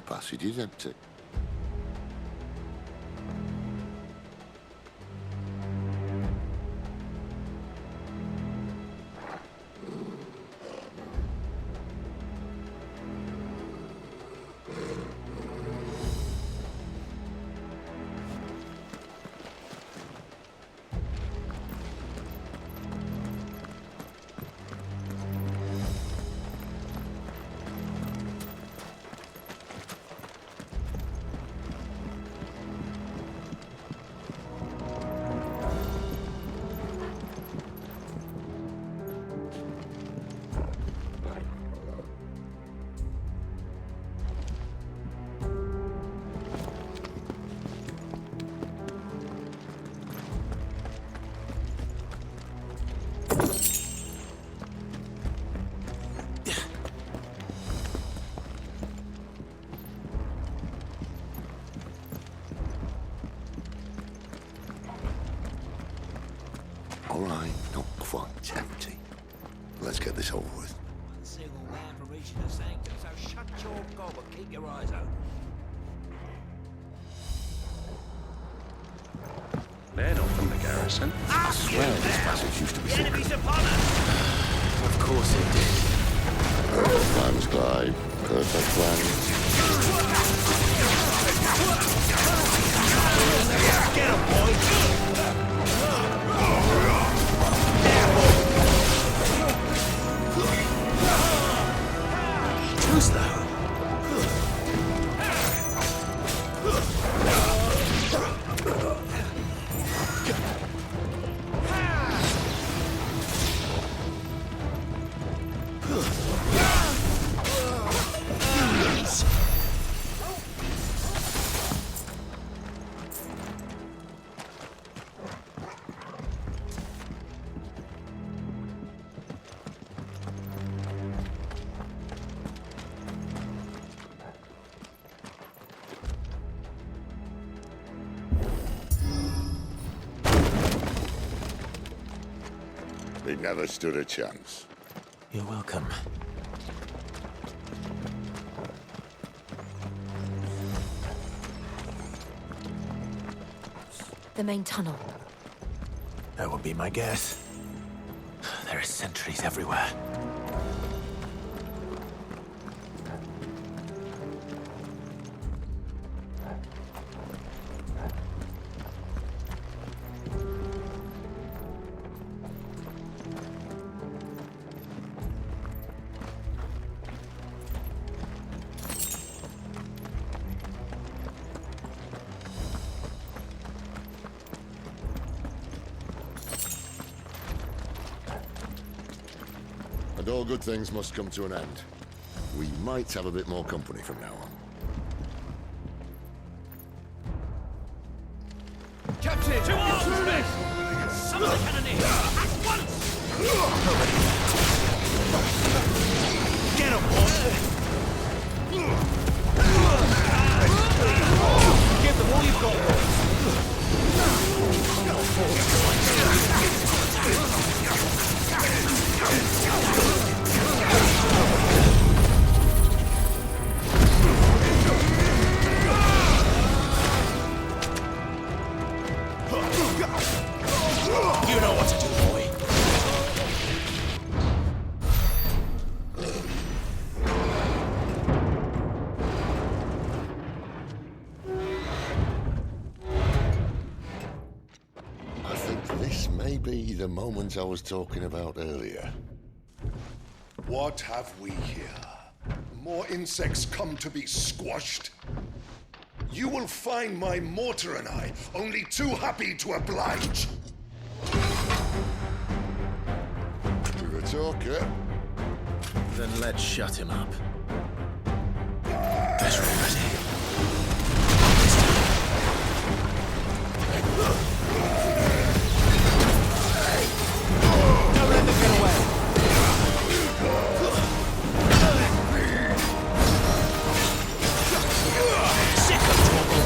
passage is empty. All right, not quite empty. Let's get this over with. One single man for reaching the sanctum, so shut your gob and keep your eyes open. They're not from the garrison. I swear this passage used to be secret. Enemies upon us! Of course it did. Plans, Clyde. Perfect plans. Get him, boy! Who's that? They never stood a chance. You're welcome. The main tunnel. That would be my guess. There are sentries everywhere. And all good things must come to an end. We might have a bit more company from now on. Captain! To arms, men! Some of the cannoneers! At once! Get him, boy! Give them all you've got! You know what to do, boy. I think this may be the moment I was talking about earlier. What have we here? More insects come to be squashed? You will find my mortar and I only too happy to oblige. To the talker. Then let's shut him up. Get ready. Don't let them get away! Sick of trouble!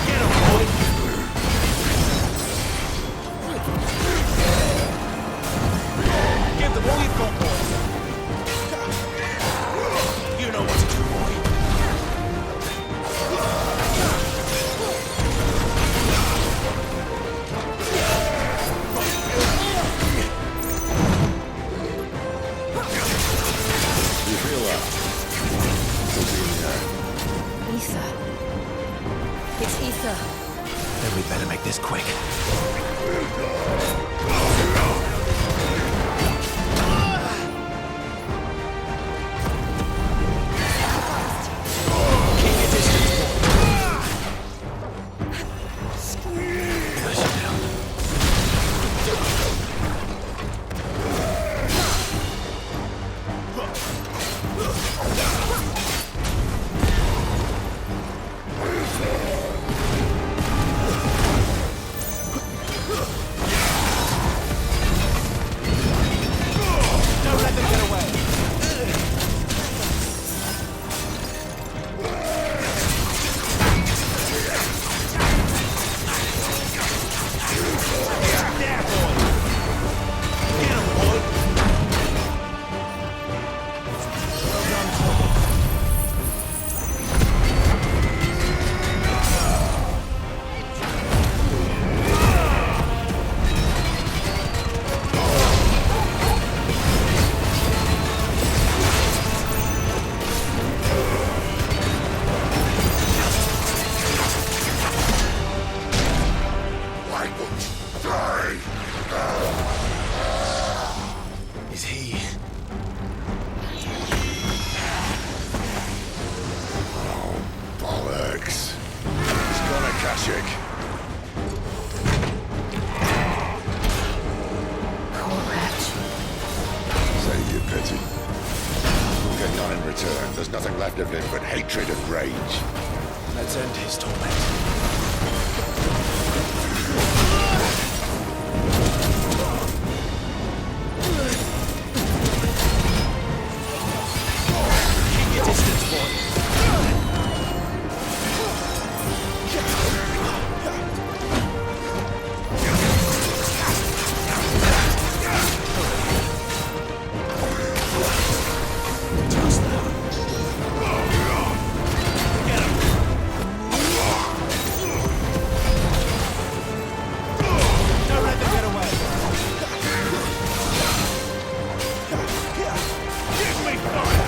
Get him, boy! Is he? Bollocks. He's gone, Akashic. Poor wretch. Save your pity. We'll get none in return. There's nothing left of him but hatred and rage. Let's end his torment. Keep your distance, boy. Don't let them get away. Give me fire!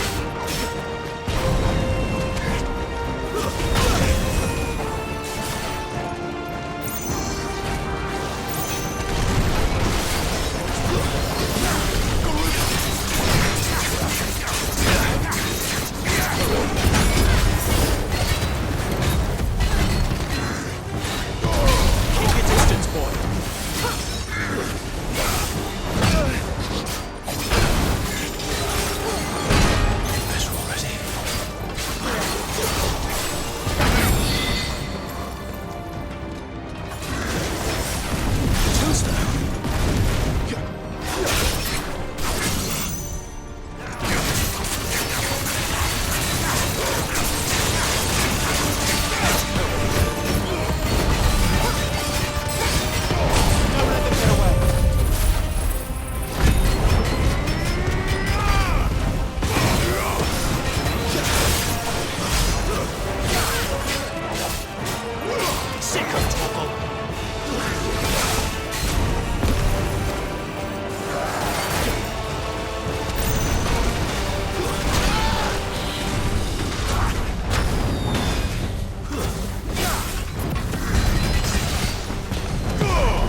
Keep your distance, boy. Better already. Too slow. Don't let them get away. Sick of trouble.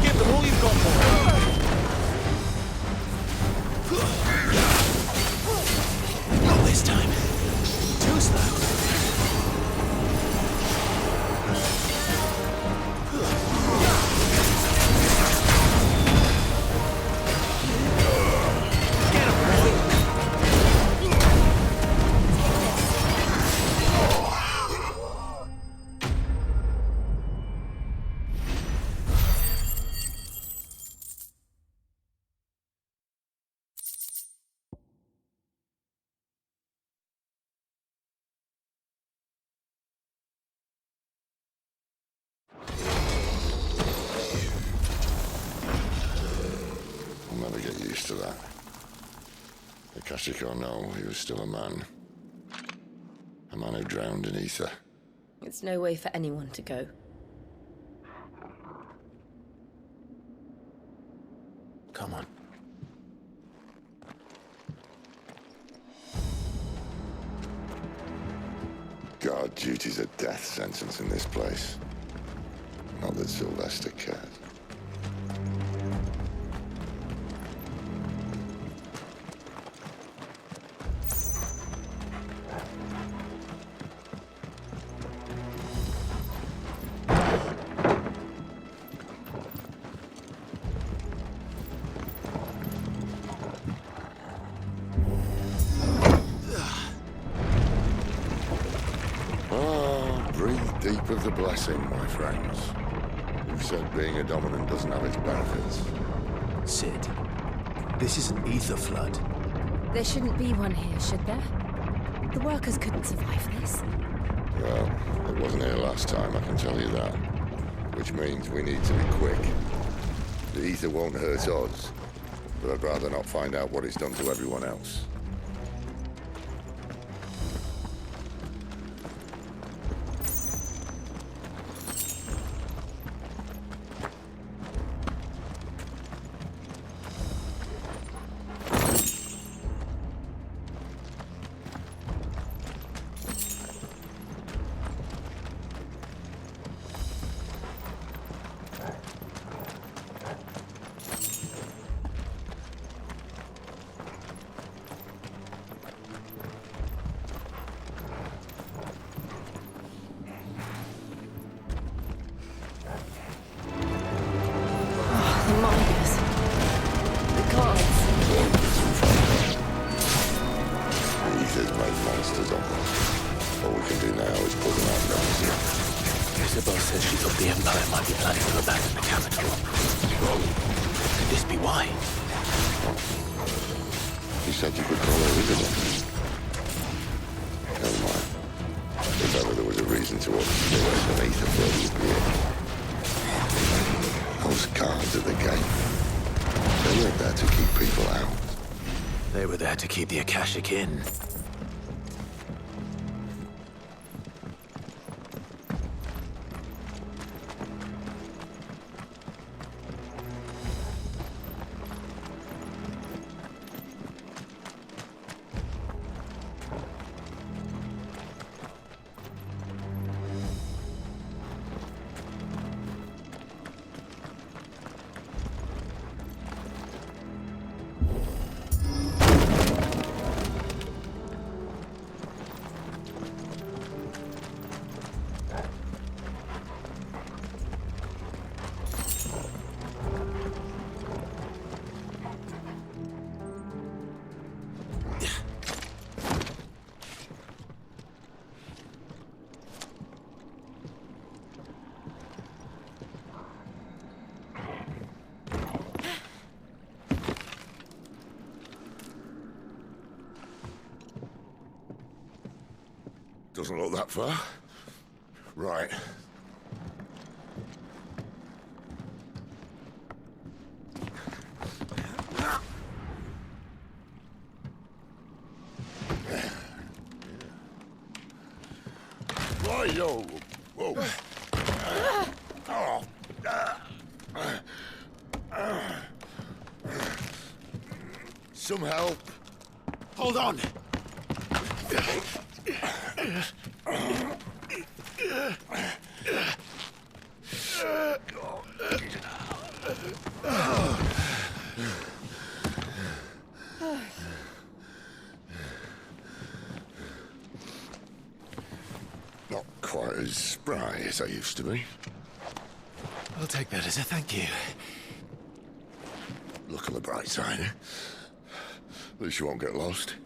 Give them all you've got, boy. Not this time. Too slow. Get 'em, boy. I'll never get used to that. Akashic or no, he was still a man. A man who drowned in ether. It's no way for anyone to go. Come on. God, duty's a death sentence in this place. Not that Sylvester cared. Breathe deep of the blessing, my friends. Who said being a dominant doesn't have its benefits? Sid, this is an ether flood. There shouldn't be one here, should there? The workers couldn't survive this. Well, it wasn't here last time, I can tell you that. Which means we need to be quick. The ether won't hurt us, but I'd rather not find out what it's done to everyone else. The miners. The gods. Ether's made monsters of them. All we can do now is put them out of misery. Isabel says she thought the Empire might be planning to abandon the capital. Could this be why? He said you could call her Isabel. Never mind. If ever there was a reason to open the doors and Ether further appear. Those guards at the gate. They weren't there to keep people out. They were there to keep the Akashic in. Doesn't look that far. Right. Yo. Whoa. Some help. Hold on! Not quite as spry as I used to be. I'll take that as a thank you. Look on the bright side, eh? At least you won't get lost.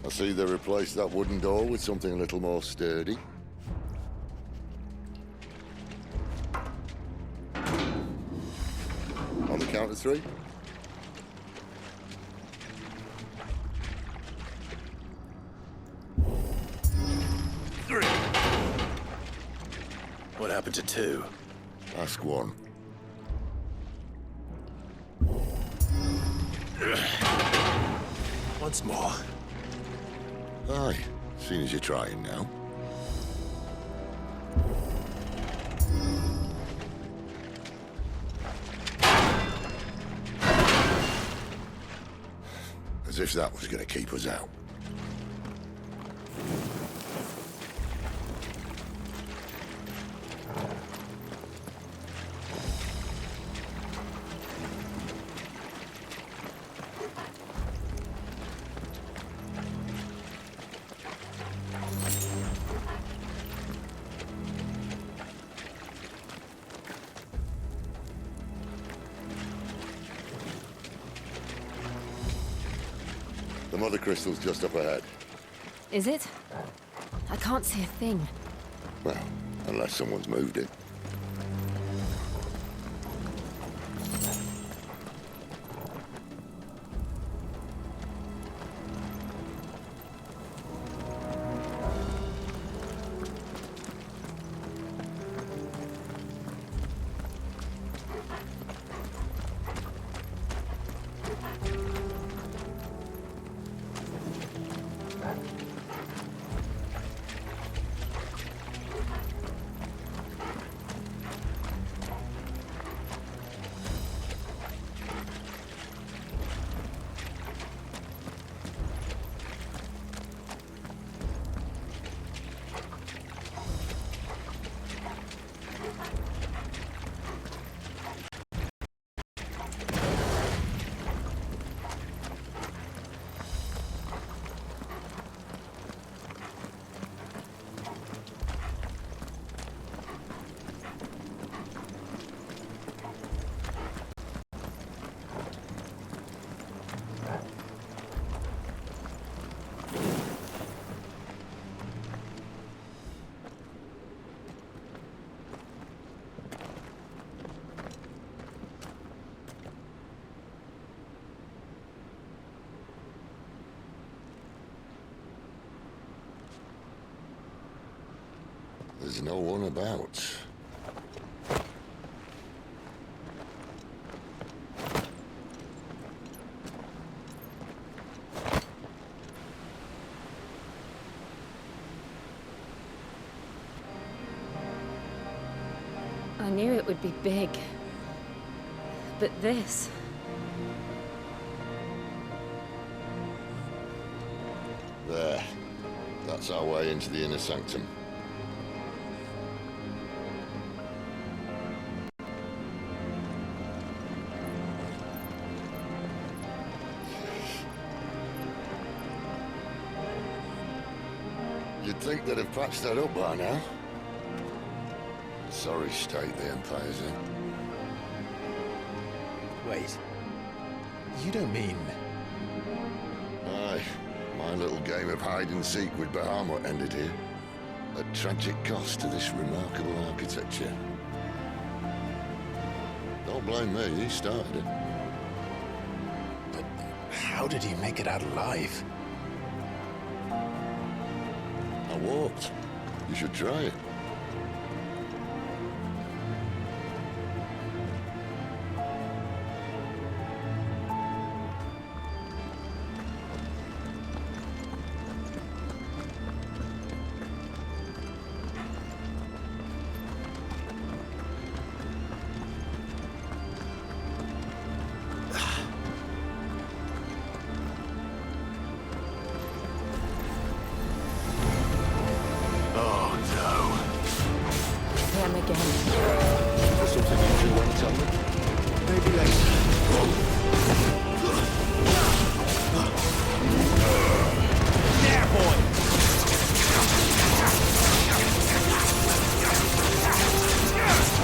I see they replaced that wooden door with something a little more sturdy. On the count of 3. What happened to 2? Ask 1. Once more. Aye, seeing as you're trying now. As if that was going to keep us out. The mother crystal's just up ahead. Is it? I can't see a thing. Well, unless someone's moved it. There's no one about. I knew it would be big. But this... There. That's our way into the inner sanctum. You'd think they'd have patched that up by now. Sorry state the Empire's in. Wait. You don't mean... Aye. My little game of hide-and-seek with Bahamut ended here. At tragic cost to this remarkable architecture. Don't blame me, he started it. But how did he make it out alive? I walked. You should try it. Them again. There's something you two want to tell me? Maybe later. There, boy!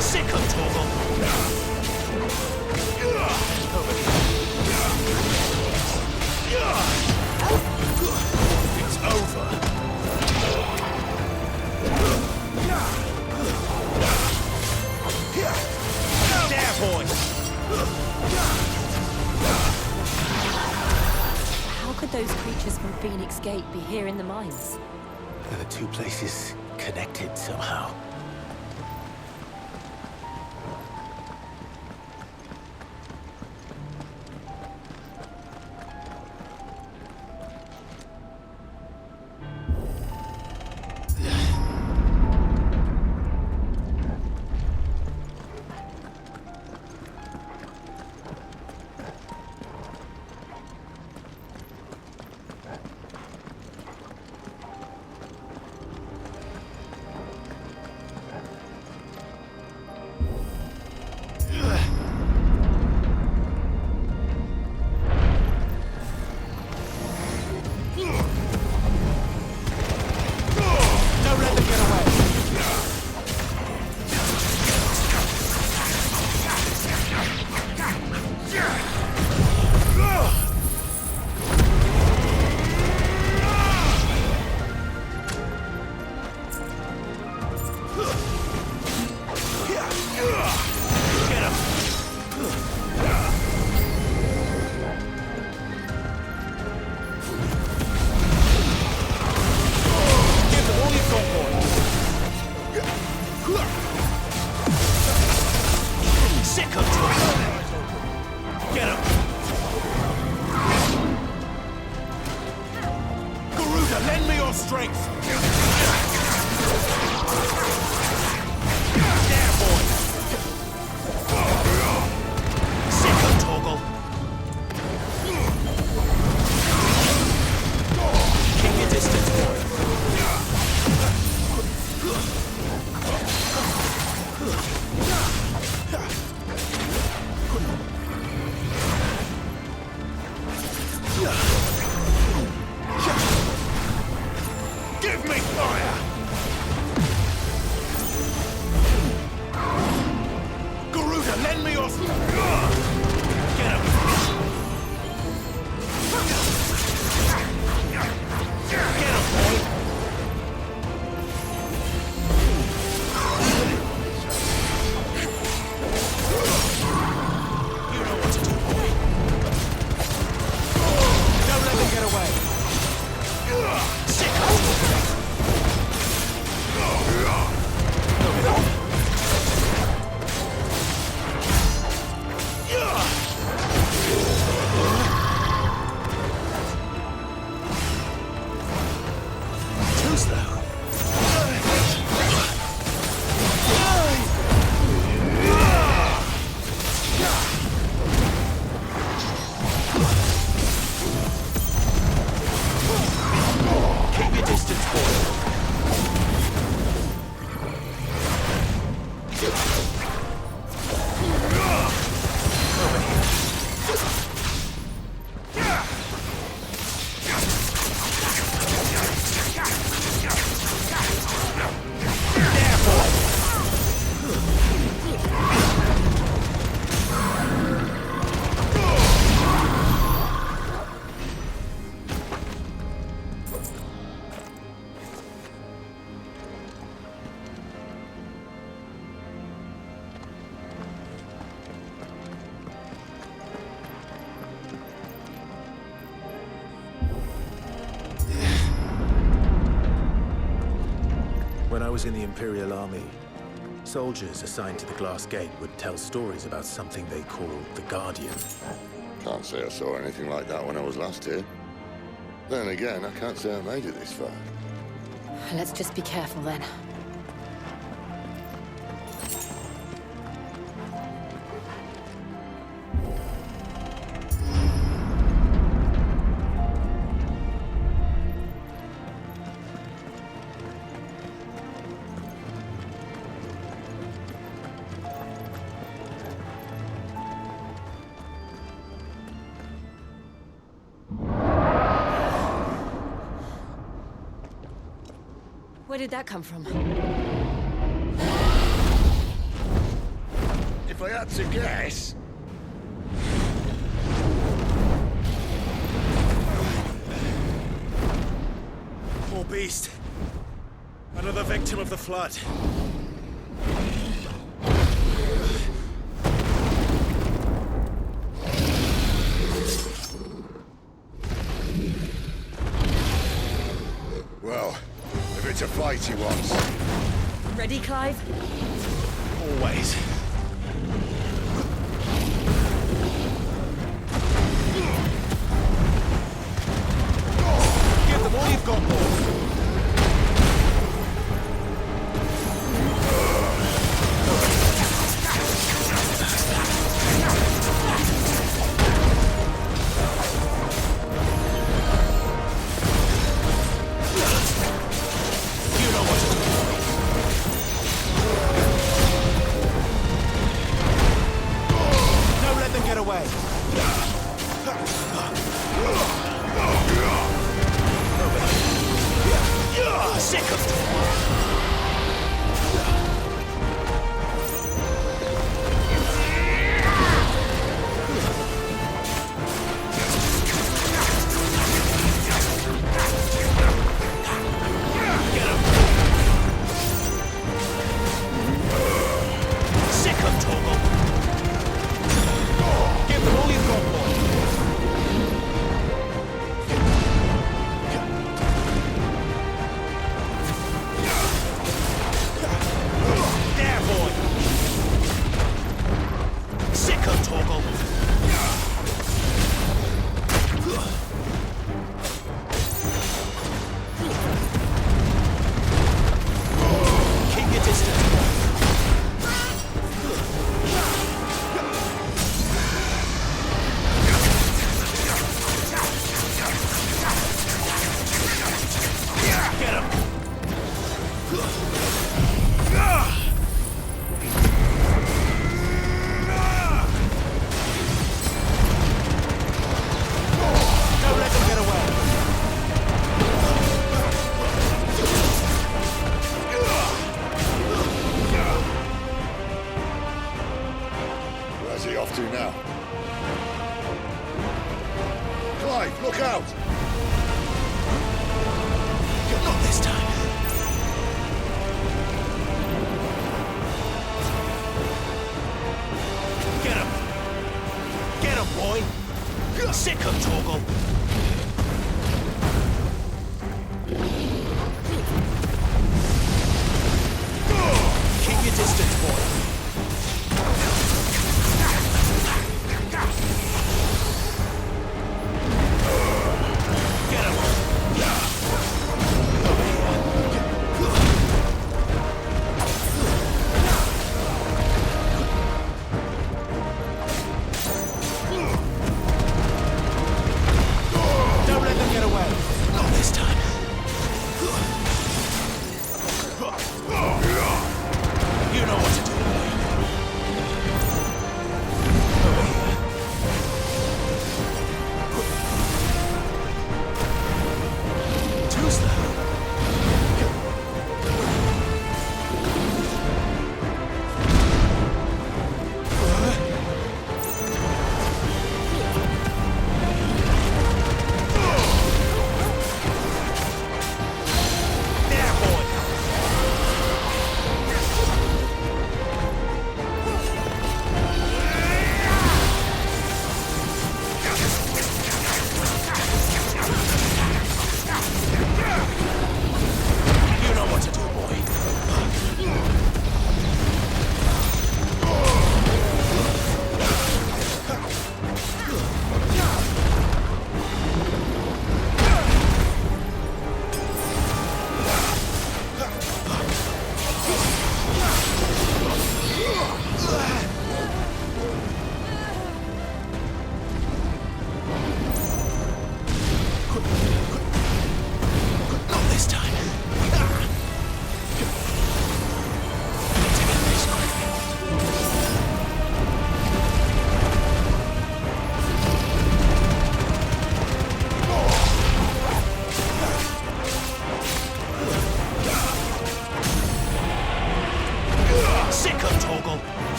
Sick of Torval! It's over! There, boy! How could those creatures from Phoenix Gate be here in the mines? Are the two places connected somehow? slow. Keep your distance, boy. When I was in the Imperial Army, soldiers assigned to the Glass Gate would tell stories about something they called the Guardian. Can't say I saw anything like that when I was last here. Then again, I can't say I made it this far. Let's just be careful then. Where did that come from? If I had to guess... Poor beast. Another victim of the Flood. Well, if it's a fight he wants... Ready, Clive? Always. Give them all you've got, boys.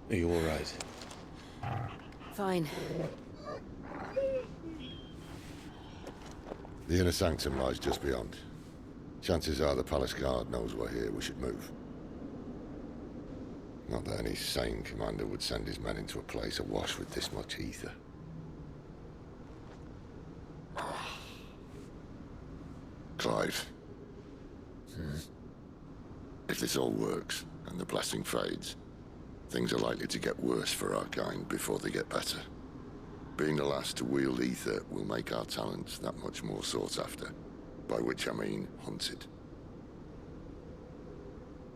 Are you all right? Fine. The inner sanctum lies just beyond. Chances are the palace guard knows we're here. We should move. Not that any sane commander would send his men into a place awash with this much ether. Clive. If this all works, and the blessing fades, things are likely to get worse for our kind before they get better. Being the last to wield ether will make our talents that much more sought after, by which I mean hunted.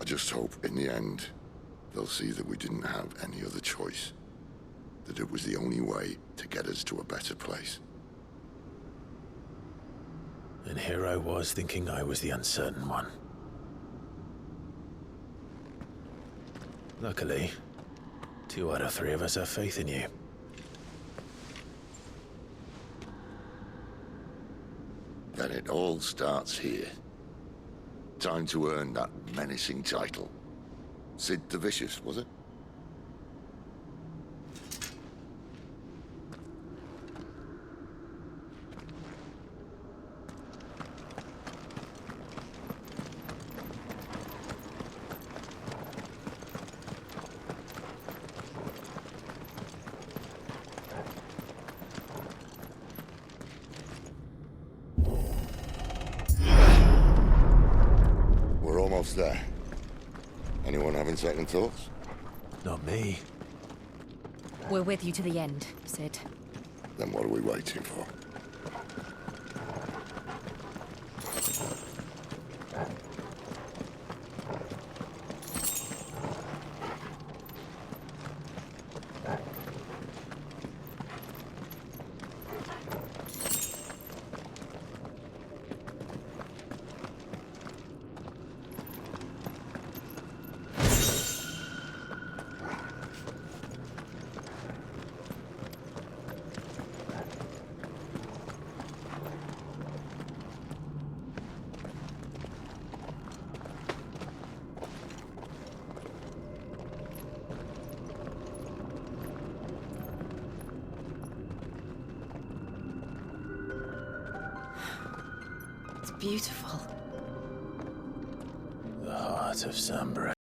I just hope, in the end, they'll see that we didn't have any other choice. That it was the only way to get us to a better place. And here I was thinking I was the uncertain one. Luckily, 2 out of 3 of us have faith in you. Then it all starts here. Time to earn that menacing title. Sid the Vicious, was it? We're almost there. Anyone having second thoughts? Not me. We're with you to the end, Sid. Then what are we waiting for? It's beautiful. The heart of Zambrak.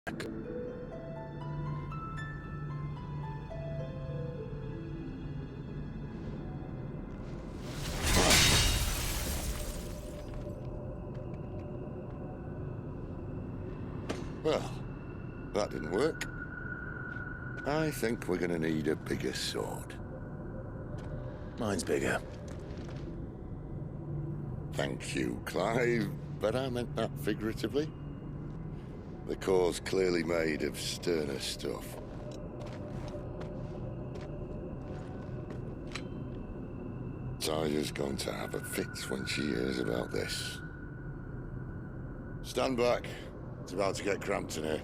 Well, that didn't work. I think we're gonna need a bigger sword. Mine's bigger. Thank you, Clive, but I meant that figuratively. The core's clearly made of sterner stuff. Taya's going to have a fit when she hears about this. Stand back. It's about to get cramped in here.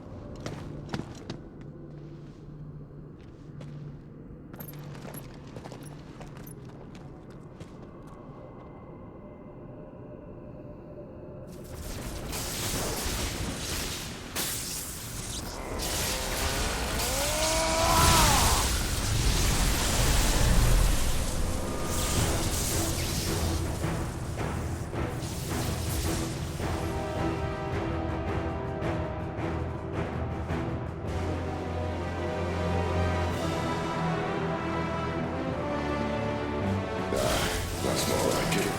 That's more like it.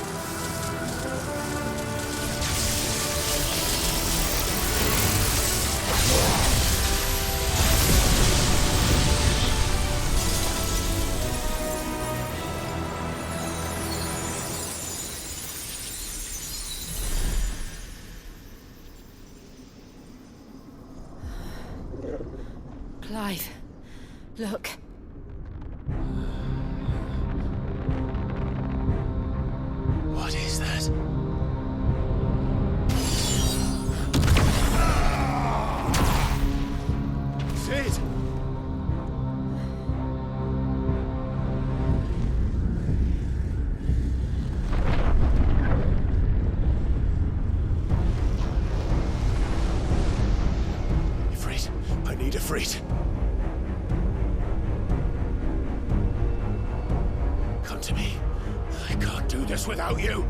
Clive, look. What is that? Sid! Ifrit, I need Ifrit. this without you.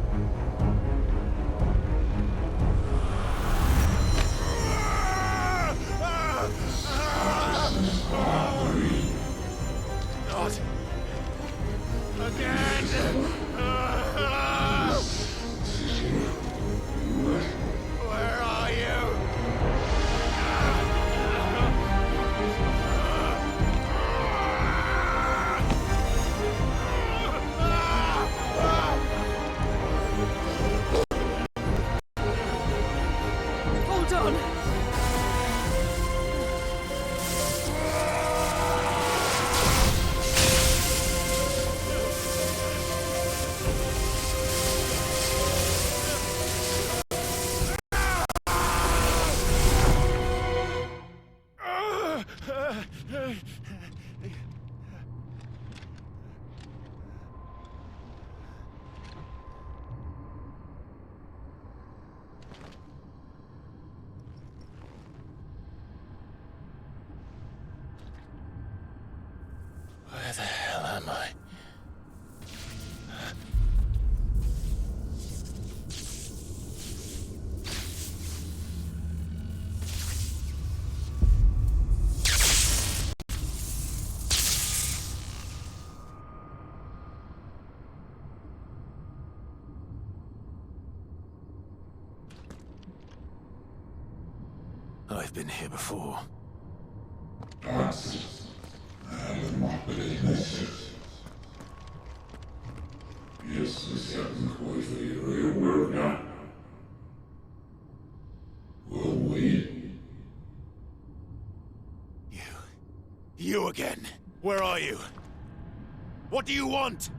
Not again. Where are you? Hold on! Where the hell am I? I've been here before. You again. Where are you? What do you want?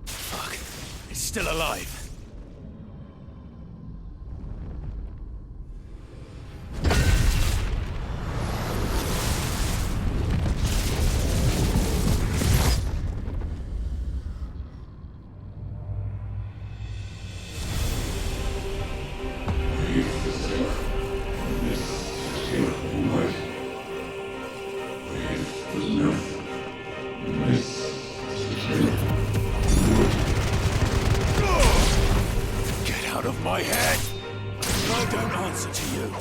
Fuck. It's still alive. Get out of my head! I don't answer to you.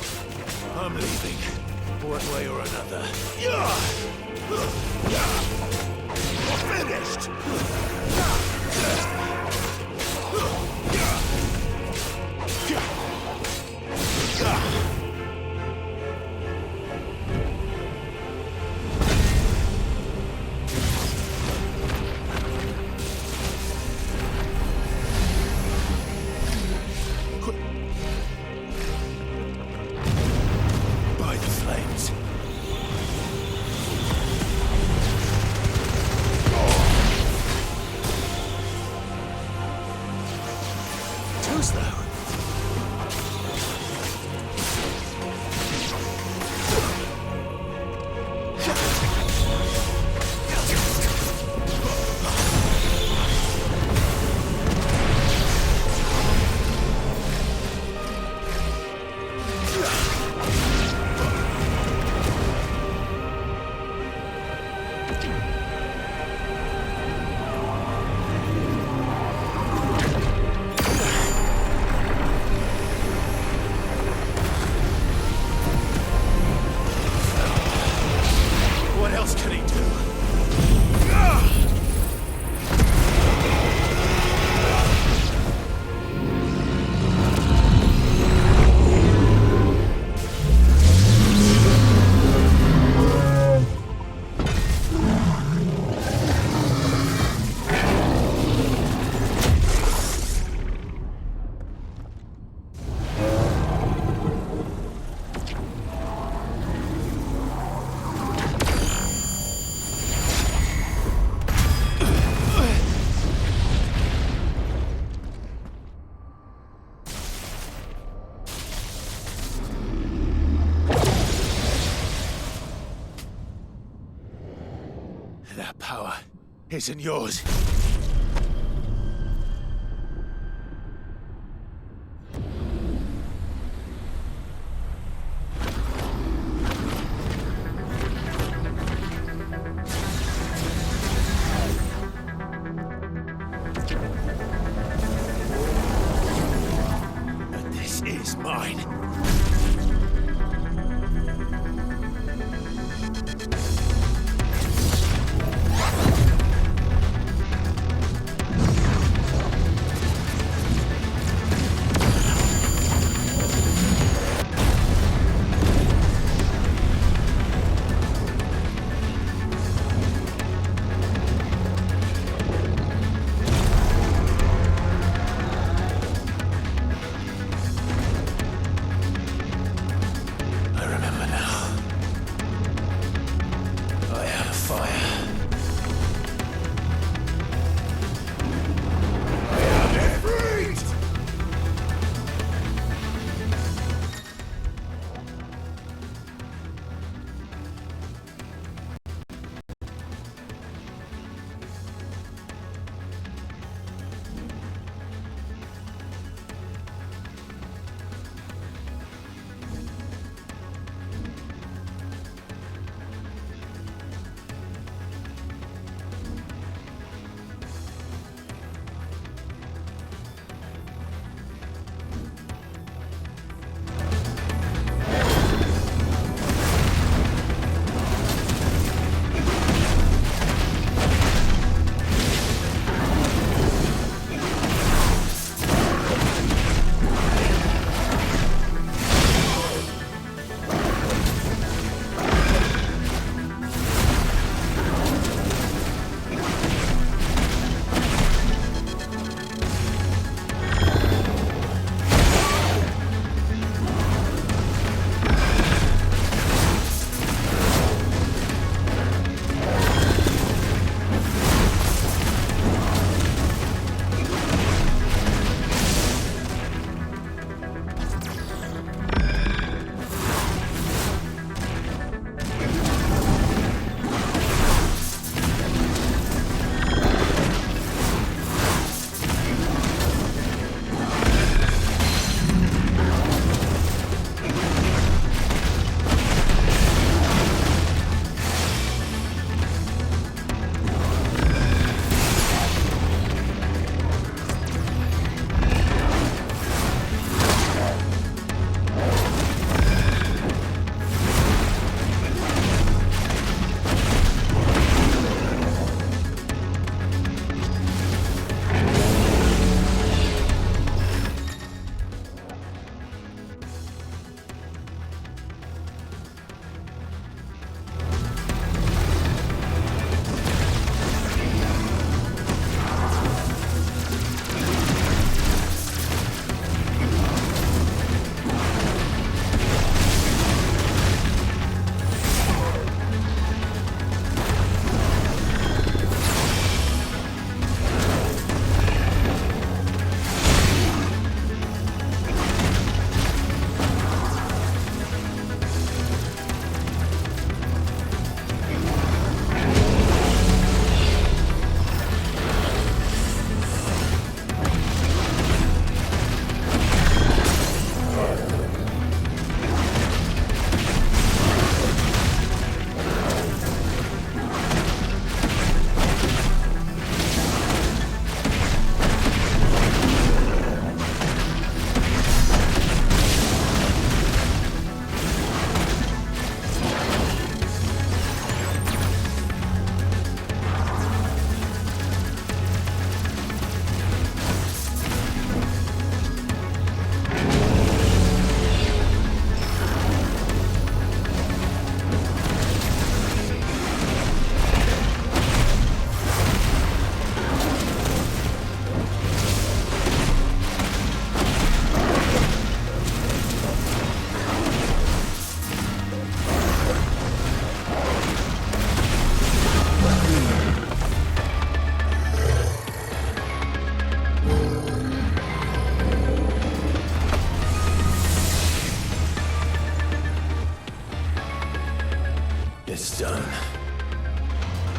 I'm leaving, one way or another. Finished! By the flames. Too slow. What else can he do? That power isn't yours.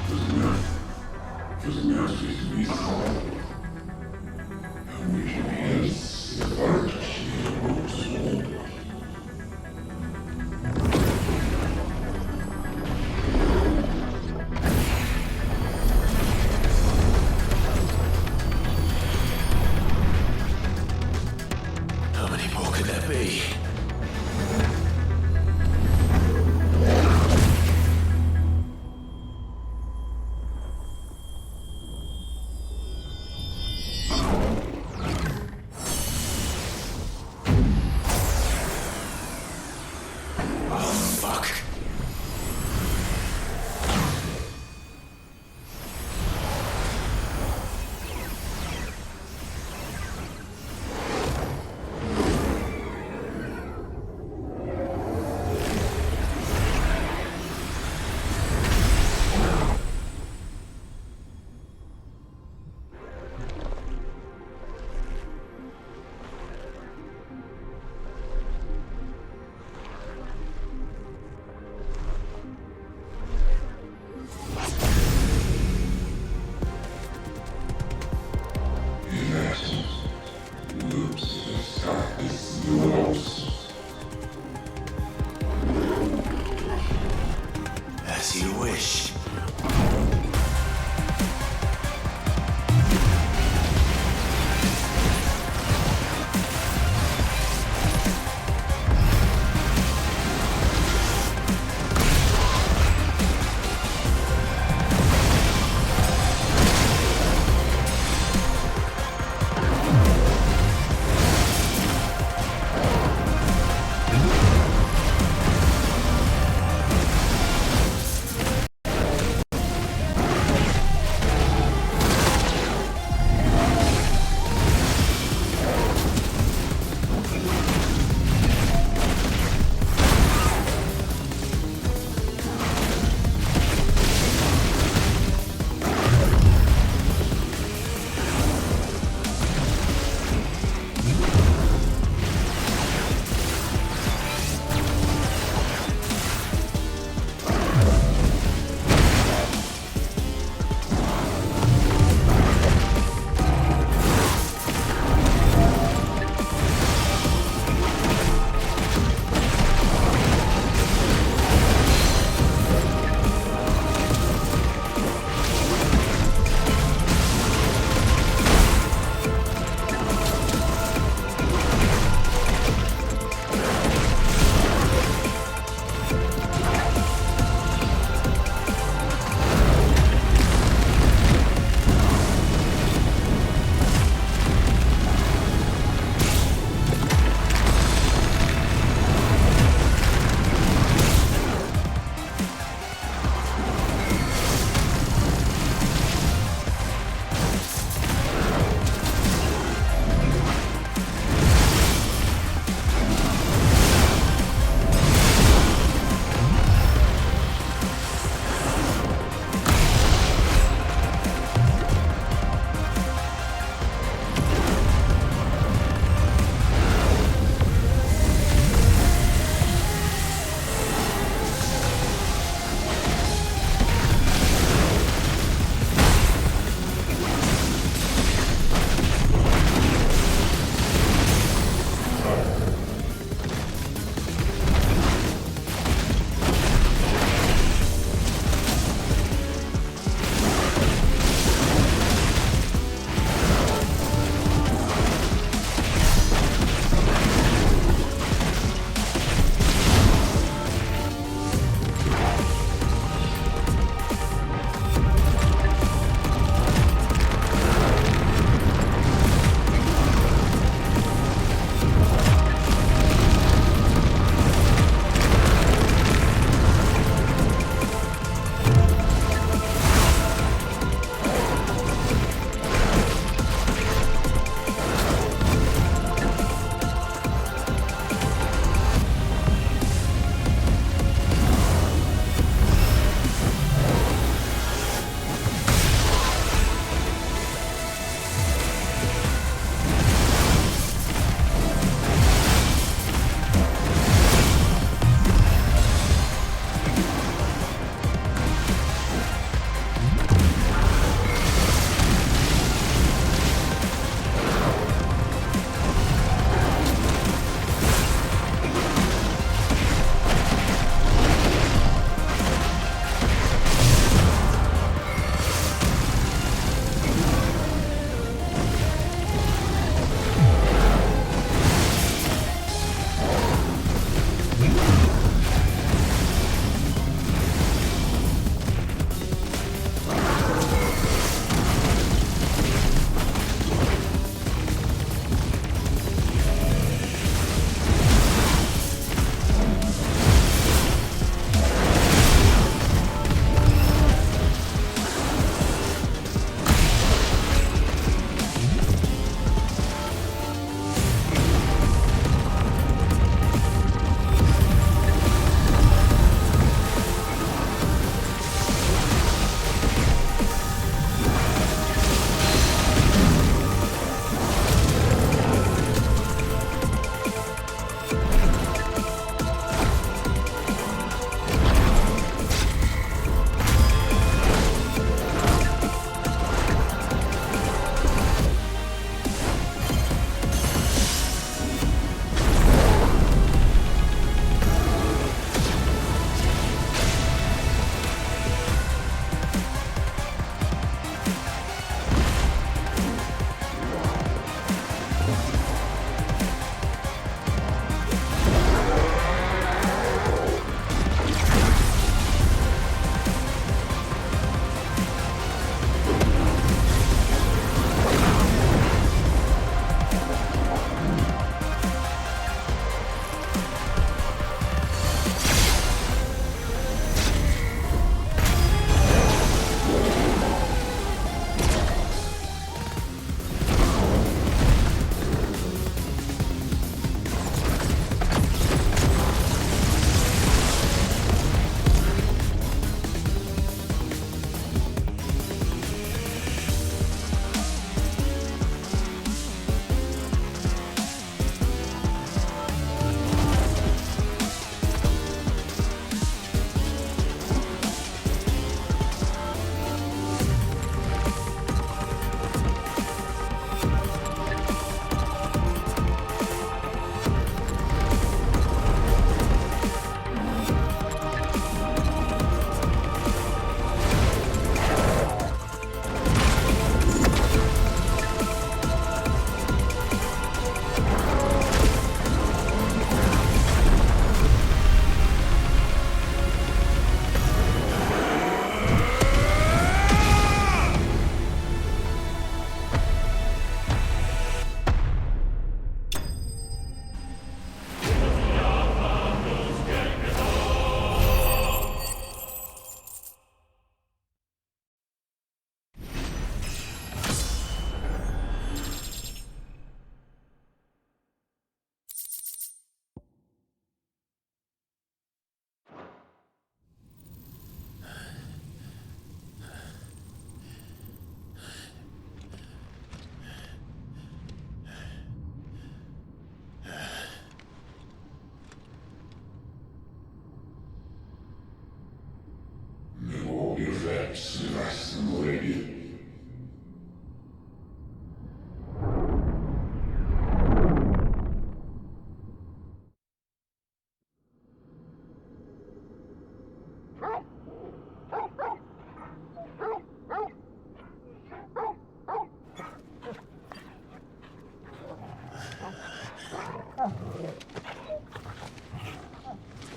How many more could there be?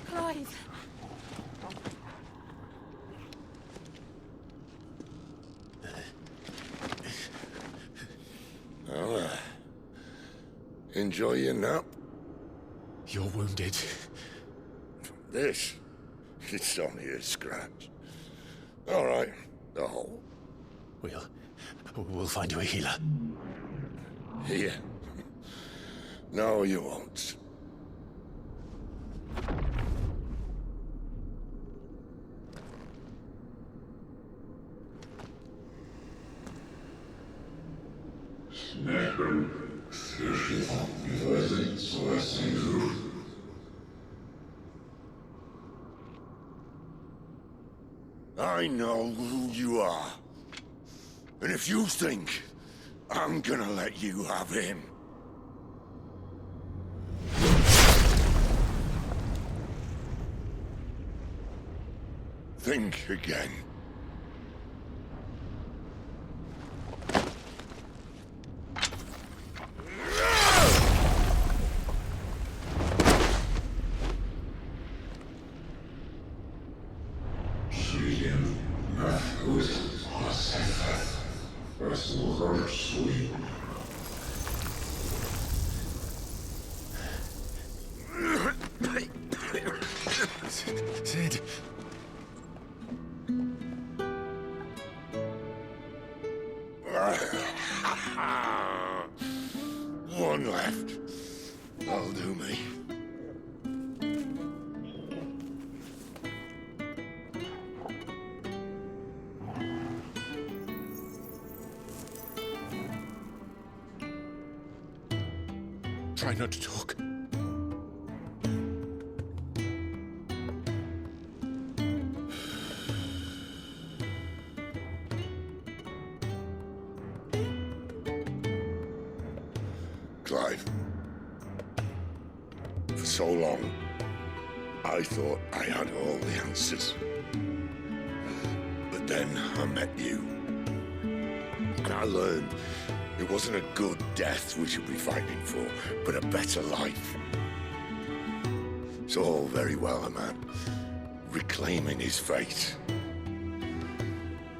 Clive. Well, enjoy your nap. You're wounded. This, it's only a scratch. All right, the hole. We'll find you a healer. Here. No, you won't. I know who you are. And if you think I'm gonna let you have him... think again. Sid. One left. That'll do me. Try not to talk. Clive. For so long, I thought I had all the answers. But then I met you. And I learned it wasn't a good death we should be fighting for, but a better life. It's all very well, a man reclaiming his fate.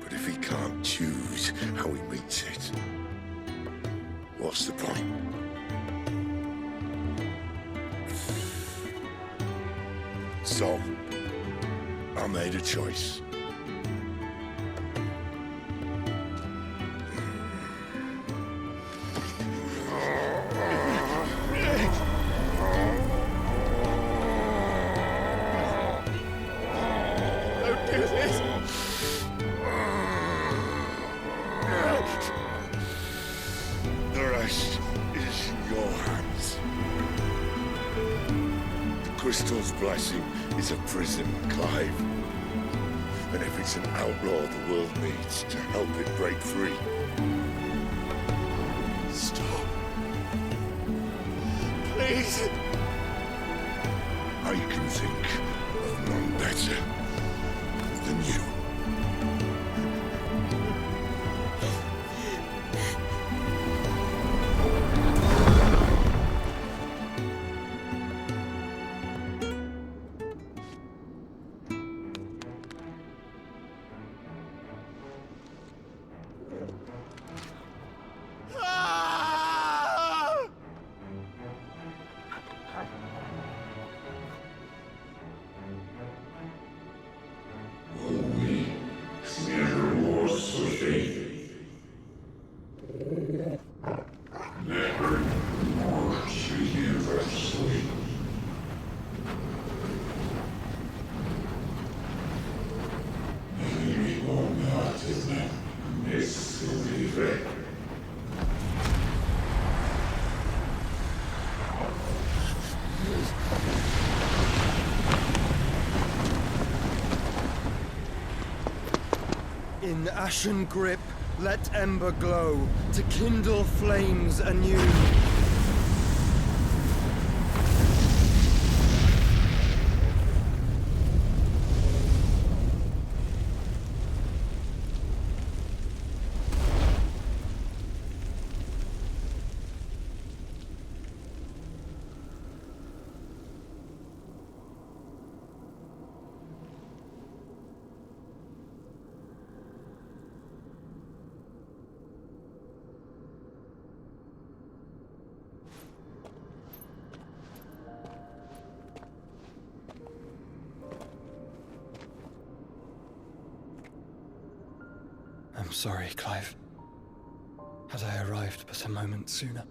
But if he can't choose how he meets it, what's the point? So, I made a choice. Don't do this! The rest is in your hands. The Crystal's blessing is a prison, Clive. And if it's an outlaw the world needs to help it break free. Stop. Please. I can think of none better than you. In ashen grip, let ember glow, to kindle flames anew. I'm sorry, Clive. Had I arrived but a moment sooner.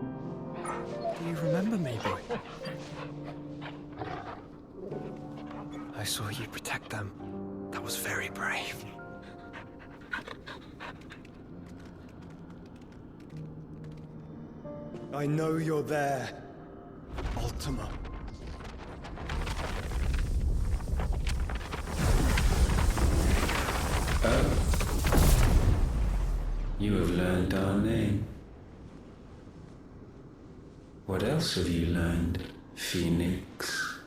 Do you remember me, boy? I saw you protect them. That was very brave. I know you're there, Ultima. You have learned our name. What else have you learned, Phoenix?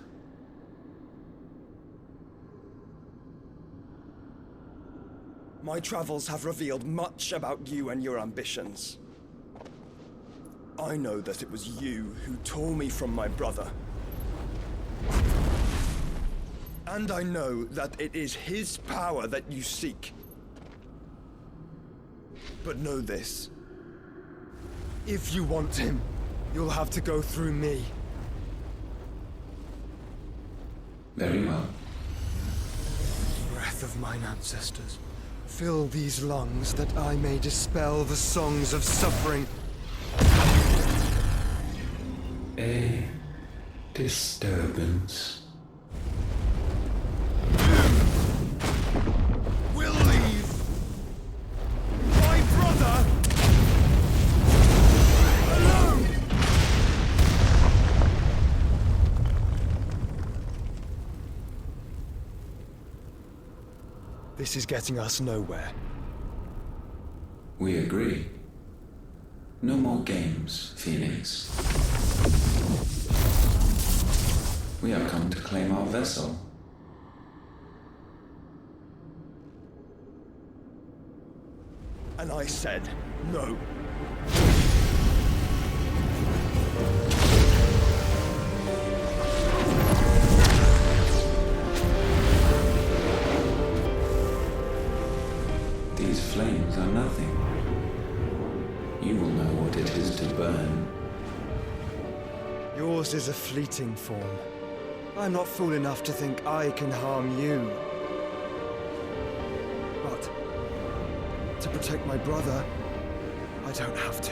My travels have revealed much about you and your ambitions. I know that it was you who tore me from my brother. And I know that it is his power that you seek. But know this. If you want him, you'll have to go through me. Very well. Breath of mine ancestors, fill these lungs that I may dispel the songs of suffering. A disturbance. We'll leave. My brother alone. This is getting us nowhere. We agree. No more games, Phoenix. We have come to claim our vessel. And I said no. These flames are nothing. You will know what it is to burn. Yours is a fleeting form. I'm not fool enough to think I can harm you. But to protect my brother, I don't have to.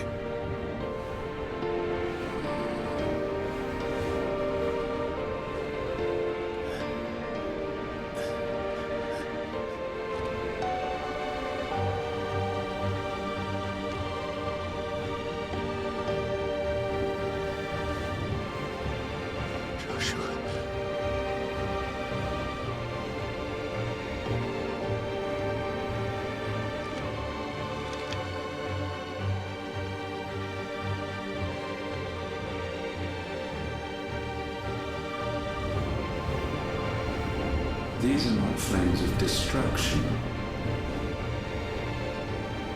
These are not flames of destruction.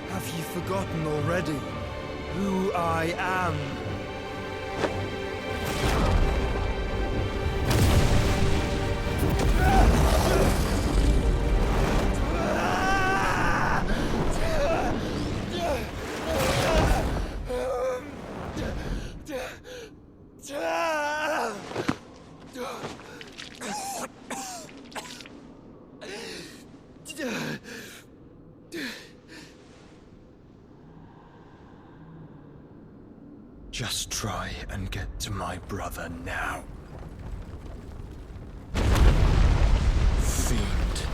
Have you forgotten already who I am? Just try and get to my brother now. Fiend.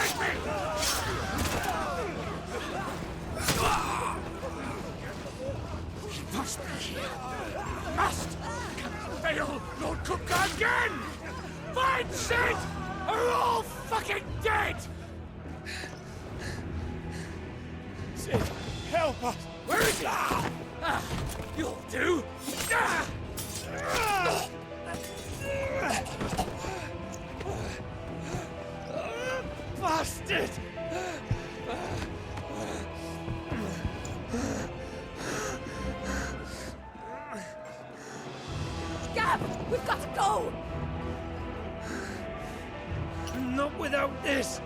Take me! He must be here. Must! Can fail Lord Kupka again! Find Sid! Or we're all fucking dead! Sid, help us! Where is he? You'll do! Bastard! Gab, we've got to go! Not without this!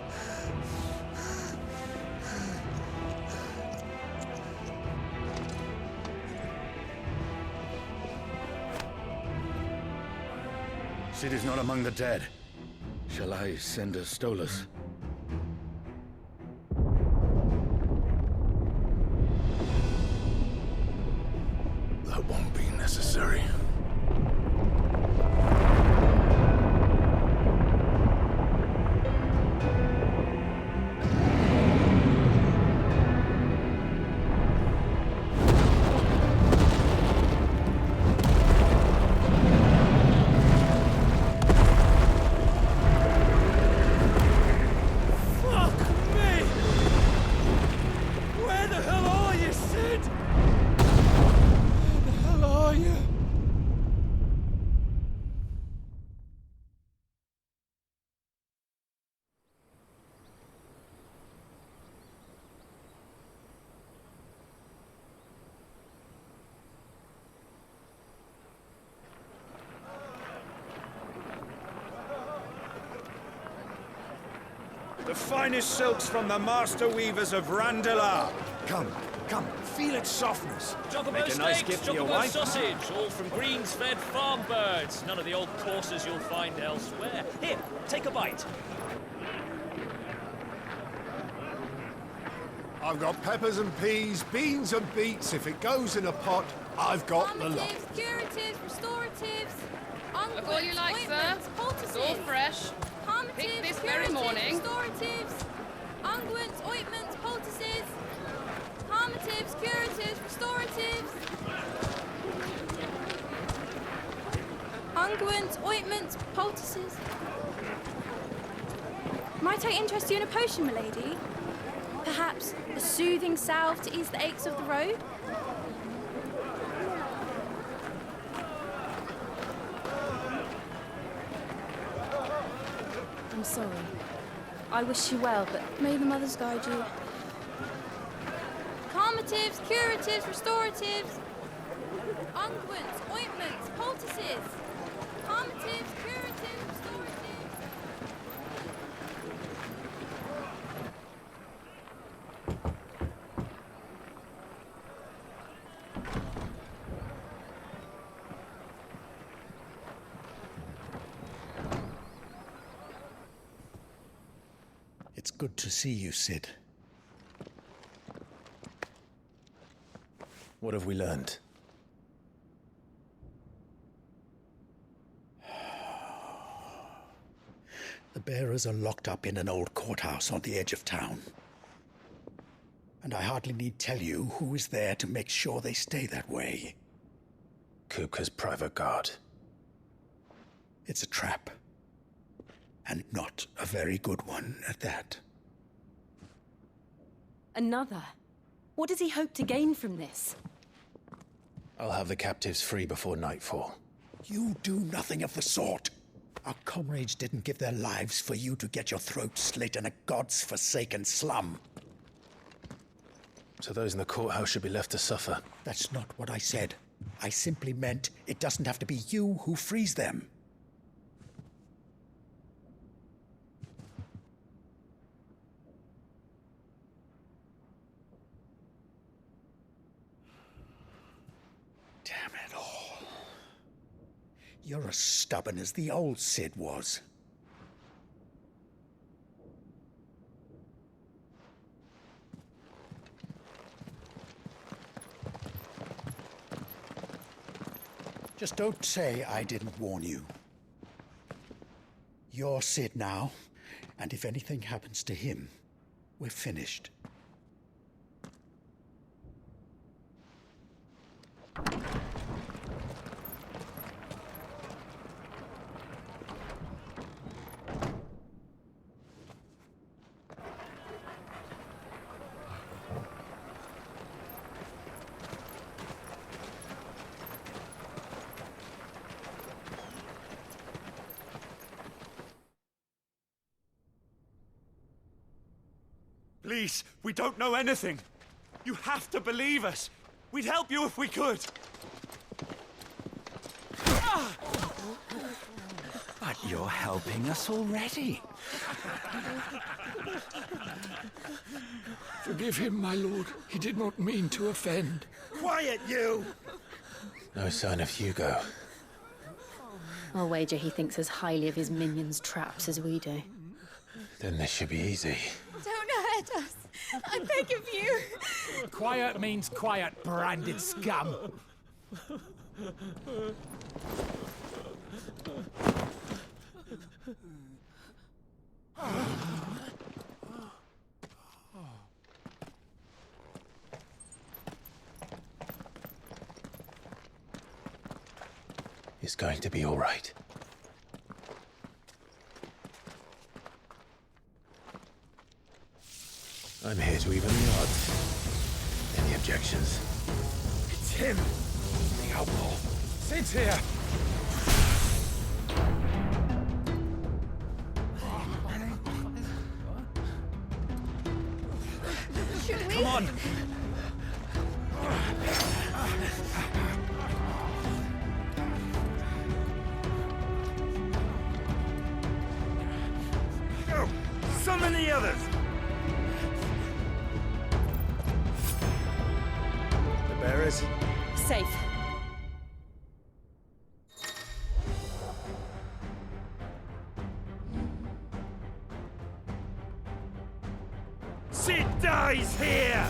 Sid is not among the dead. Shall I send a Stolas? That won't be necessary. The finest silks from the master weavers of Randalar. Come, come, feel its softness. Chocobo Make a nice steaks, gift for your chocobo wife. sausage, all from greens-fed farm birds. None of the old courses you'll find elsewhere. Here, take a bite. I've got peppers and peas, beans and beets. If it goes in a pot, I've got the lot. Calmatives, curatives, restoratives, unguents, all you like, sir. ointments, poultices. It's all fresh. Calmatives, Picked this very curatives, morning. Restoratives, unguents, ointments, poultices. Calmatives, curatives, restoratives. Unguents, ointments, poultices. Might I interest you in a potion, milady? Perhaps a soothing salve to ease the aches of the road? I'm sorry. I wish you well, but may the mothers guide you. Calmatives, curatives, restoratives. Unguents, ointments, poultices. Calmatives, curatives, restoratives. It's good to see you, Sid. What have we learned? The bearers are locked up in an old courthouse on the edge of town. And I hardly need tell you who is there to make sure they stay that way. Kupka's private guard. It's a trap. And not a very good one at that. Another? What does he hope to gain from this? I'll have the captives free before nightfall. You do nothing of the sort. Our comrades didn't give their lives for you to get your throat slit in a god's forsaken slum. So those in the courthouse should be left to suffer. That's not what I said. I simply meant it doesn't have to be you who frees them. Damn it all. You're as stubborn as the old Sid was. Just don't say I didn't warn you. You're Sid now, And if anything happens to him, we're finished. Please, we don't know anything. You have to believe us. We'd help you if we could. But you're helping us already. Forgive him, my lord. He did not mean to offend. Quiet, you! No sign of Hugo. I'll wager he thinks as highly of his minions' traps as we do. Then this should be easy. Don't hurt us. I beg of you. Quiet means quiet, branded scum. It's going to be all right. I'm here to even the odds. Any objections? It's him, the outlaw. Sit here. Should we? Come on. Go! Summon the others! The bearers? Safe. Sid dies here!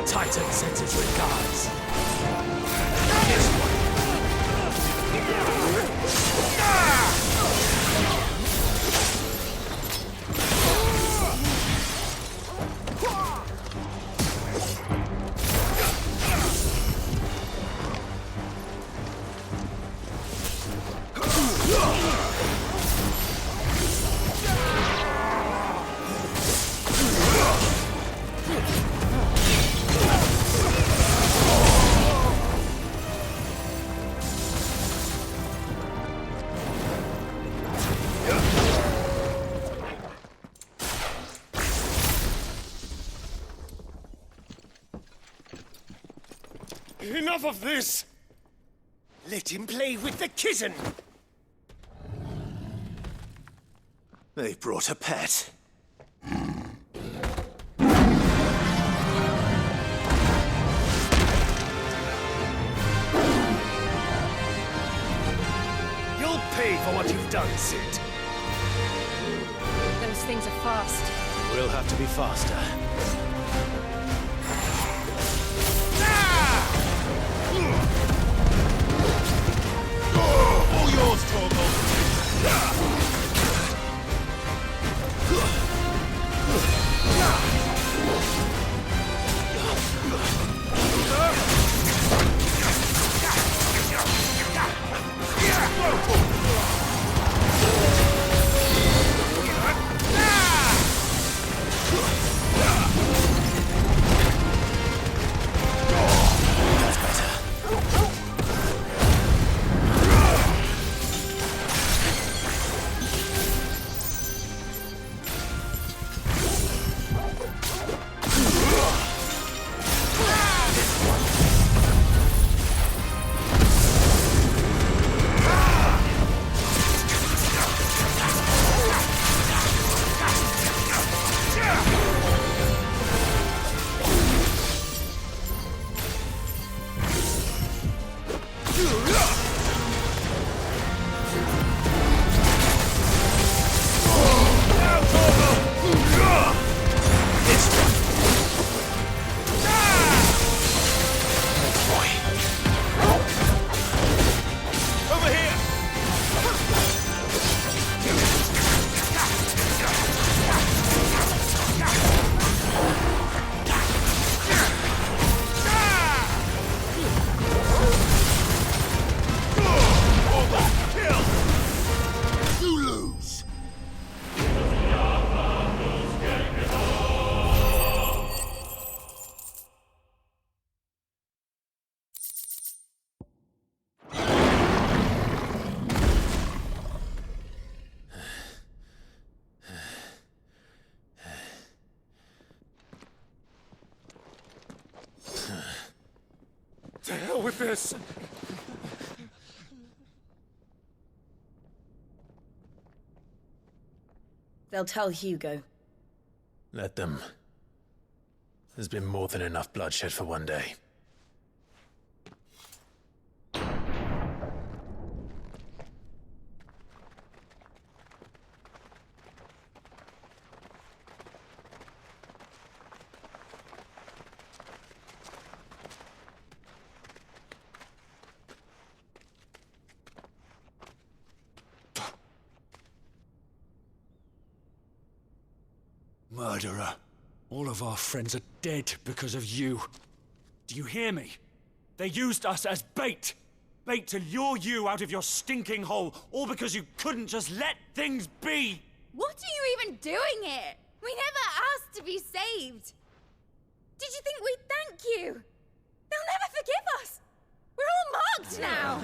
Titan sends his regards. Enough of this! Let him play with the kitten! They've brought a pet. You'll pay for what you've done, Sid. Those things are fast. We'll have to be faster. All yours, Torgal! Yeah! like this. They'll tell Hugo. Let them. There's been more than enough bloodshed for one day. Murderer. All of our friends are dead because of you. Do you hear me? They used us as bait. Bait to lure you out of your stinking hole, all because you couldn't just let things be. What are you even doing here? We never asked to be saved. Did you think we'd thank you? They'll never forgive us. We're all marked now.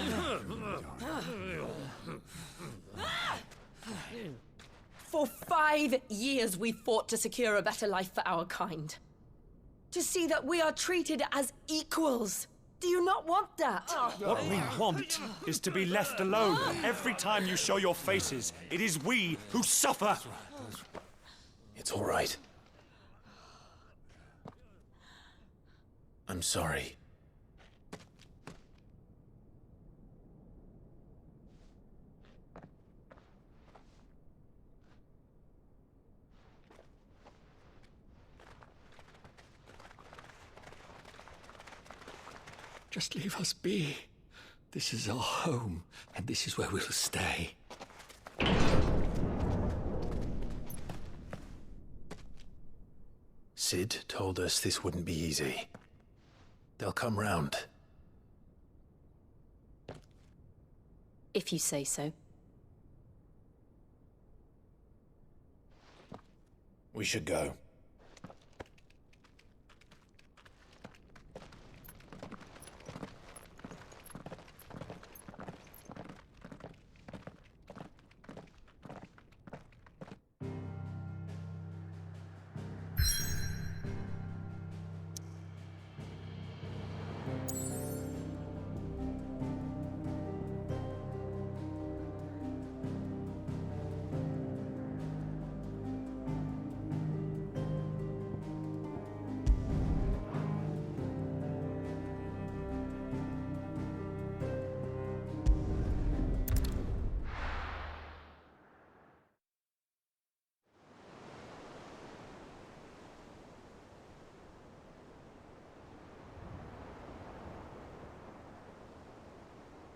For 5 years we fought to secure a better life for our kind. To see that we are treated as equals. Do you not want that? What we want is to be left alone. Every time you show your faces, it is we who suffer. It's all right. I'm sorry. Just leave us be. This is our home, and this is where we'll stay. Sid told us this wouldn't be easy. They'll come round. If you say so. We should go.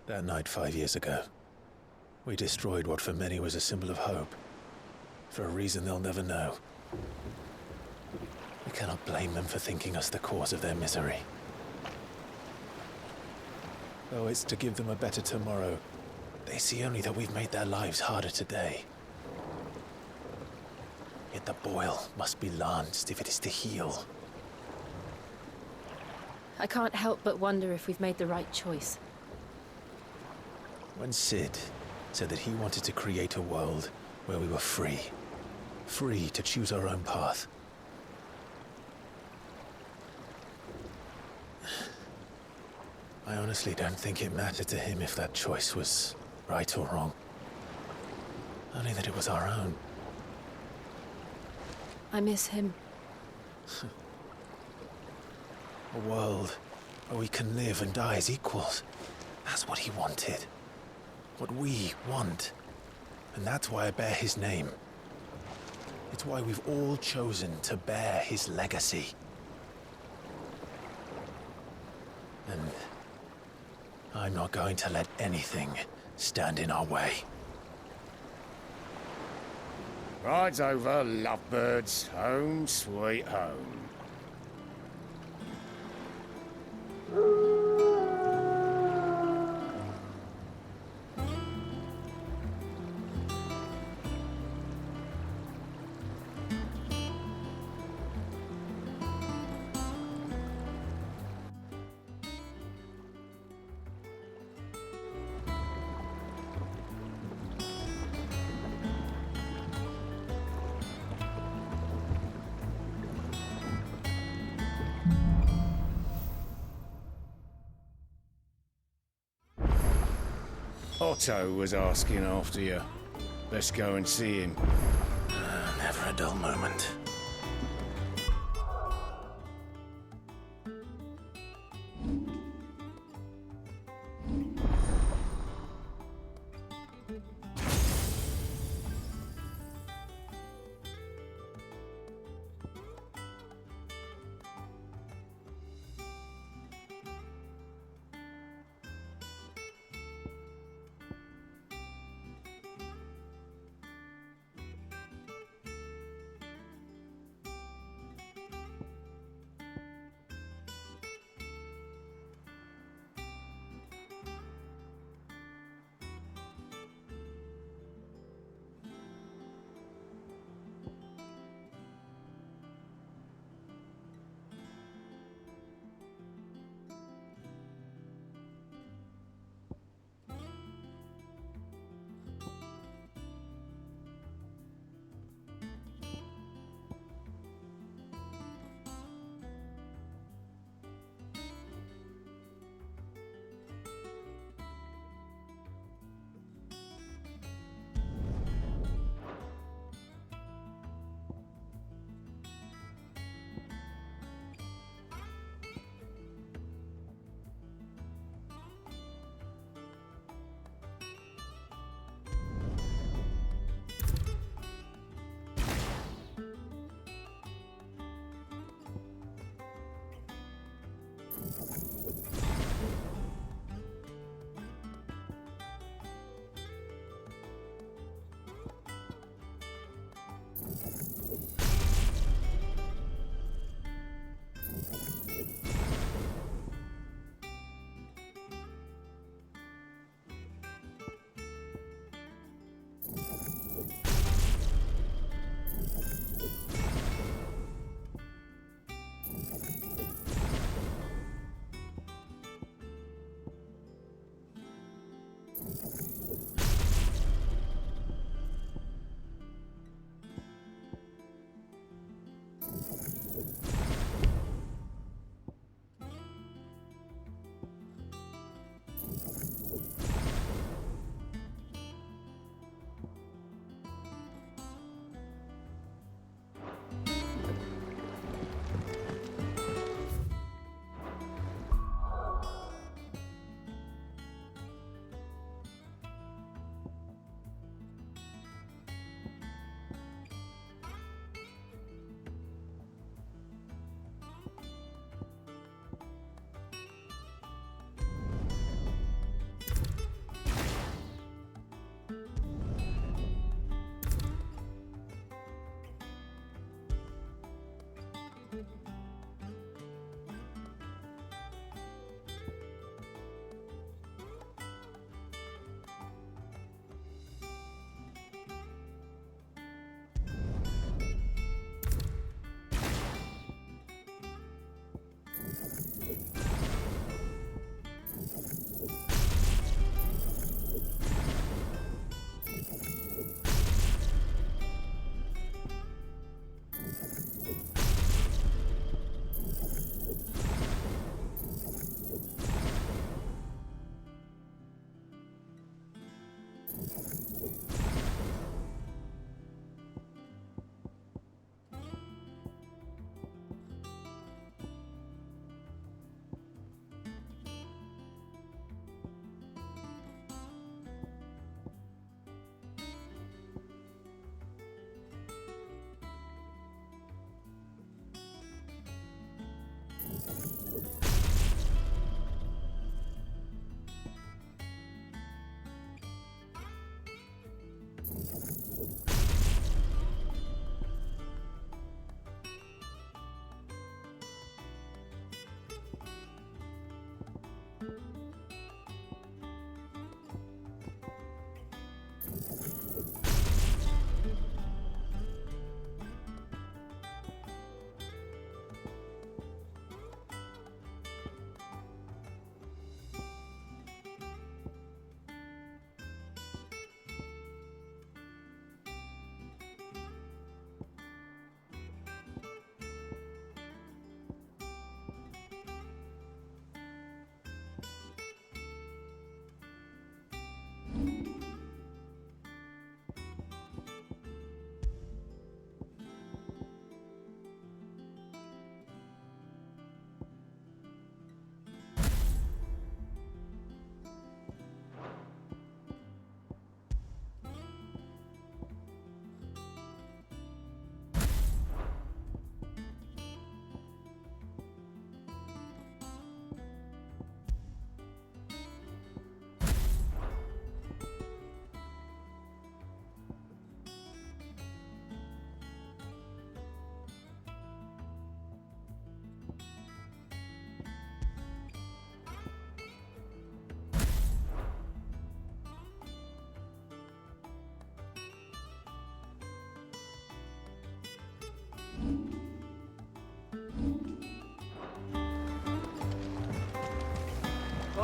That night 5 years ago, we destroyed what for many was a symbol of hope. For a reason they'll never know. We cannot blame them for thinking us the cause of their misery. Though it's to give them a better tomorrow, they see only that we've made their lives harder today. Yet the boil must be lanced if it is to heal. I can't help but wonder if we've made the right choice. When Sid said that he wanted to create a world where we were free. Free to choose our own path. I honestly don't think it mattered to him if that choice was right or wrong. Only that it was our own. I miss him. A world where we can live and die as equals. That's what he wanted. What we want. And that's why I bear his name. It's why we've all chosen to bear his legacy. And I'm not going to let anything stand in our way. Rides over, lovebirds. Home, sweet home. Otto was asking after you. Let's go and see him. Never a dull moment.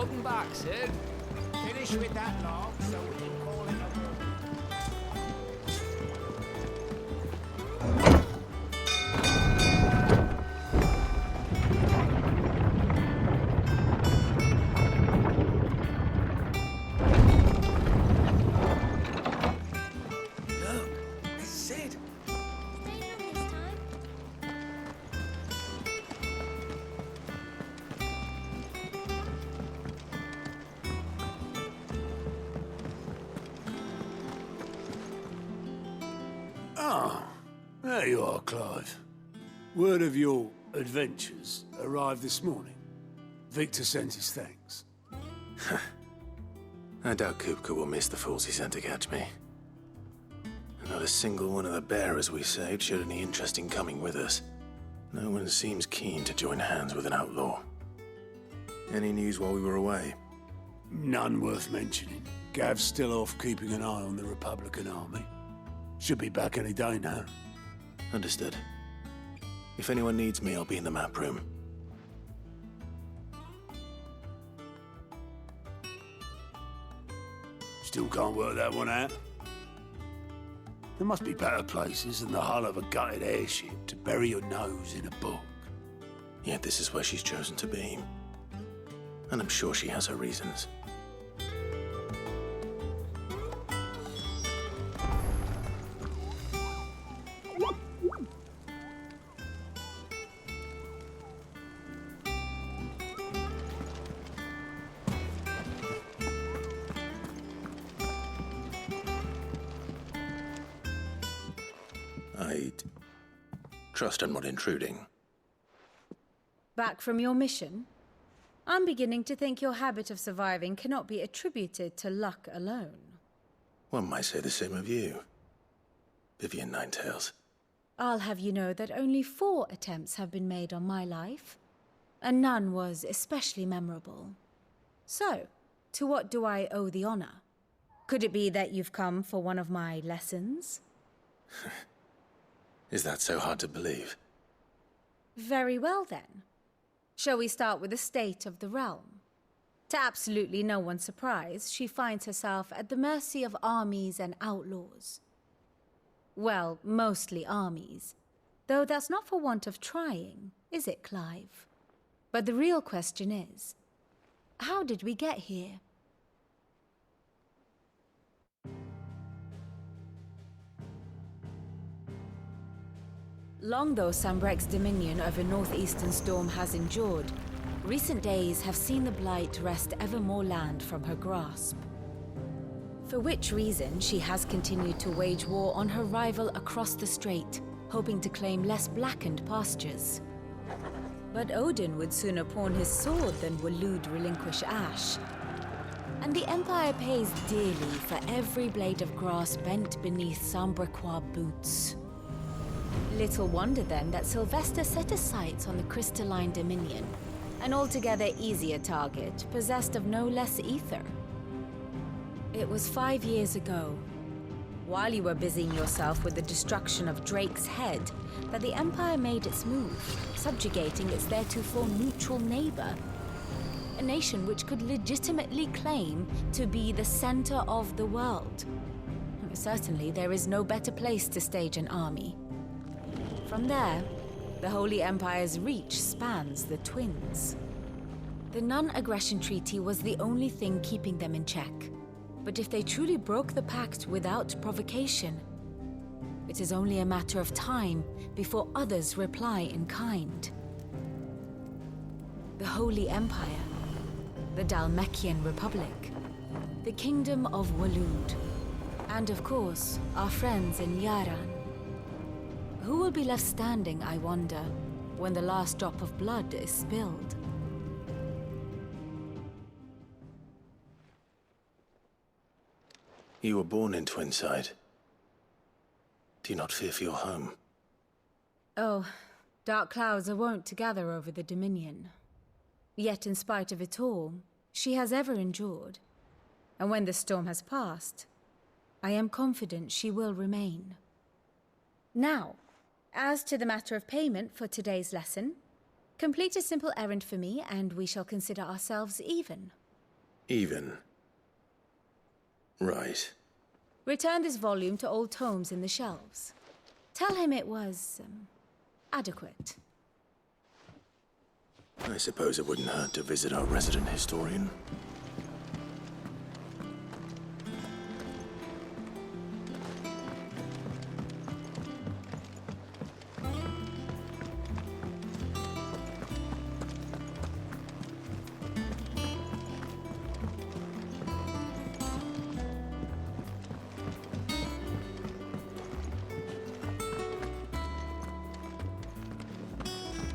Welcome back, Sid. Finish with that log so we can call it a war. Look, it's Sid. Ah, there you are, Clive. Word of your adventures arrived this morning. Victor sends his thanks. I doubt Kupka will miss the fools he sent to catch me. Not a single one of the bearers we saved showed any interest in coming with us. No one seems keen to join hands with an outlaw. Any news while we were away? None worth mentioning. Gav's still off keeping an eye on the Republican army. Should be back any day now. Understood. If anyone needs me, I'll be in the map room. Still can't work that one out. There must be better places than the hull of a gutted airship to bury your nose in a book. Yet this is where she's chosen to be. And I'm sure she has her reasons. I'd trust I'm not intruding. Back from your mission? I'm beginning to think your habit of surviving cannot be attributed to luck alone. One might say the same of you, Vivian Ninetails. I'll have you know that only 4 attempts have been made on my life, and none was especially memorable. So, to what do I owe the honor? Could it be that you've come for one of my lessons? Is that so hard to believe? Very well then. Shall we start with the state of the realm? To absolutely no one's surprise, she finds herself at the mercy of armies and outlaws. Well, mostly armies. Though that's not for want of trying, is it, Clive? But the real question is, how did we get here? Long though Sambrek's dominion over northeastern Storm has endured, recent days have seen the Blight wrest ever more land from her grasp. For which reason, she has continued to wage war on her rival across the strait, hoping to claim less blackened pastures. But Odin would sooner pawn his sword than Waloed relinquish Ash. And the Empire pays dearly for every blade of grass bent beneath Sambrequois boots. Little wonder then that Sylvester set his sights on the crystalline dominion, an altogether easier target, possessed of no less ether. It was 5 years ago, while you were busying yourself with the destruction of Drake's head, that the Empire made its move, subjugating its theretofore neutral neighbor. A nation which could legitimately claim to be the center of the world. Certainly, there is no better place to stage an army. From there, the Holy Empire's reach spans the Twins. The non-aggression treaty was the only thing keeping them in check. But if they truly broke the pact without provocation, it is only a matter of time before others reply in kind. The Holy Empire, the Dhalmekian Republic, the Kingdom of Waloed, and of course, our friends in Yaran. Who will be left standing, I wonder, when the last drop of blood is spilled? You were born in Twinside. Do you not fear for your home? Oh, dark clouds are wont to gather over the Dominion. Yet in spite of it all, she has ever endured. And when the storm has passed, I am confident she will remain. Now, as to the matter of payment for today's lesson, complete a simple errand for me and we shall consider ourselves even. Even. Right. Return this volume to old tomes in the shelves. Tell him it was, adequate. I suppose it wouldn't hurt to visit our resident historian.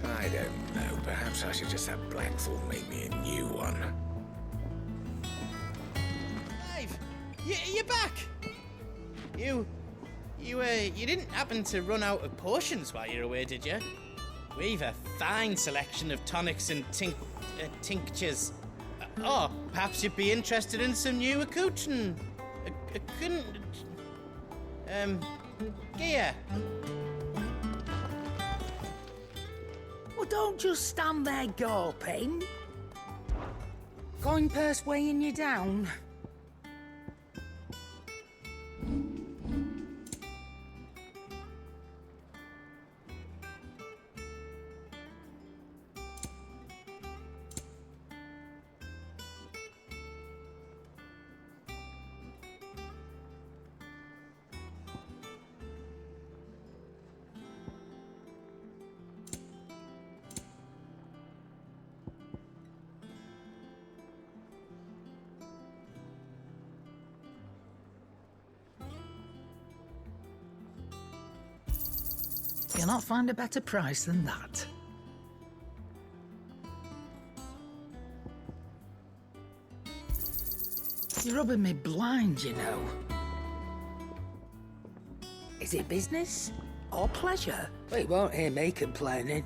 I don't know. Perhaps I should just have Blackthorn make me a new one. Clive! You're back! You didn't happen to run out of potions while you're away, did you? We've a fine selection of tonics and tinctures. Or perhaps you'd be interested in some new accoutrement. Gear. Well, don't just stand there gawping. Coin purse weighing you down. You'll not find a better price than that. You're rubbing me blind, you know. Is it business or pleasure? Well, you won't hear me complaining.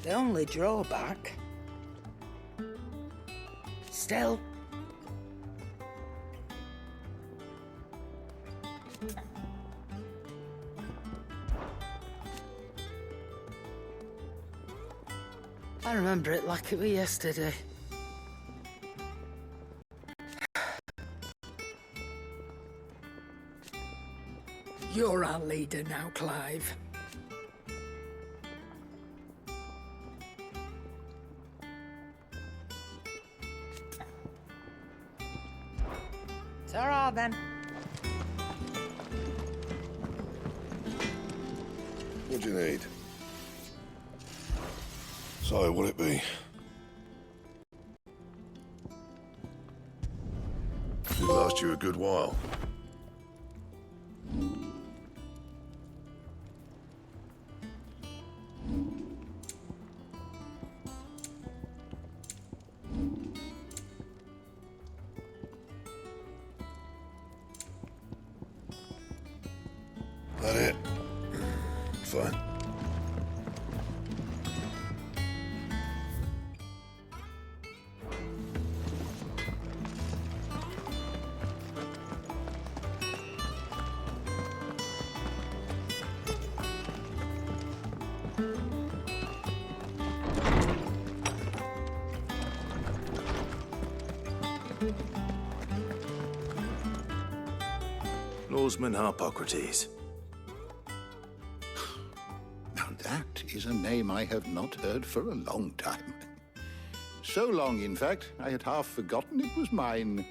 The only drawback... Still... I remember it like it was yesterday. You're our leader now, Clive. Ta-ra, then. What do you need? So, what'll it be? It'll last you a good while. That it? Fine. Lawsman Harpocrates. Now that is a name I have not heard for a long time. So long, in fact, I had half forgotten it was mine.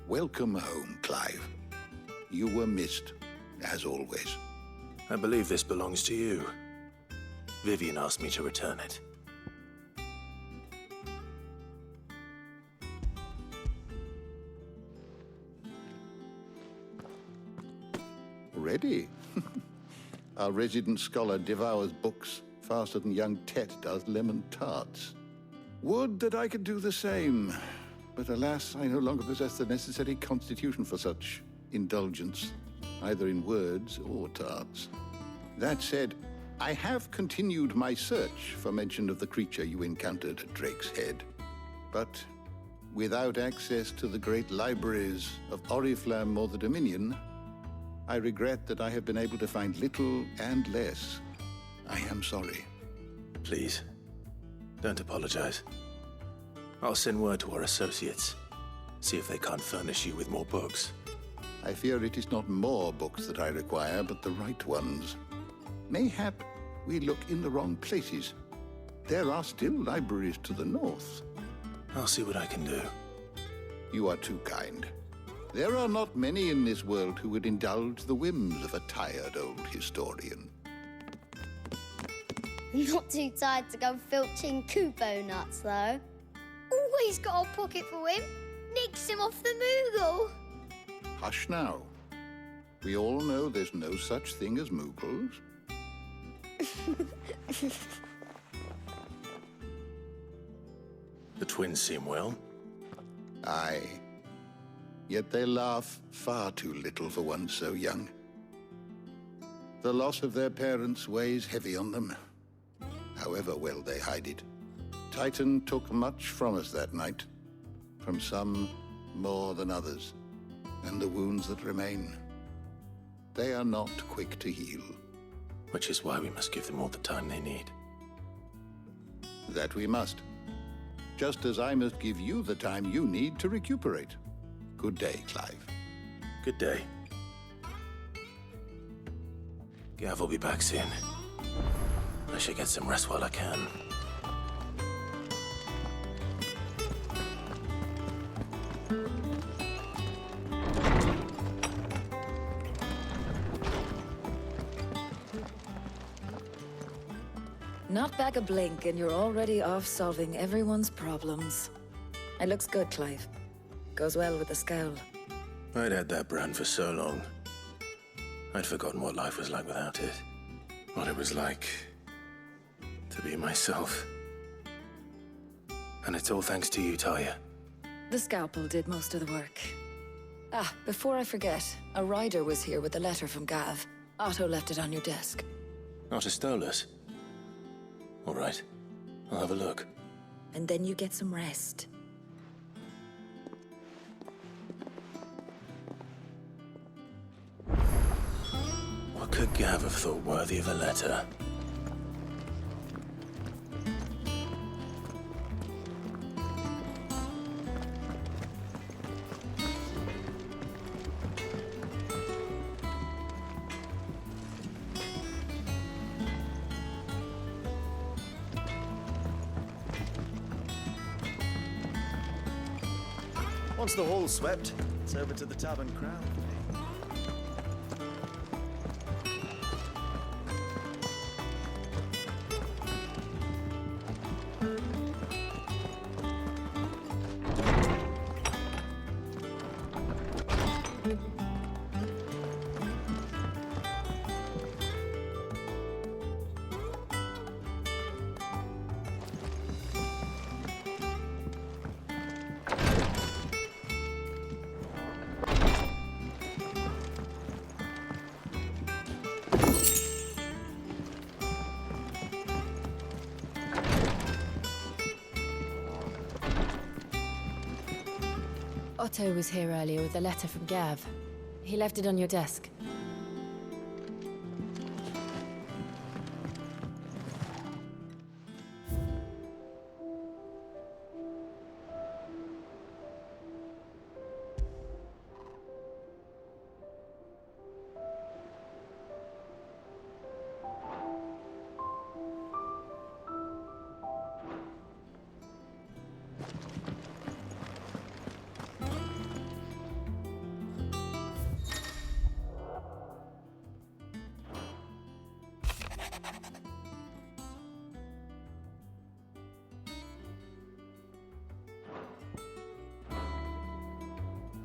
Welcome home, Clive. You were missed, as always. I believe this belongs to you. Vivian asked me to return it. Ready? Our resident scholar devours books faster than young Tet does lemon tarts. Would that I could do the same, but alas, I no longer possess the necessary constitution for such indulgence, either in words or tarts. That said, I have continued my search for mention of the creature you encountered at Drake's Head, but Without access to the great libraries of Oriflamme or the Dominion, I regret that I have been able to find little and less. I am sorry. Please, don't apologize. I'll send word to our associates. See if they can't furnish you with more books. I fear it is not more books that I require, but the right ones. Mayhap we look in the wrong places. There are still libraries to the north. I'll see what I can do. You are too kind. There are not many in this world who would indulge the whims of a tired old historian. Not too tired to go filching Kupo nuts, though. Always got a pocket for him. Nicks him off the Moogle. Hush now. We all know there's no such thing as Moogles. The twins seem well. Aye. Yet they laugh far too little for one so young. The loss of their parents weighs heavy on them, however well they hide it. Titan took much from us that night, from some more than others, and the wounds that remain, they are not quick to heal. Which is why we must give them all the time they need. That we must. Just as I must give you the time you need to recuperate. Good day, Clive. Good day. Gav will be back soon. I should get some rest while I can. Not back a blink and you're already off solving everyone's problems. It looks good, Clive. Goes well with the scowl. I'd had that brand for so long. I'd forgotten what life was like without it. What it was like to be myself. And it's all thanks to you, Talia. The scalpel did most of the work. Ah, before I forget, a rider was here with a letter from Gav. Otto left it on your desk. Otto stole us. All right, I'll have a look. And then you get some rest. What could Gav have thought worthy of a letter? Once the hall's swept, it's over to the Tavern Crown. Otto was here earlier with a letter from Gav. He left it on your desk.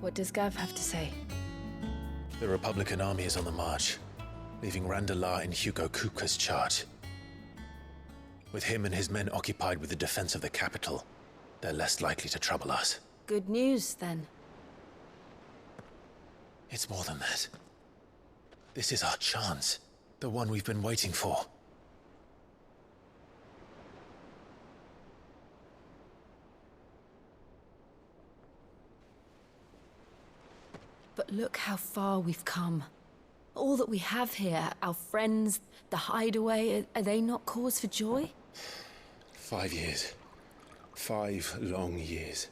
What does Gav have to say? The Republican army is on the march, leaving Randalar in Hugo Kupka's charge. With him and his men occupied with the defense of the capital, they're less likely to trouble us. Good news, then. It's more than that. This is our chance. The one we've been waiting for. Look how far we've come. All that we have here, our friends, the hideaway, are they not cause for joy? 5 years. 5 long years.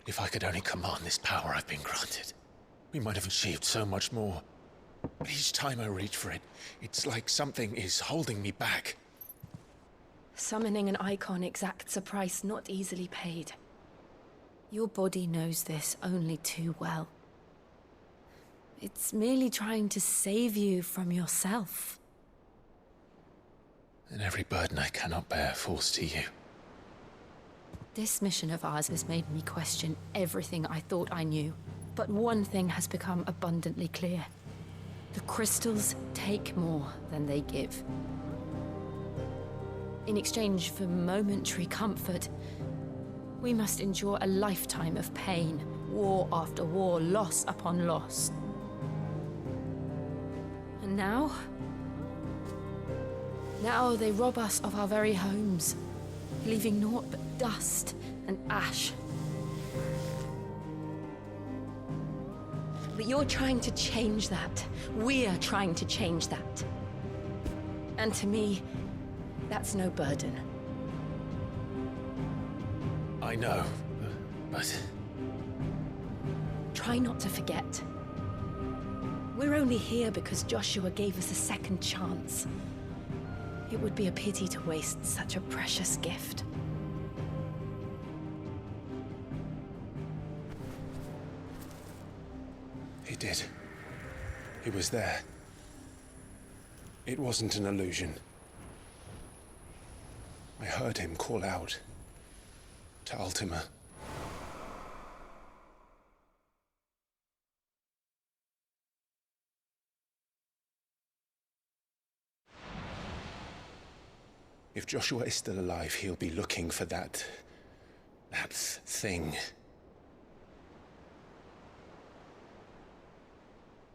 If I could only command this power I've been granted, we might have achieved so much more. But each time I reach for it, it's like something is holding me back. Summoning an icon exacts a price not easily paid. Your body knows this only too well. It's merely trying to save you from yourself. And every burden I cannot bear falls to you. This mission of ours has made me question everything I thought I knew. But one thing has become abundantly clear. The crystals take more than they give. In exchange for momentary comfort, we must endure a lifetime of pain, war after war, loss upon loss. And now they rob us of our very homes, leaving naught but dust and ash. But you're trying to change that. We're trying to change that. And to me, that's no burden. I know, but... Try not to forget. We're only here because Joshua gave us a second chance. It would be a pity to waste such a precious gift. He did. He was there. It wasn't an illusion. I heard him call out to Ultima. If Joshua is still alive, he'll be looking for that thing.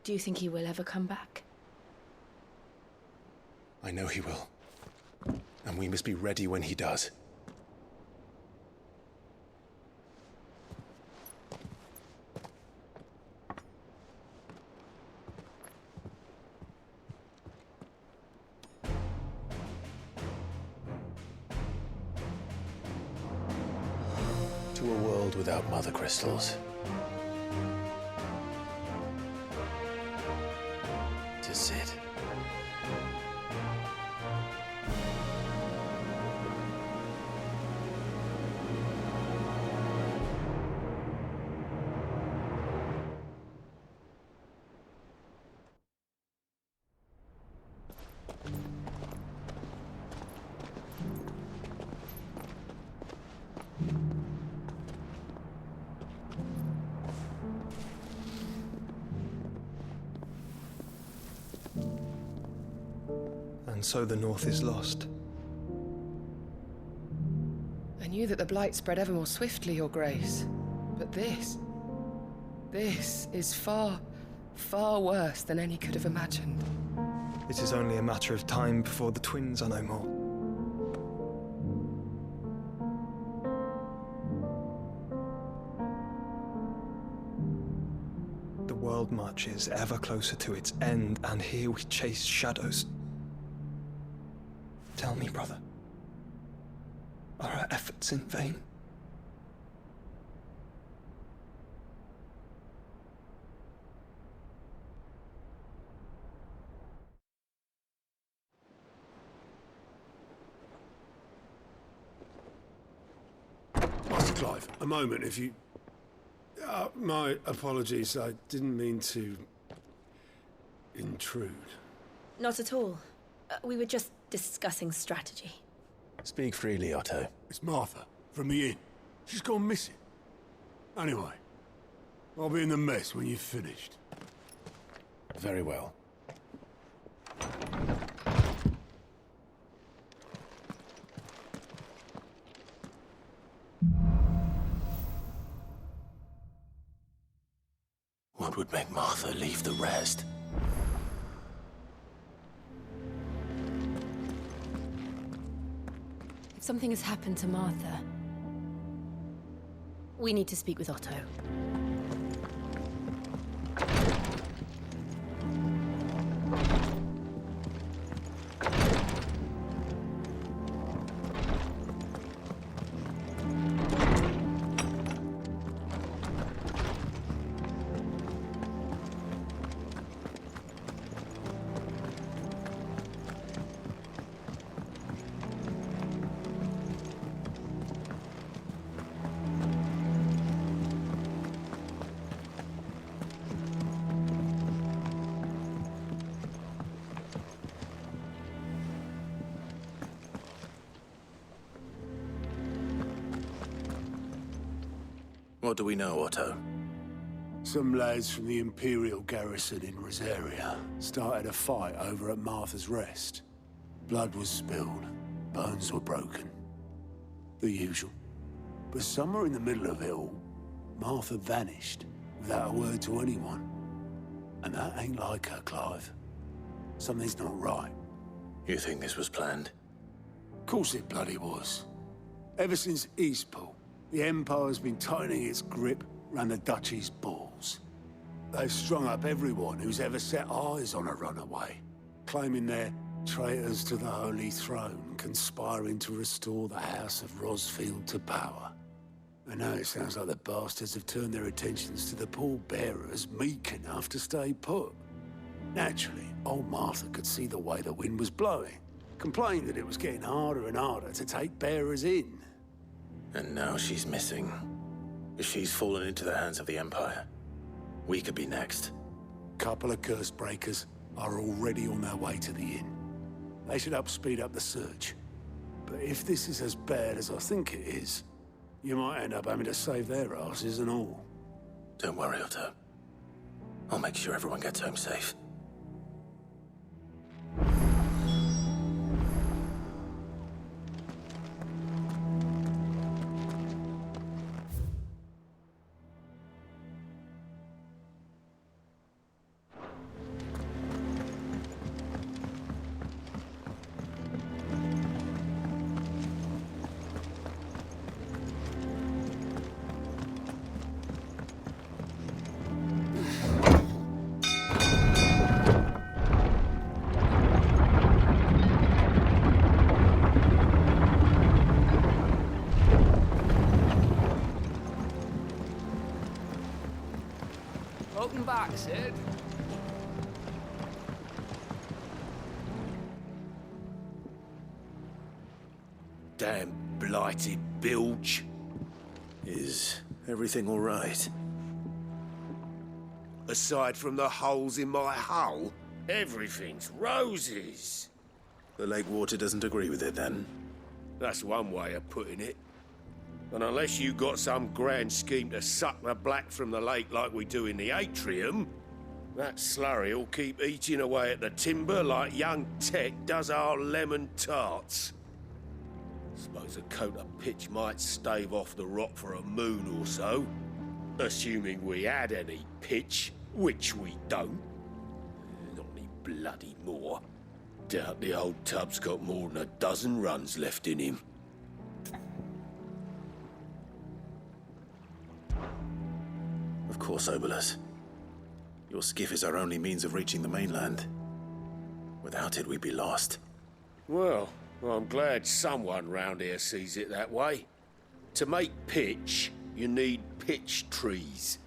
Do you think he will ever come back? I know he will. And we must be ready when he does. To a world without mother crystals. To Sid. And so the North is lost. I knew that the Blight spread ever more swiftly, Your Grace. But this is far, far worse than any could have imagined. It is only a matter of time before the twins are no more. The world marches ever closer to its end, and here we chase shadows. Tell me, brother, are our efforts in vain? Master Clive, a moment, if you... my apologies, I didn't mean to... intrude. Not at all. We were just discussing strategy. Speak freely, Otto. It's Martha, from the inn. She's gone missing. Anyway, I'll be in the mess when you've finished. Very well. What would make Martha leave the rest? If something has happened to Martha, we need to speak with Otto. What do we know, Otto? Some lads from the Imperial garrison in Rosaria started a fight over at Martha's Rest. Blood was spilled, bones were broken. The usual. But somewhere in the middle of it all, Martha vanished without a word to anyone. And that ain't like her, Clive. Something's not right. You think this was planned? Of course it bloody was. Ever since Eastpool, the Empire's been tightening its grip round the Duchy's balls. They've strung up everyone who's ever set eyes on a runaway, claiming they're traitors to the Holy Throne, conspiring to restore the House of Rosfield to power. And now it sounds like the bastards have turned their attentions to the pallbearers meek enough to stay put. Naturally, old Martha could see the way the wind was blowing, complained that it was getting harder and harder to take bearers in. And now she's missing. If she's fallen into the hands of the Empire, we could be next. Couple of curse breakers are already on their way to the inn. They should help speed up the search. But if this is as bad as I think it is, you might end up having to save their asses and all. Don't worry, Otto. I'll make sure everyone gets home safe. Welcome back, Sid. Damn blighted bilge. Is everything all right? Aside from the holes in my hull, everything's roses. The lake water doesn't agree with it, then? That's one way of putting it. And unless you got some grand scheme to suck the black from the lake like we do in the atrium, that slurry'll keep eating away at the timber like young Tech does our lemon tarts. Suppose a coat of pitch might stave off the rot for a moon or so, assuming we had any pitch, which we don't. Not any bloody more. Doubt the old tub's got more than a dozen runs left in him. Of course, Obolus. Your skiff is our only means of reaching the mainland. Without it, we'd be lost. Well, I'm glad someone round here sees it that way. To make pitch, you need pitch trees.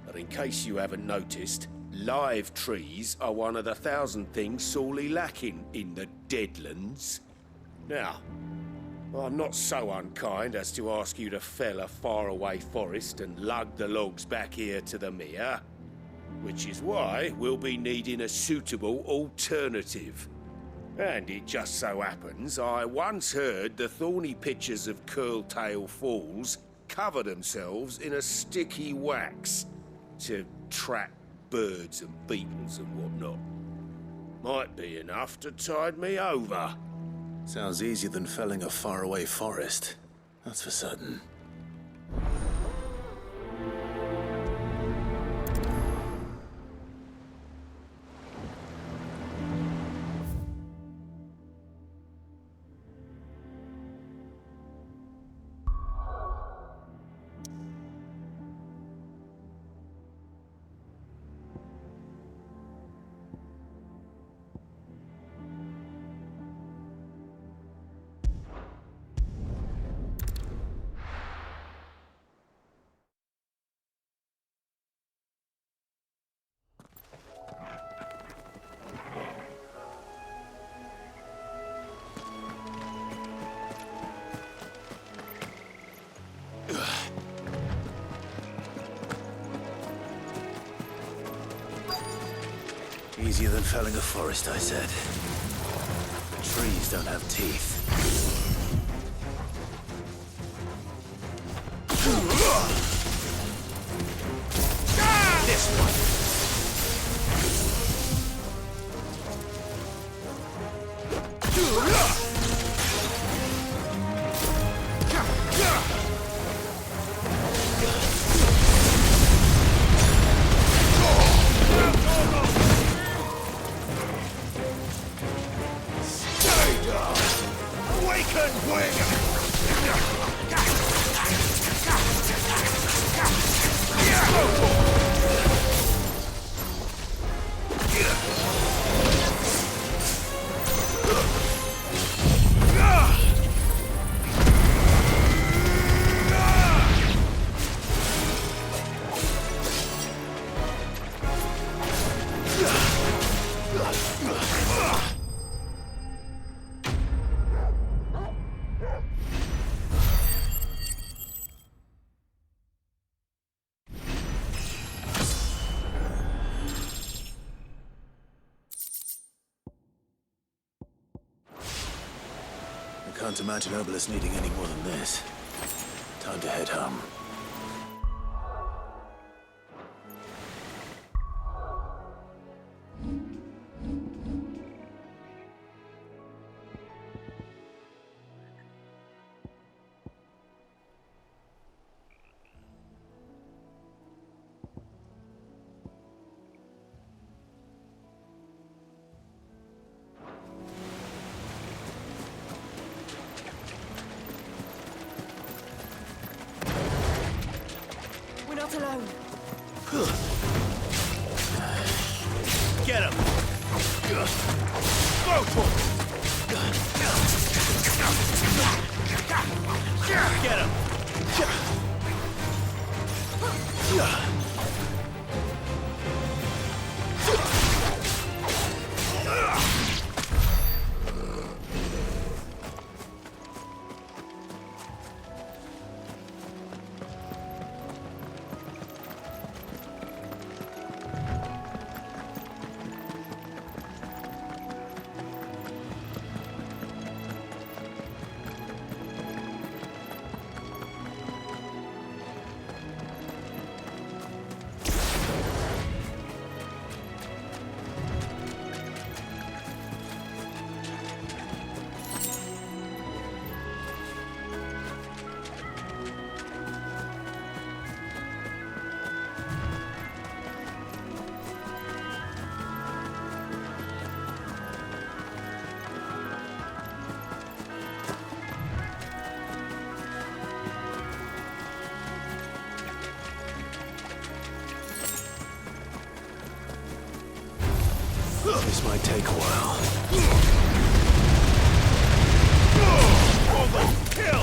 But in case you haven't noticed, live trees are one of the 1,000 things sorely lacking in the Deadlands. Now, I'm not so unkind as to ask you to fell a faraway forest and lug the logs back here to the mere, which is why we'll be needing a suitable alternative. And it just so happens I once heard the thorny pitchers of Curltail Falls cover themselves in a sticky wax to trap birds and beetles and whatnot. Might be enough to tide me over. Sounds easier than felling a faraway forest. That's for certain. Easier than felling a forest, I said. Trees don't have teeth. I can't imagine Obelisk needing any more than this. Time to head home. Not alone. Get him! Go for it! Get him! This might take a while. Kill!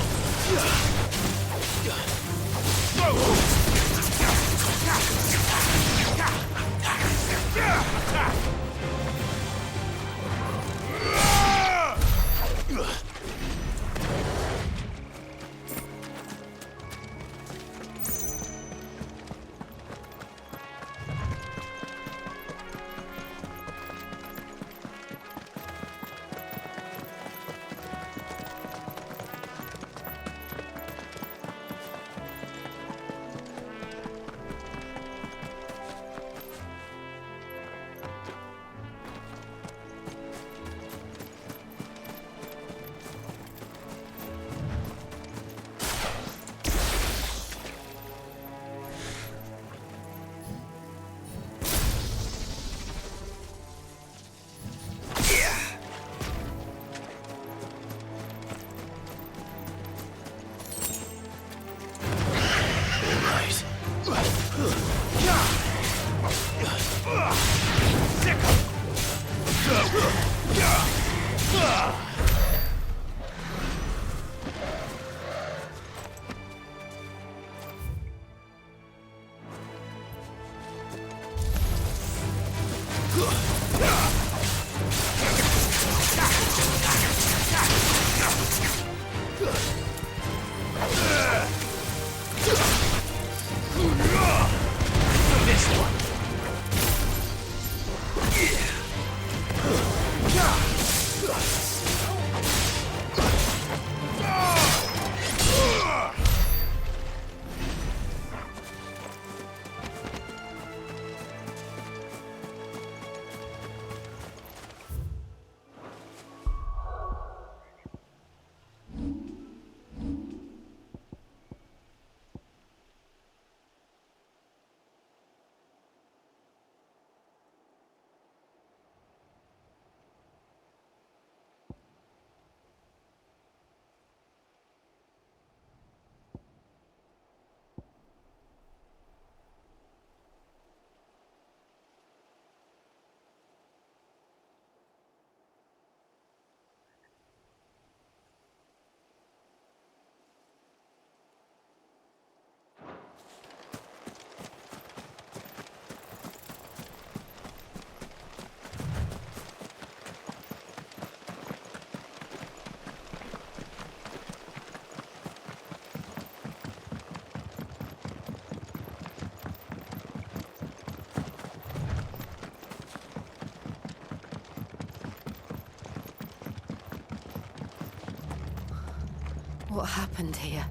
What happened here?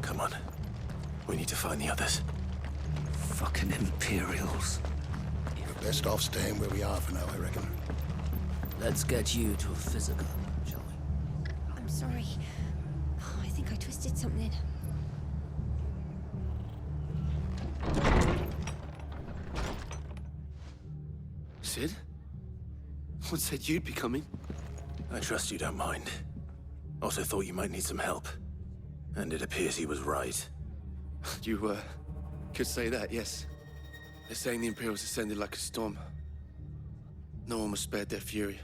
Come on. We need to find the others. Fucking Imperials. We're best off staying where we are for now, I reckon. Let's get you to a physical, shall we? I'm sorry. I think I twisted something. Sid? What said you'd be coming? I trust you don't mind. Also thought you might need some help. And it appears he was right. You, could say that, yes. They're saying the Imperials ascended like a storm. No one was spared their fury.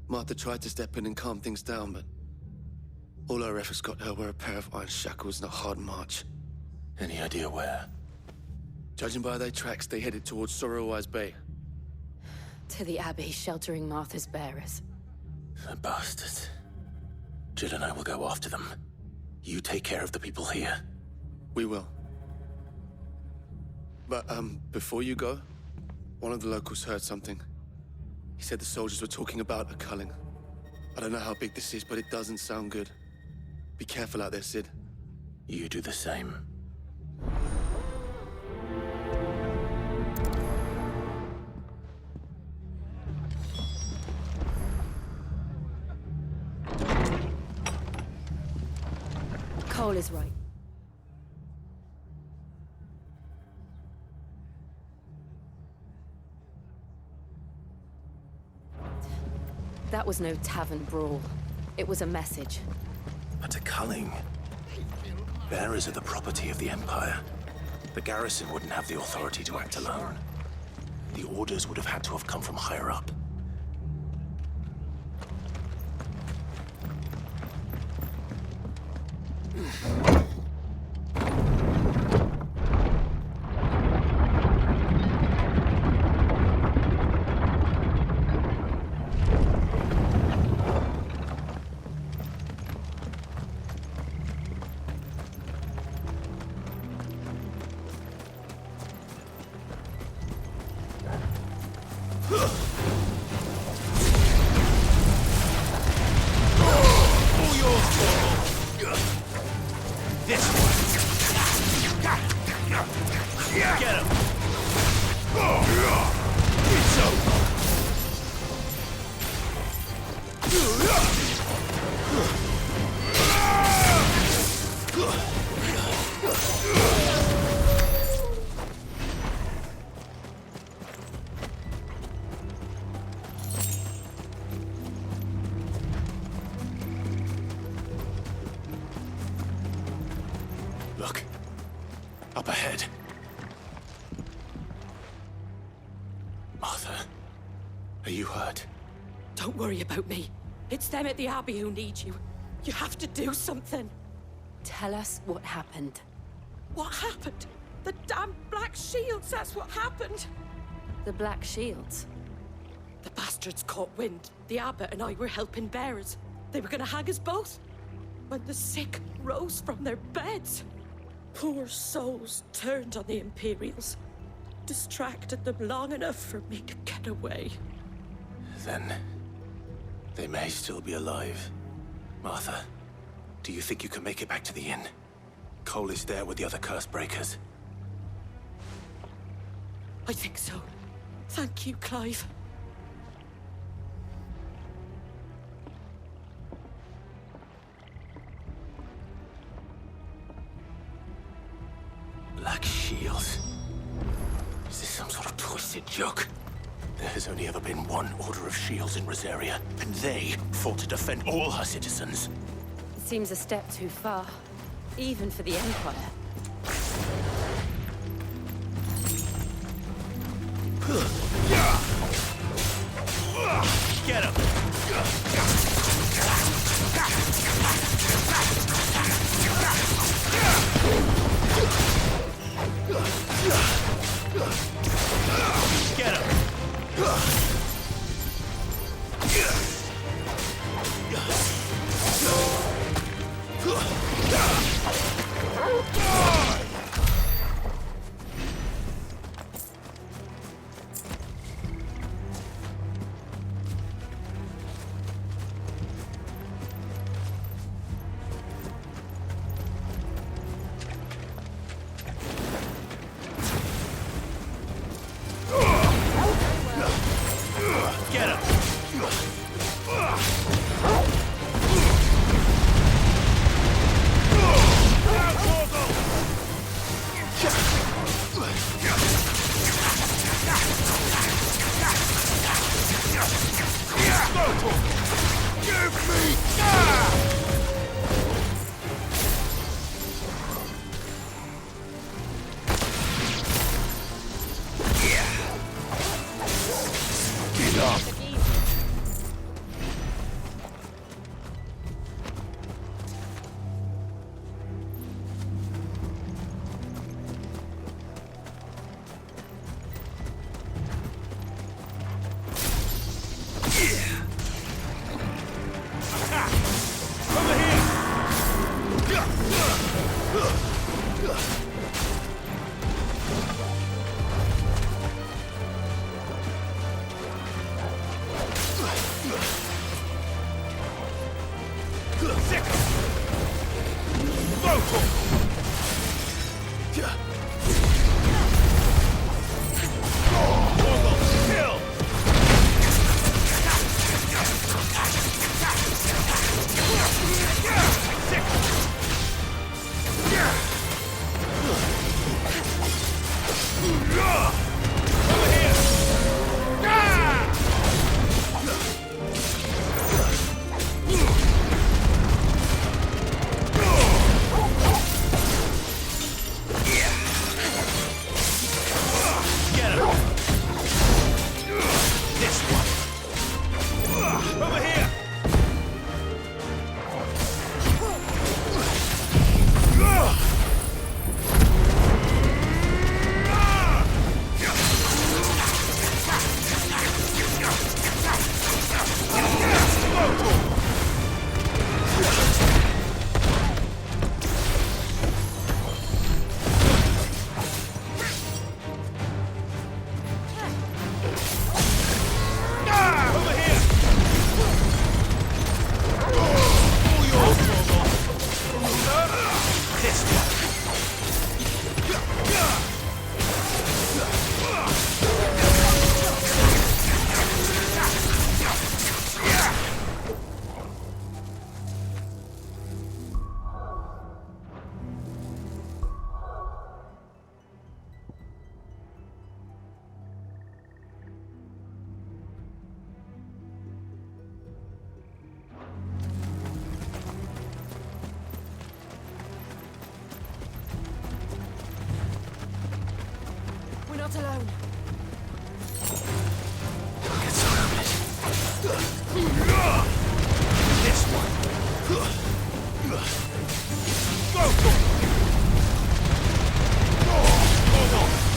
Martha tried to step in and calm things down, but all our efforts got her were a pair of iron shackles and a hard march. Any idea where? Judging by their tracks, they headed towards Sorrowwise Bay. To the Abbey, sheltering Martha's bearers. The bastards. Jill and I will go after them. You take care of the people here. We will. But, before you go, one of the locals heard something. He said the soldiers were talking about a culling. I don't know how big this is, but it doesn't sound good. Be careful out there, Sid. You do the same. Cole is right. That was no tavern brawl. It was a message. But a culling. Bearers are the property of the Empire. The garrison wouldn't have the authority to act alone. The orders would have had to have come from higher up. Look. Up ahead. Martha, are you hurt? Don't worry about me. It's them at the Abbey who need you. You have to do something. Tell us what happened. What happened? The damn Black Shields, that's what happened. The Black Shields? The bastards caught wind. The Abbot and I were helping bearers. They were gonna hang us both. When the sick rose from their beds. Poor souls turned on the Imperials. Distracted them long enough for me to get away. Then they may still be alive. Martha, do you think you can make it back to the inn? Cole is there with the other curse breakers. I think so. Thank you, Clive. Black Shields? Is this some sort of twisted joke? There has only ever been one Order of Shields in Rosaria, and they fought to defend all her citizens. It seems a step too far, even for the Empire. Get him! Get him! Not alone. Get surrounded. This one. Go for it.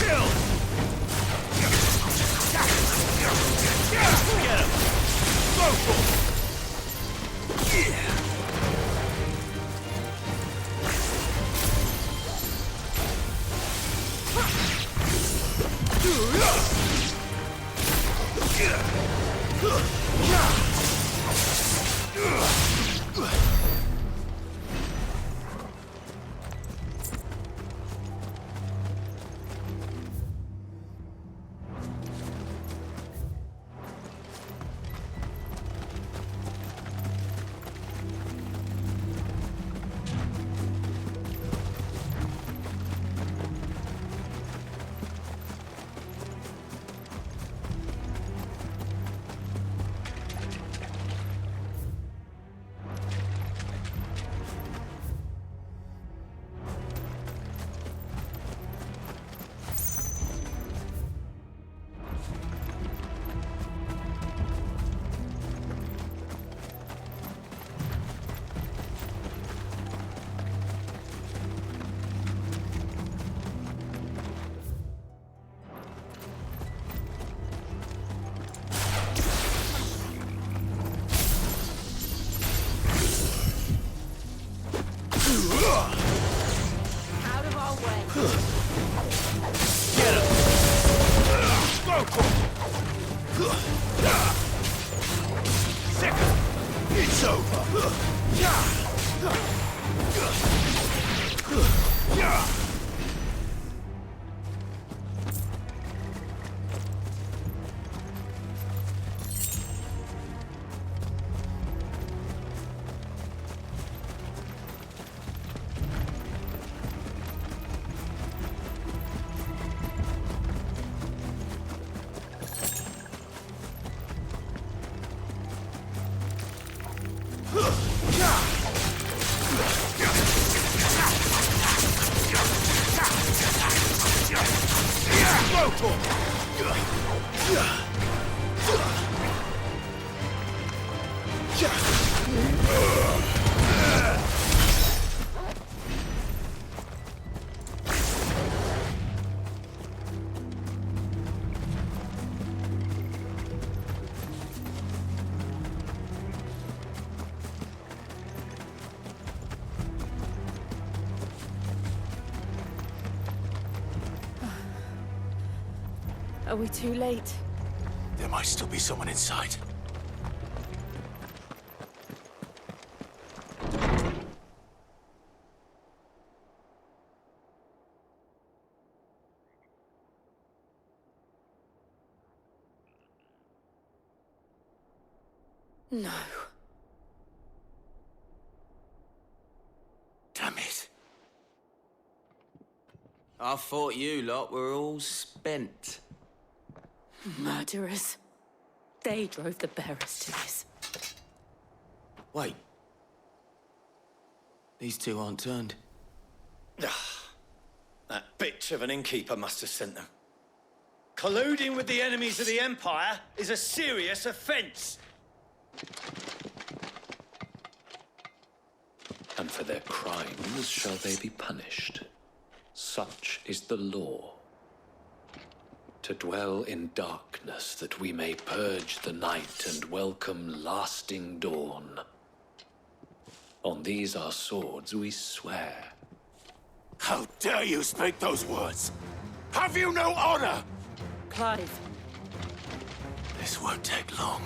Kill. Get him. Go for it. Yeah. Out of our way. Get him. Go for it. Second. It's over. Are we too late? There might still be someone inside. No. Damn it. I thought you lot were all spent. Murderers. They drove the bearers to this. Wait. These two aren't turned. That bitch of an innkeeper must have sent them. Colluding with the enemies of the Empire is a serious offense. And for their crimes shall they be punished. Such is the law. To dwell in darkness that we may purge the night and welcome lasting dawn. On these our swords we swear. How dare you speak those words? Have you no honor? Clive. This won't take long.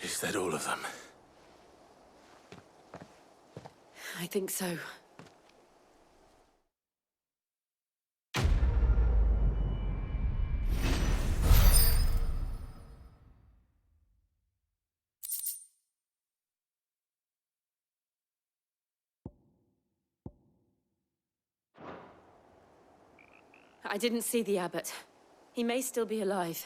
Is that all of them? I think so. I didn't see the abbot. He may still be alive.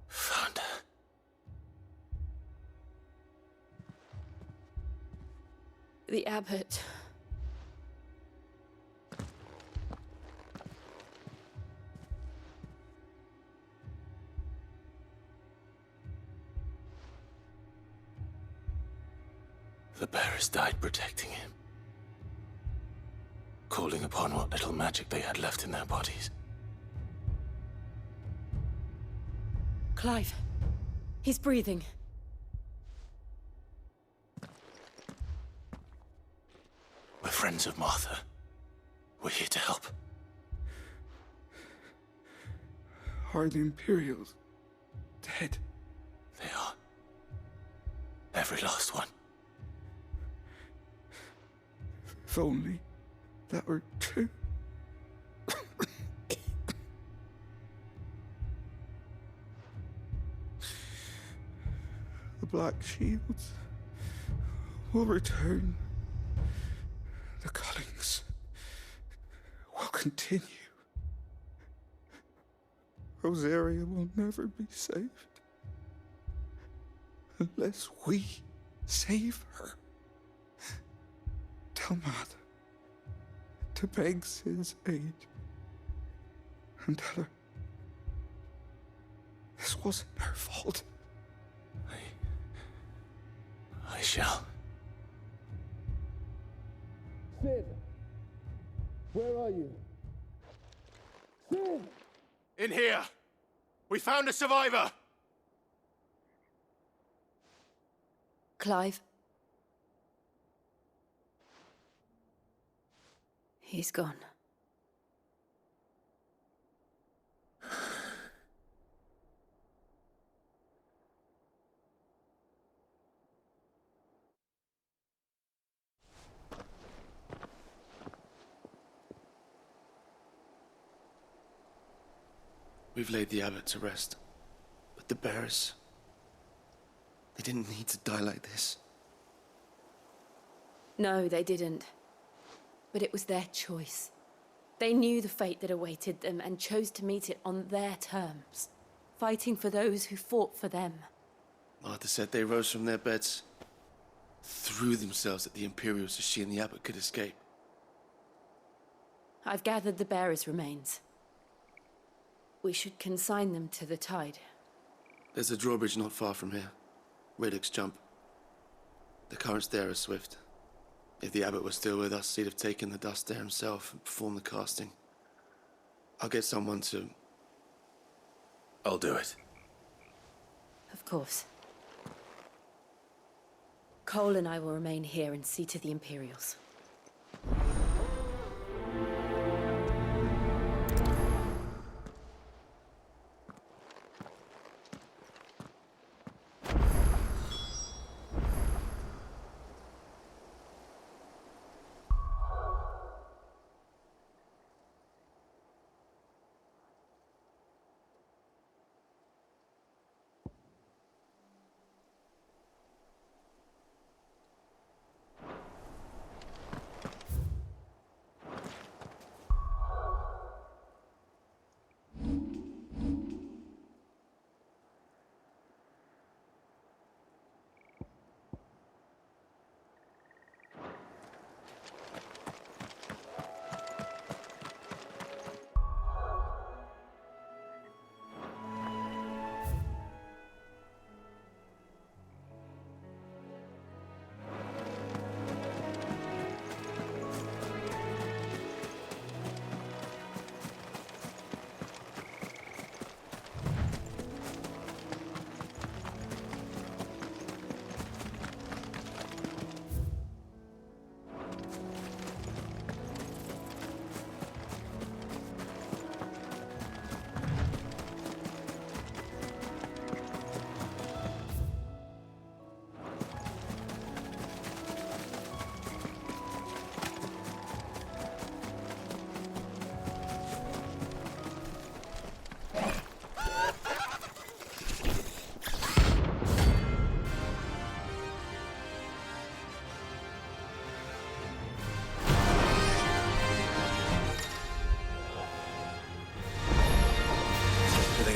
Found her. The abbot. The bearers died protecting him. Calling upon what little magic they had left in their bodies. Clive. He's breathing. We're friends of Martha. We're here to help. Are the Imperials dead? They are. Every last one. If only that were true. The Black Shields will return. The cullings will continue. Rosaria will never be saved unless we save her. Tell Mother to beg Sid's aid and tell her this wasn't her fault. I shall. Sid! Where are you? Sid! In here! We found a survivor! Clive. He's gone. We've laid the abbot to rest, but the bearers, They didn't need to die like this. No, they didn't. But it was their choice. They knew the fate that awaited them and chose to meet it on their terms, fighting for those who fought for them. Martha said they rose from their beds, threw themselves at the Imperials so she and the Abbot could escape. I've gathered the bearers' remains. We should consign them to the tide. There's a drawbridge not far from here. Radix jump. The currents there are swift. If the Abbot was still with us, he'd have taken the dust there himself and performed the casting. I'll get someone to... I'll do it. Of course. Cole and I will remain here and see to the Imperials.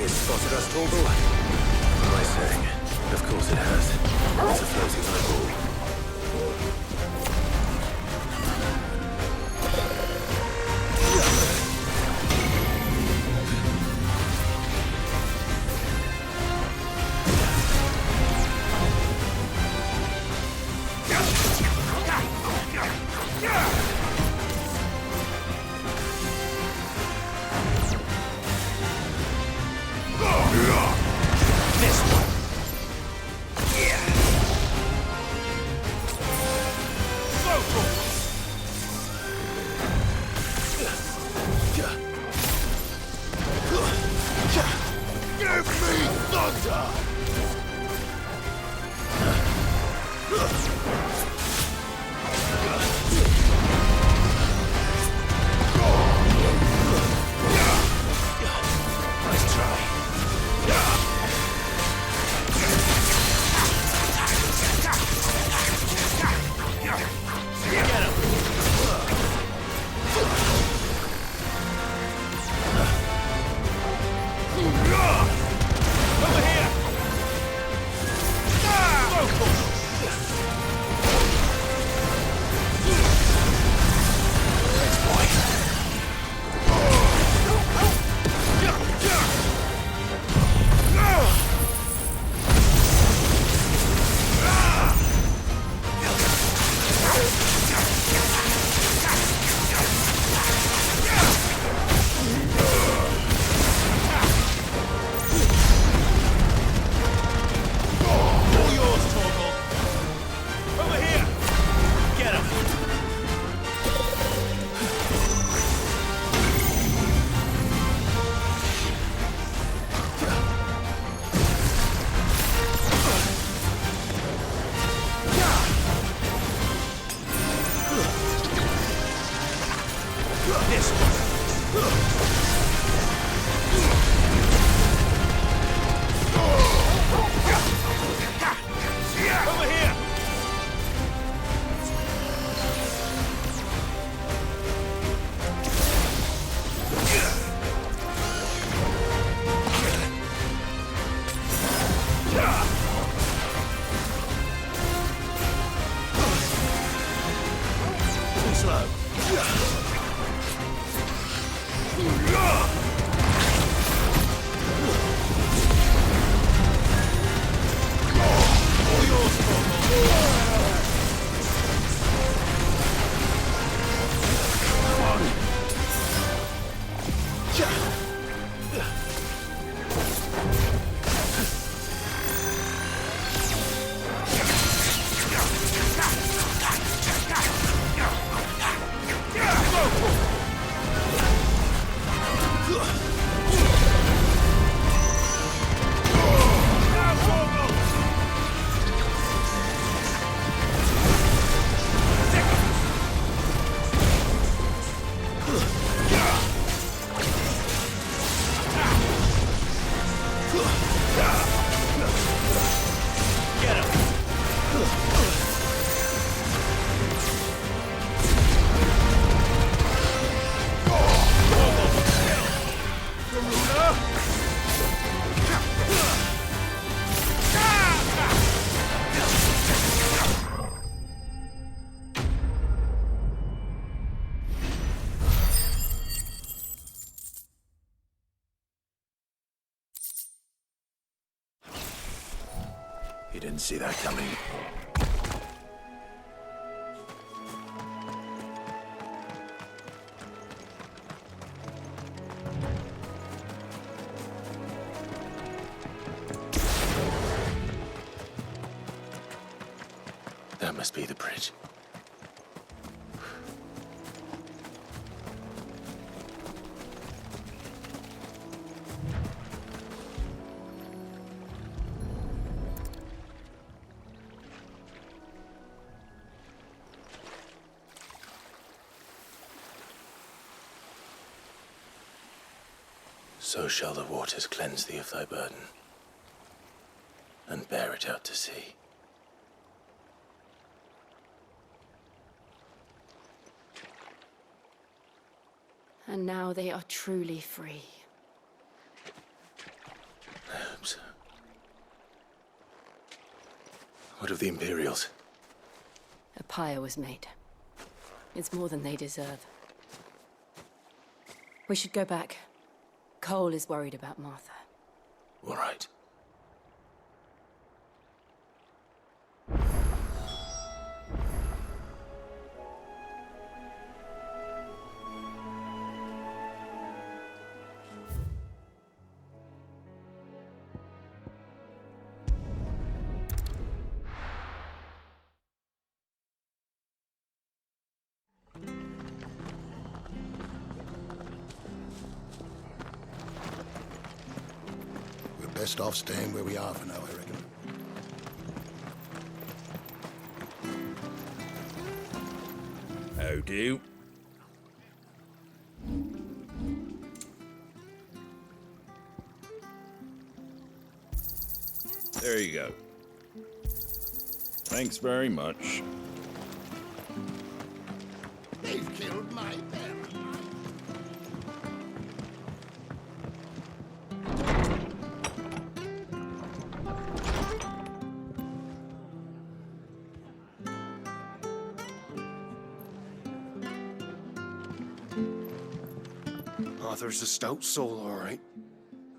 Spotted us, Torgal? What am I saying? Of course it has. It's a floating eyeball. You didn't see that coming. That must be the bridge. So shall the waters cleanse thee of thy burden, and bear it out to sea. And now they are truly free. I hope so. What of the Imperials? A pyre was made. It's more than they deserve. We should go back. Cole is worried about Martha. All right. Best off staying where we are for now, I reckon. How do? There you go. Thanks very much. They've killed my parents. Arthur's a stout soul, all right.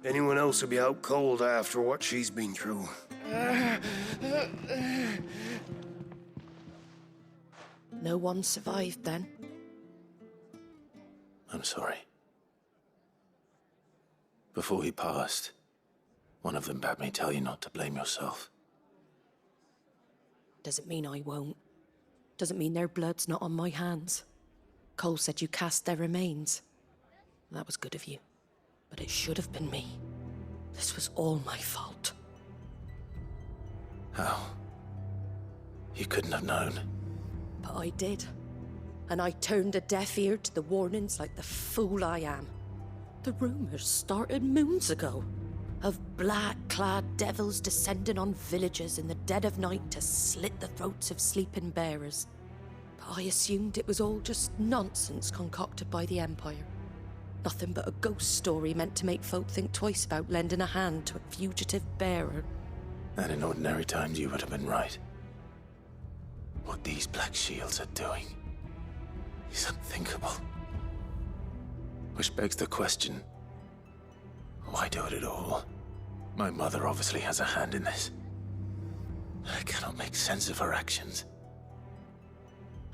Anyone else would be out cold after what she's been through. No one survived then. I'm sorry. Before he passed, one of them bade me tell you not to blame yourself. Doesn't mean I won't. Doesn't mean their blood's not on my hands. Cole said you cast their remains. That was good of you. But it should have been me. This was all my fault. How? You couldn't have known. But I did. And I turned a deaf ear to the warnings like the fool I am. The rumors started moons ago. Of black-clad devils descending on villages in the dead of night to slit the throats of sleeping bearers. But I assumed it was all just nonsense concocted by the Empire. Nothing but a ghost story meant to make folk think twice about lending a hand to a fugitive bearer. And in ordinary times you would have been right. What these Black Shields are doing, is unthinkable. Which begs the question, why do it at all? My mother obviously has a hand in this. I cannot make sense of her actions.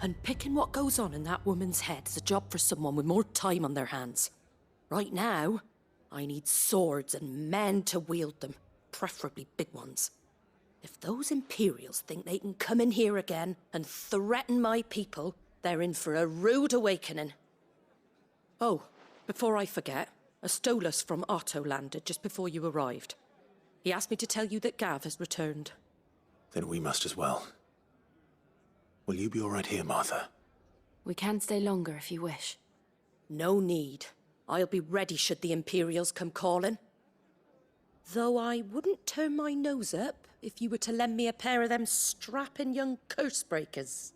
Unpicking what goes on in that woman's head is a job for someone with more time on their hands. Right now, I need swords and men to wield them, preferably big ones. If those Imperials think they can come in here again and threaten my people, they're in for a rude awakening. Oh, before I forget, a Stolas from Otto landed just before you arrived. He asked me to tell you that Gav has returned. Then we must as well. Will you be all right here, Martha? We can stay longer if you wish. No need. I'll be ready should the Imperials come calling. Though I wouldn't turn my nose up if you were to lend me a pair of them strapping young curse breakers.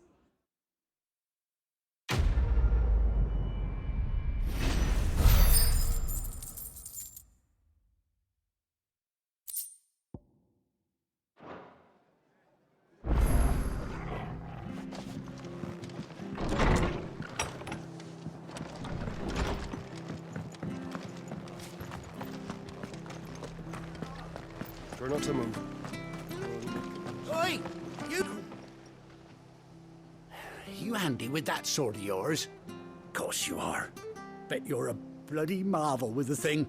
Try not to move. Oi! You handy with that sword of yours? Course you are. Bet you're a bloody marvel with the thing.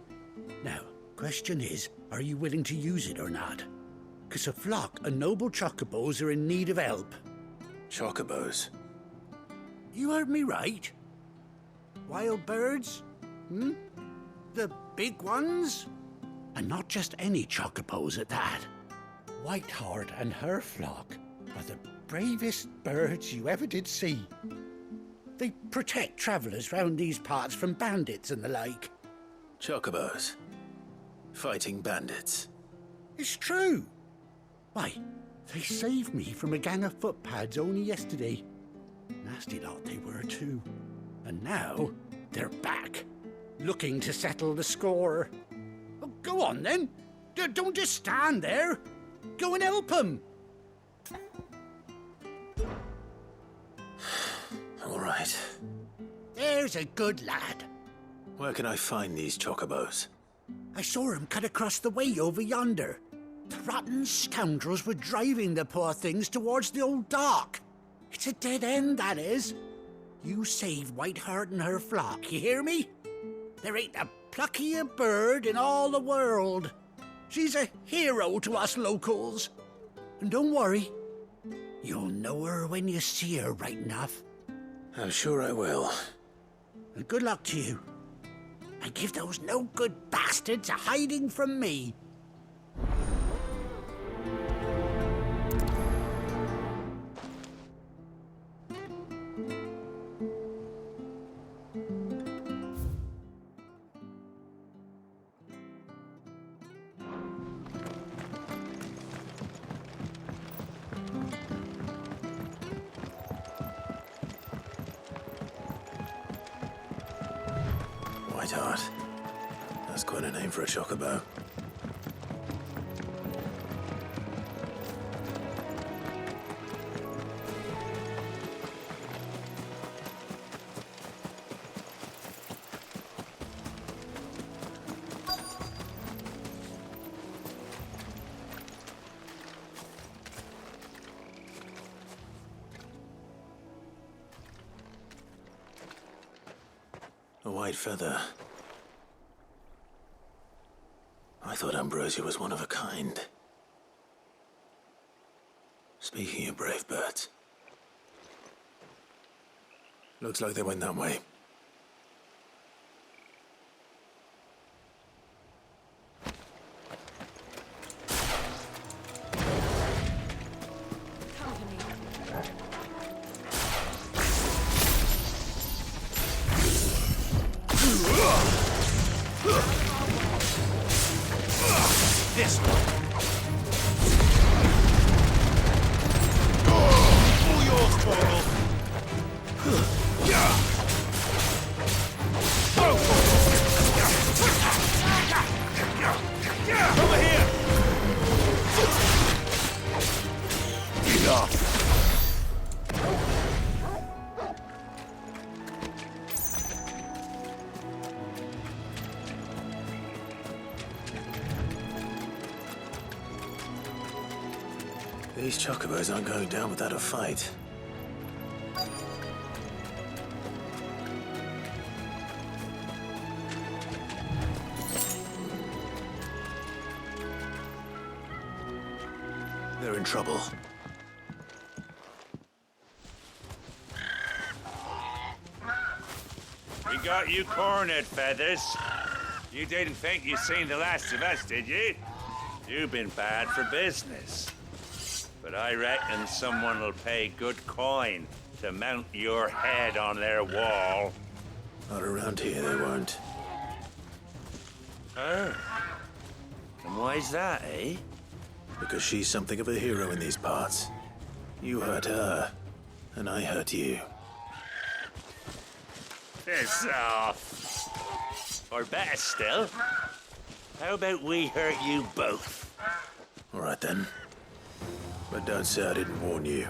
Now, question is, are you willing to use it or not? 'Cause a flock of noble chocobos are in need of help. Chocobos? You heard me right. Wild birds? The big ones? And not just any chocobos at that. Whiteheart and her flock are the bravest birds you ever did see. They protect travellers round these parts from bandits and the like. Chocobos? Fighting bandits? It's true. Why, they saved me from a gang of footpads only yesterday. Nasty lot they were too. And now they're back, looking to settle the score. Well, go on then. Don't just stand there. Go and help them. All right. There's a good lad. Where can I find these chocobos? I saw him cut across the way over yonder. The rotten scoundrels were driving the poor things towards the old dock. It's a dead end, that is. You save Whiteheart and her flock, you hear me? There ain't a pluckier bird in all the world. She's a hero to us locals. And don't worry, you'll know her when you see her right enough. I'm sure I will. And good luck to you. And give those no-good bastards a hiding from me. Whiteheart. That's quite a name for a chocobo. A white feather. I thought Ambrosia was one of a kind. Speaking of brave birds, looks like they went that way. This one. All yours, Morgul. Over here. Enough. These chocobos aren't going down without a fight. They're in trouble. We got you cornered, Feathers. You didn't think you'd seen the last of us, did you? You've been bad for business. But I reckon someone will pay good coin to mount your head on their wall. Not around here, they won't. Oh. And why's that, eh? Because she's something of a hero in these parts. You hurt her, and I hurt you. Piss off. Or better still, how about we hurt you both? All right then. But don't say I didn't warn you.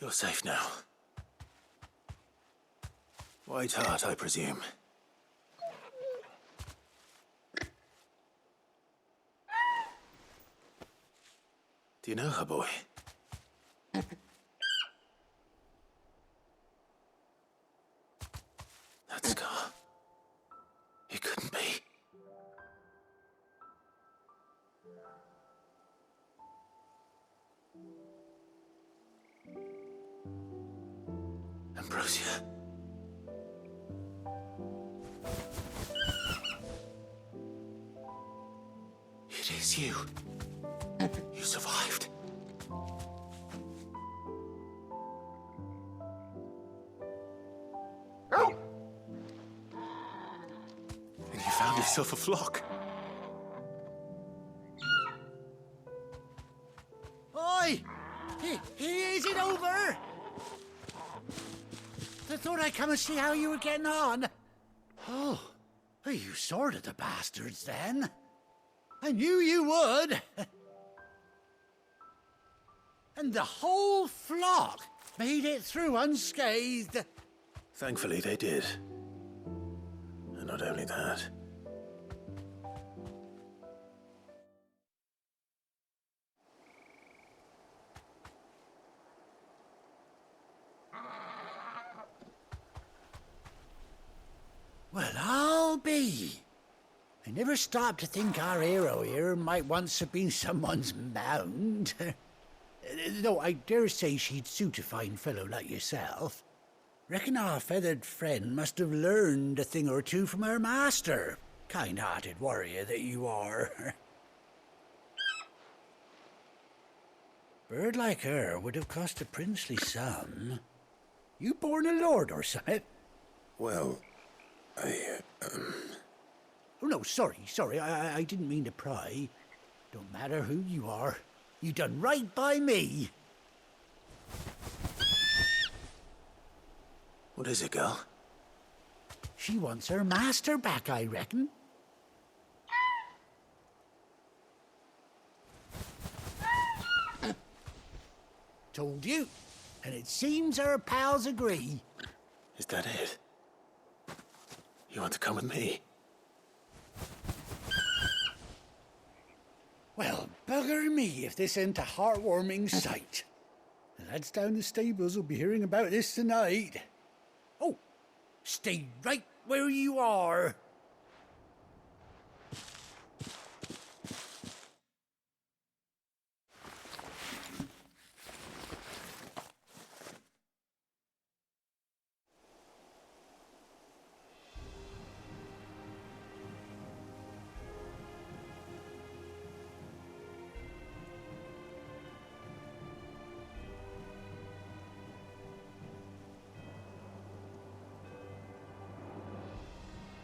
You're safe now. White Heart, I presume. Do you know her, boy? That scar. It couldn't be. Ambrosia. It is you. You survived. And you found yourself a flock. I thought I'd come and see how you were getting on. Oh, you sorted the bastards then. I knew you would. And the whole flock made it through unscathed. Thankfully, they did. And not only that. Well, I'll be. I never stopped to think our hero here might once have been someone's mount. Though I dare say she'd suit a fine fellow like yourself. Reckon our feathered friend must have learned a thing or two from her master. Kind-hearted warrior that you are. Bird like her would have cost a princely sum. You born a lord or something? Well, Oh, no, sorry. I didn't mean to pry. Don't matter who you are. You done right by me. What is it, girl? She wants her master back, I reckon. Told you. And it seems her pals agree. Is that it? You want to come with me? Well, bugger me if this ain't a heartwarming sight. The lads down the stables will be hearing about this tonight. Oh, stay right where you are.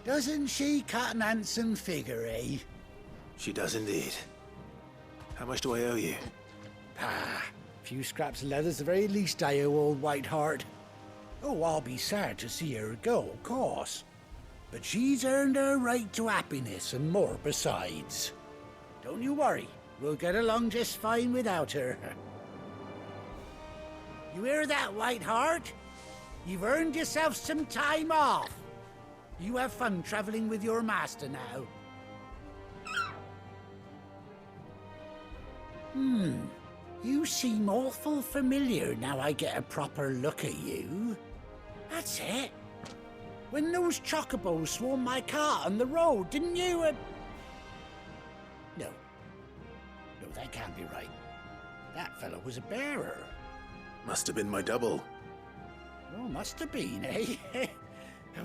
Doesn't she cut an handsome figure, eh? She does indeed. How much do I owe you? A few scraps of leather's the very least I owe old Whiteheart. Oh, I'll be sad to see her go, of course. But she's earned her right to happiness and more besides. Don't you worry, we'll get along just fine without her. You hear that, Whiteheart? You've earned yourself some time off. You have fun traveling with your master now. You seem awful familiar now I get a proper look at you. That's it. When those chocobos swarmed my cart on the road, didn't you? No, that can't be right. That fellow was a bearer. Must have been my double. Oh, must have been, eh?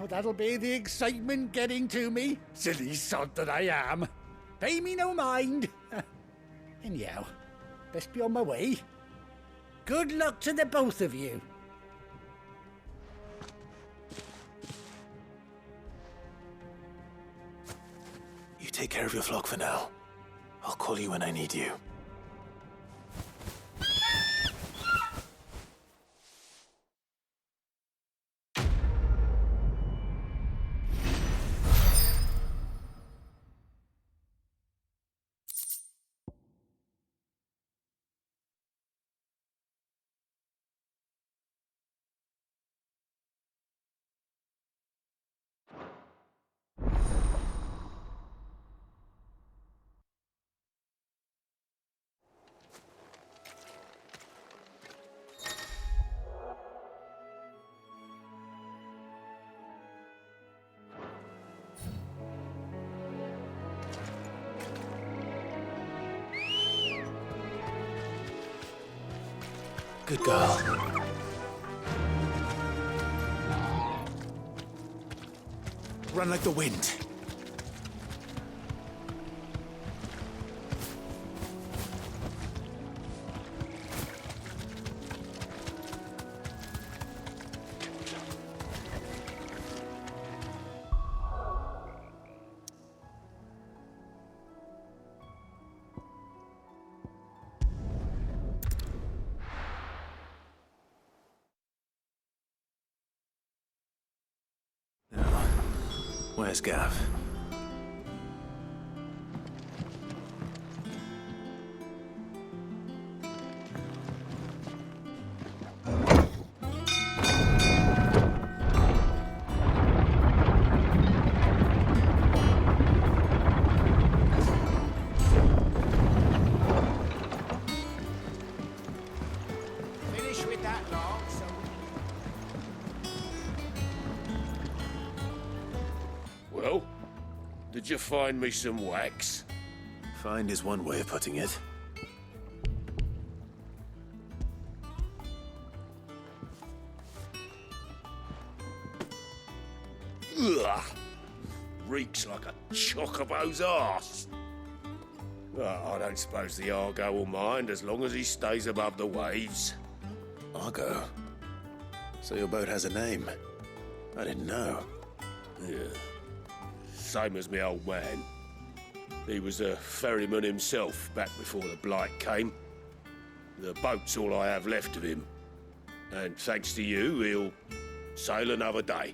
Oh, that'll be the excitement getting to me. Silly sod that I am. Pay me no mind. Anyhow, best be on my way. Good luck to the both of you. You take care of your flock for now. I'll call you when I need you. Good girl. Run like the wind. Where's Gav? Finish with that log, so Well, did you find me some wax? Find is one way of putting it. Ugh! Reeks like a chocobo's arse. I don't suppose the Argo will mind as long as he stays above the waves. Argo? So your boat has a name? I didn't know. Yeah. Same as me old man. He was a ferryman himself back before the Blight came. The boat's all I have left of him. And thanks to you, he'll sail another day.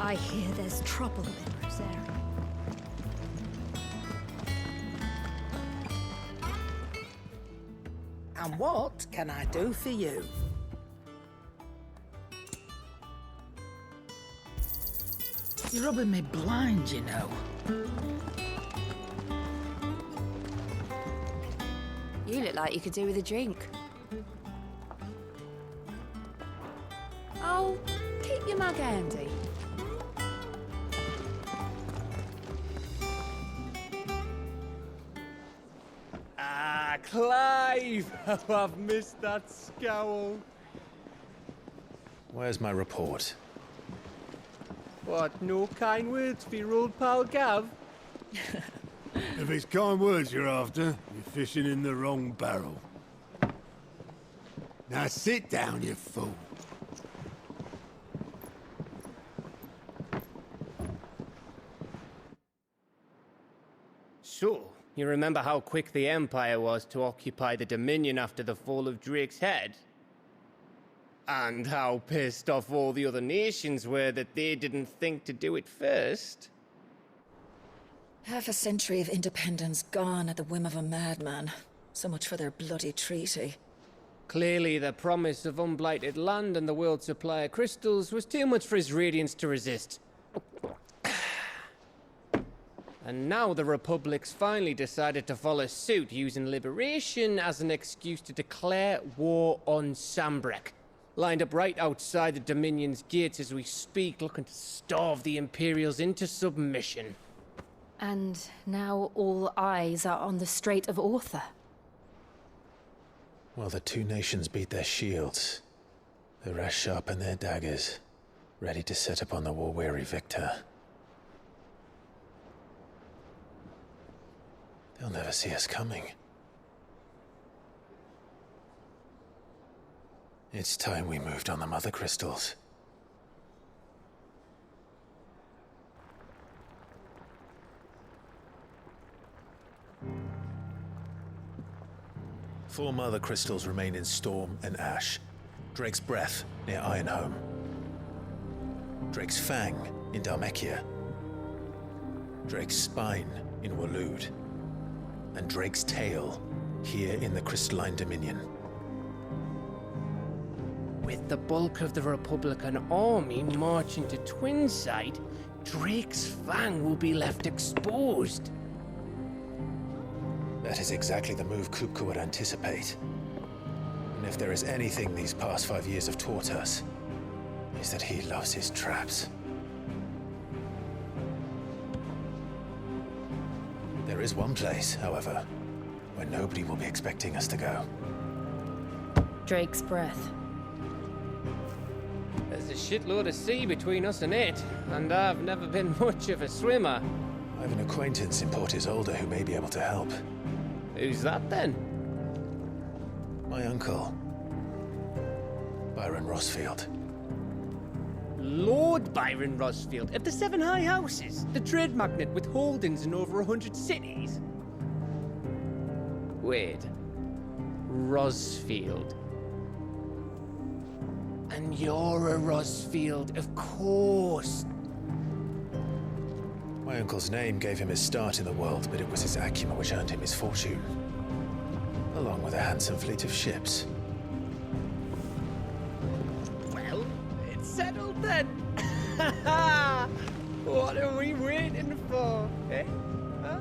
I hear there's trouble in this area. And what can I do for you? You're rubbing me blind, you know. You look like you could do with a drink. Oh, keep your mug handy. Ah, Clive! Oh, I've missed that scowl. Where's my report? What, no kind words for your old pal Gav? If it's kind words you're after, you're fishing in the wrong barrel. Now sit down, you fool. So, you remember how quick the Empire was to occupy the Dominion after the fall of Drake's head? And how pissed off all the other nations were that they didn't think to do it first? Half a century of independence gone at the whim of a madman. So much for their bloody treaty. Clearly, the promise of unblighted land and the world's supply of crystals was too much for his radiance to resist. And now the Republic's finally decided to follow suit, using liberation as an excuse to declare war on Sambrek. Lined up right outside the Dominion's gates as we speak, looking to starve the Imperials into submission. And now all eyes are on the Strait of Author. Well, the two nations beat their shields. The rest sharpen their daggers, ready to set upon the war-weary victor. They'll never see us coming. It's time we moved on the mother crystals. Four mother crystals remain in Storm and Ash. Drake's Breath near Ironhome. Drake's Fang in Dhalmekia. Drake's Spine in Waloed. And Drake's Tail here in the Crystalline Dominion. With the bulk of the Republican army marching to Twinside, Drake's Fang will be left exposed. That is exactly the move Kupka would anticipate. And if there is anything these past 5 years have taught us, is that he loves his traps. There is is one place, however, where nobody will be expecting us to go. Drake's breath. There's a shitload of sea between us and it, and I've never been much of a swimmer. I have an acquaintance in Port Isolde who may be able to help. Who's that then? My uncle, Byron Rosfield. Lord Byron Rosfield of the Seven High Houses, the trade magnate with holdings in over 100 cities. Wait, Rosfield. And you're a Rosfield, of course. My uncle's name gave him his start in the world, but it was his acumen which earned him his fortune, along with a handsome fleet of ships. Well, it's settled then. What are we waiting for, eh? Huh?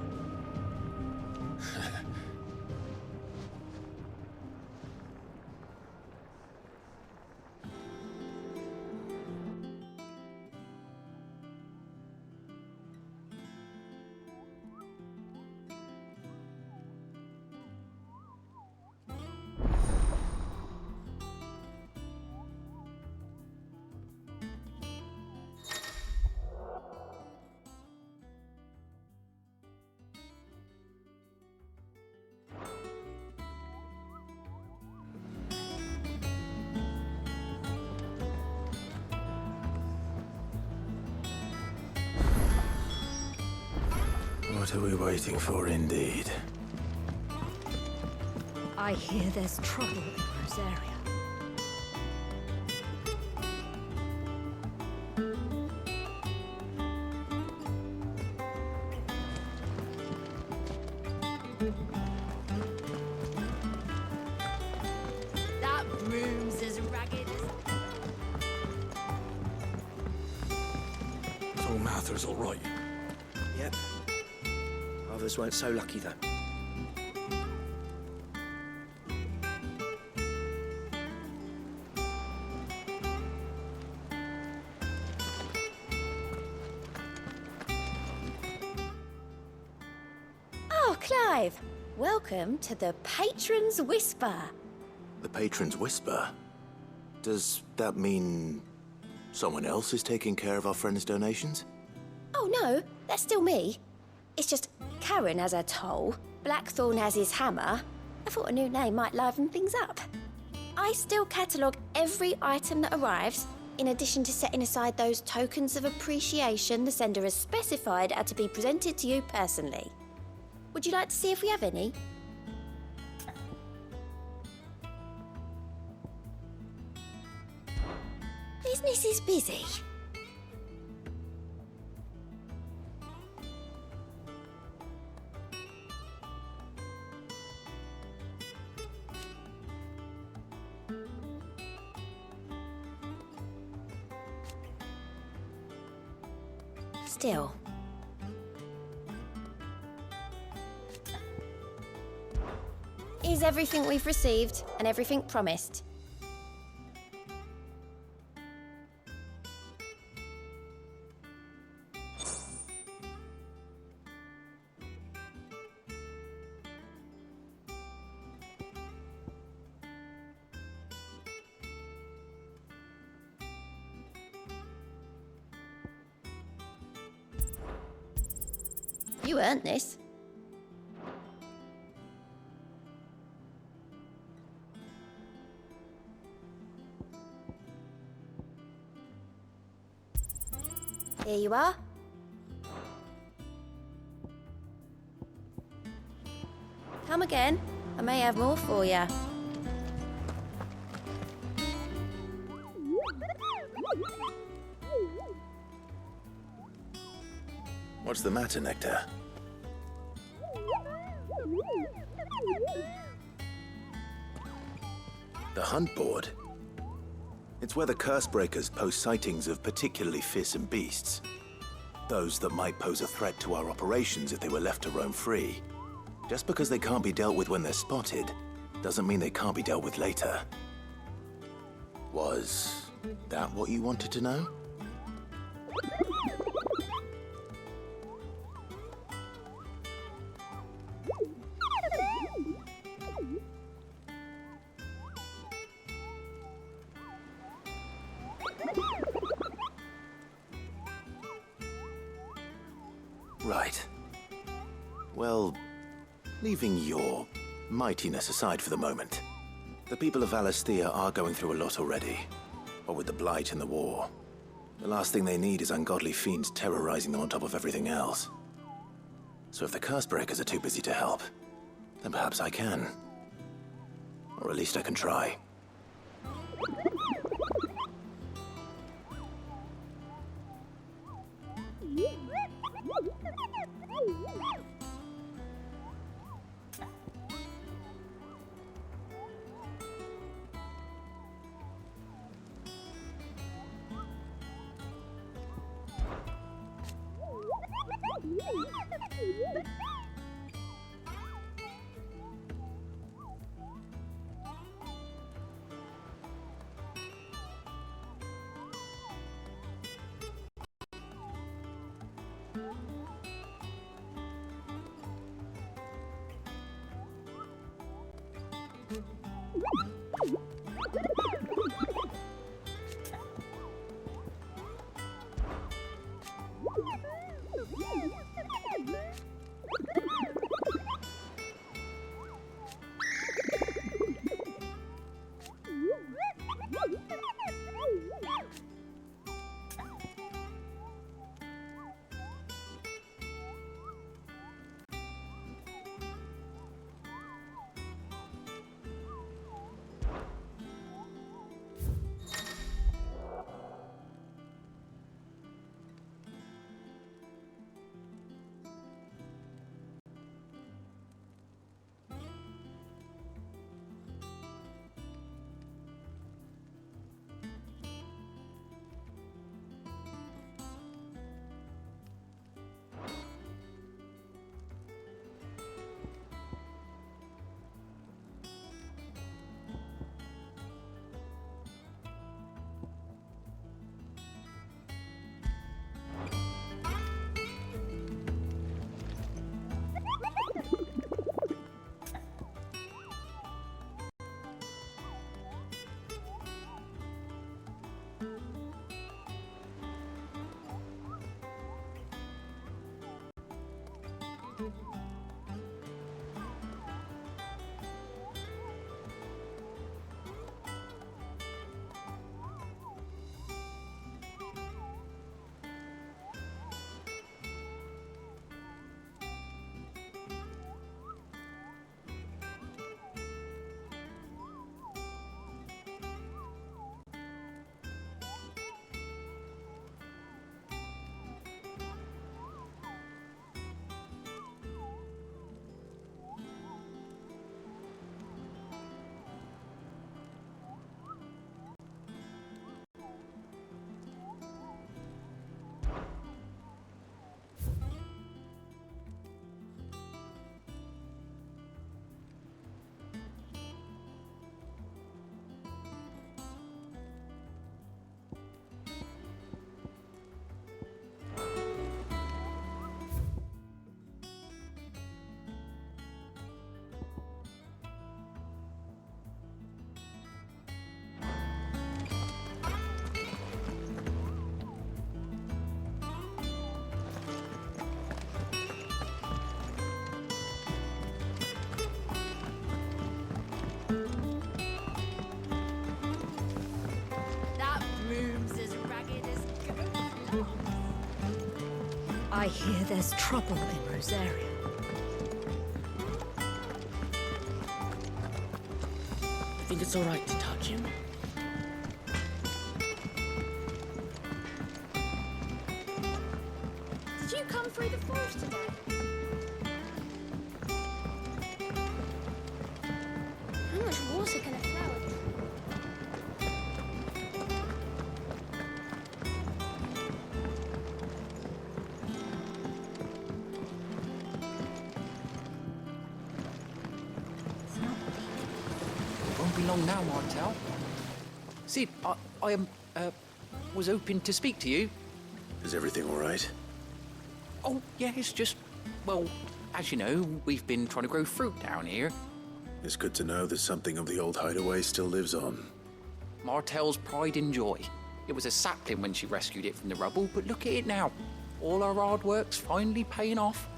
What are we waiting for, indeed? I hear there's trouble in Rosaria. That room's as ragged as... So Mather's all right. Yep. Others weren't so lucky, though. Oh, Clive! Welcome to the Patron's Whisper. The Patron's Whisper? Does that mean someone else is taking care of our friend's donations? Oh no, that's still me. It's just Karen has her toll, Blackthorn has his hammer. I thought a new name might liven things up. I still catalogue every item that arrives, in addition to setting aside those tokens of appreciation the sender has specified are to be presented to you personally. Would you like to see if we have any? Business is busy. Still. Is everything we've received and everything promised? You earned this. Here you are. Come again. I may have more for you. What's the matter, Nectar? The hunt board? It's where the Cursebreakers post sightings of particularly fearsome beasts. Those that might pose a threat to our operations if they were left to roam free. Just because they can't be dealt with when they're spotted, doesn't mean they can't be dealt with later. Was that what you wanted to know? Right. Well, leaving your mightiness aside for the moment, the people of Valisthea are going through a lot already. What with the Blight and the war. The last thing they need is ungodly fiends terrorizing them on top of everything else. So if the Cursebreakers are too busy to help, then perhaps I can. Or at least I can try. I hear there's trouble in Rosaria. I think it's all right to touch him. Did you come through the forest today? How much water can a flower? Won't be long now, Martel. Sid, I was hoping to speak to you. Is everything all right? Oh, yeah, it's just, well, as you know, we've been trying to grow fruit down here. It's good to know that something of the old hideaway still lives on. Martel's pride and joy. It was a sapling when she rescued it from the rubble, but look at it now. all our hard work's finally paying off.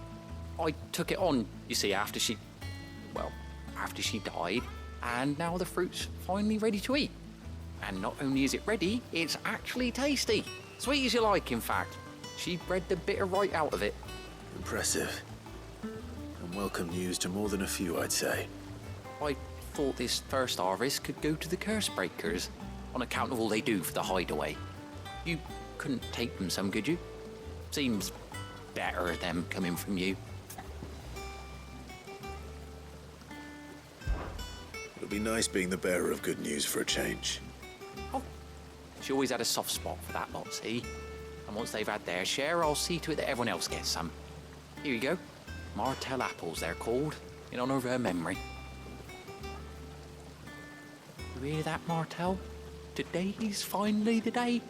I took it on, you see, after she died, and now the fruit's finally ready to eat. And not only is it ready, it's actually tasty. Sweet as you like, in fact. She bred the bitter right out of it. Impressive. And welcome news to more than a few, I'd say. I thought this first harvest could go to the curse breakers, on account of all they do for the hideaway. You couldn't take them some, could you? Seems better them coming from you. It'll be nice being the bearer of good news for a change. Oh, she always had a soft spot for that lot, see? And once they've had their share, I'll see to it that everyone else gets some. Here you go. Martell apples, they're called, in honor of her memory. You hear that, Martell? Today's finally the day.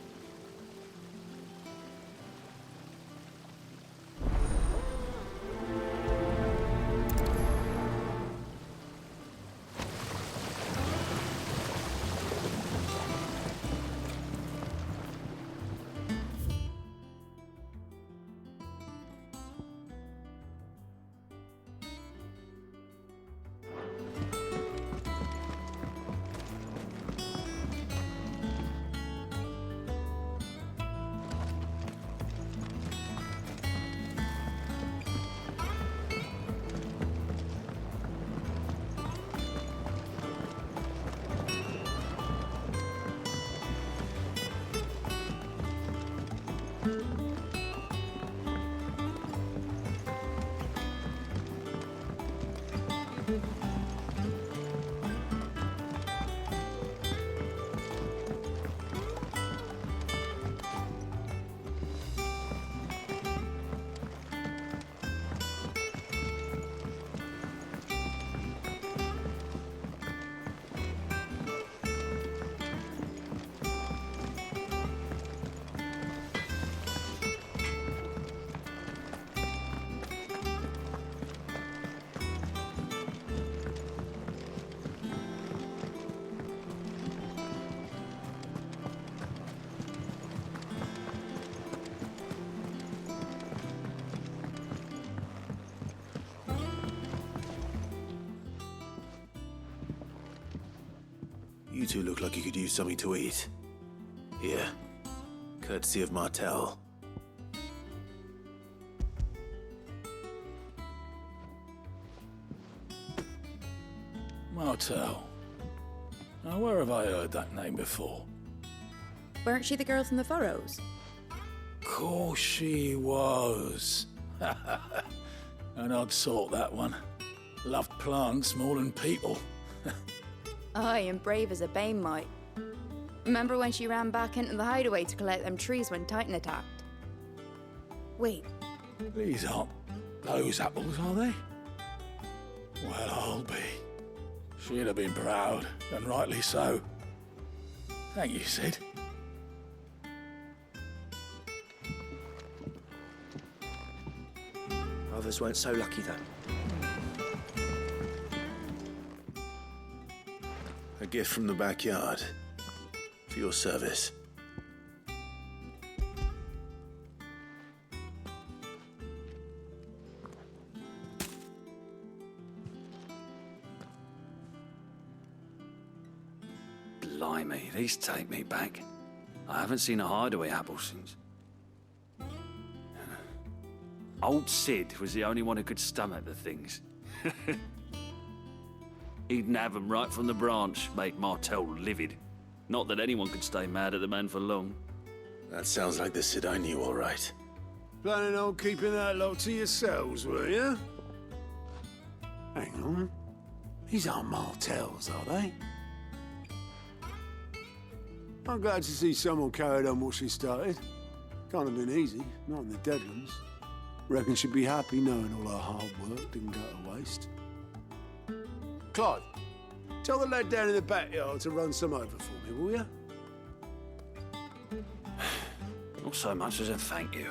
You two look like you could use something to eat. Here, courtesy of Martell. Martell. Now, where have I heard that name before? Weren't she the girl from the Furrows? Course she was. An odd sort, that one. Loved plants more than people. Aye, and brave as a bane might. Remember when she ran back into the hideaway to collect them trees when Titan attacked? Wait. These aren't those apples, are they? Well, I'll be. She'd have been proud, and rightly so. Thank you, Sid. Others weren't so lucky, though. A gift from the backyard. For your service. Blimey, these take me back. I haven't seen a hideaway apple since. Old Sid was the only one who could stomach the things. He'd nab them right from the branch, make Martell livid. Not that anyone could stay mad at the man for long. That sounds like the Sid I knew, all right. Planning on keeping that lot to yourselves, were you? Hang on. These aren't Martells, are they? I'm glad to see someone carried on what she started. Can't have been easy, not in the Deadlands. Reckon she'd be happy knowing all her hard work didn't go to waste. Clive, tell the lad down in the backyard to run some over for me, will you? Not so much as a thank you.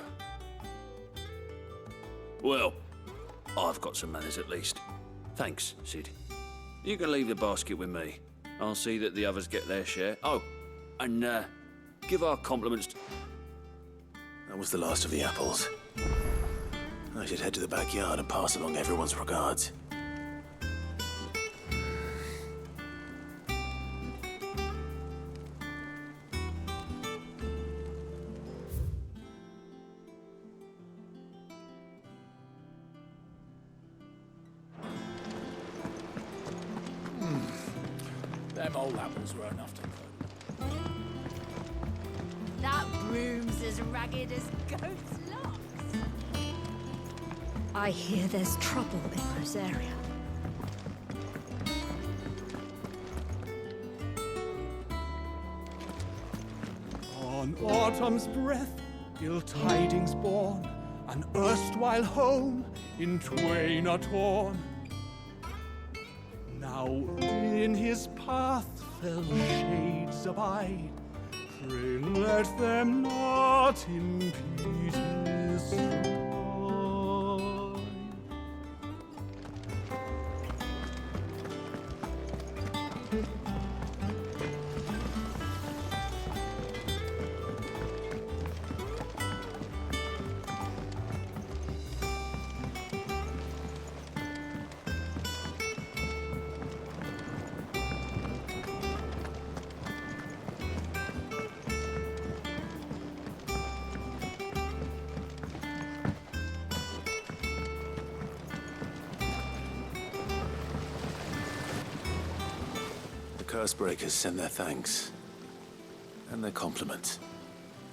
Well, I've got some manners at least. Thanks, Sid. You can leave the basket with me. I'll see that the others get their share. Oh, and give our compliments to... I was the last of the apples. I should head to the backyard and pass along everyone's regards. Them old apples were enough to cook. That room's as ragged as goat's locks. I hear there's trouble in Rosaria. On autumn's breath, ill tidings born, an erstwhile home in twain are torn. Now in his path fell shades abide, pray let them not impede his stride. Cursebreakers sent their thanks. And their compliments.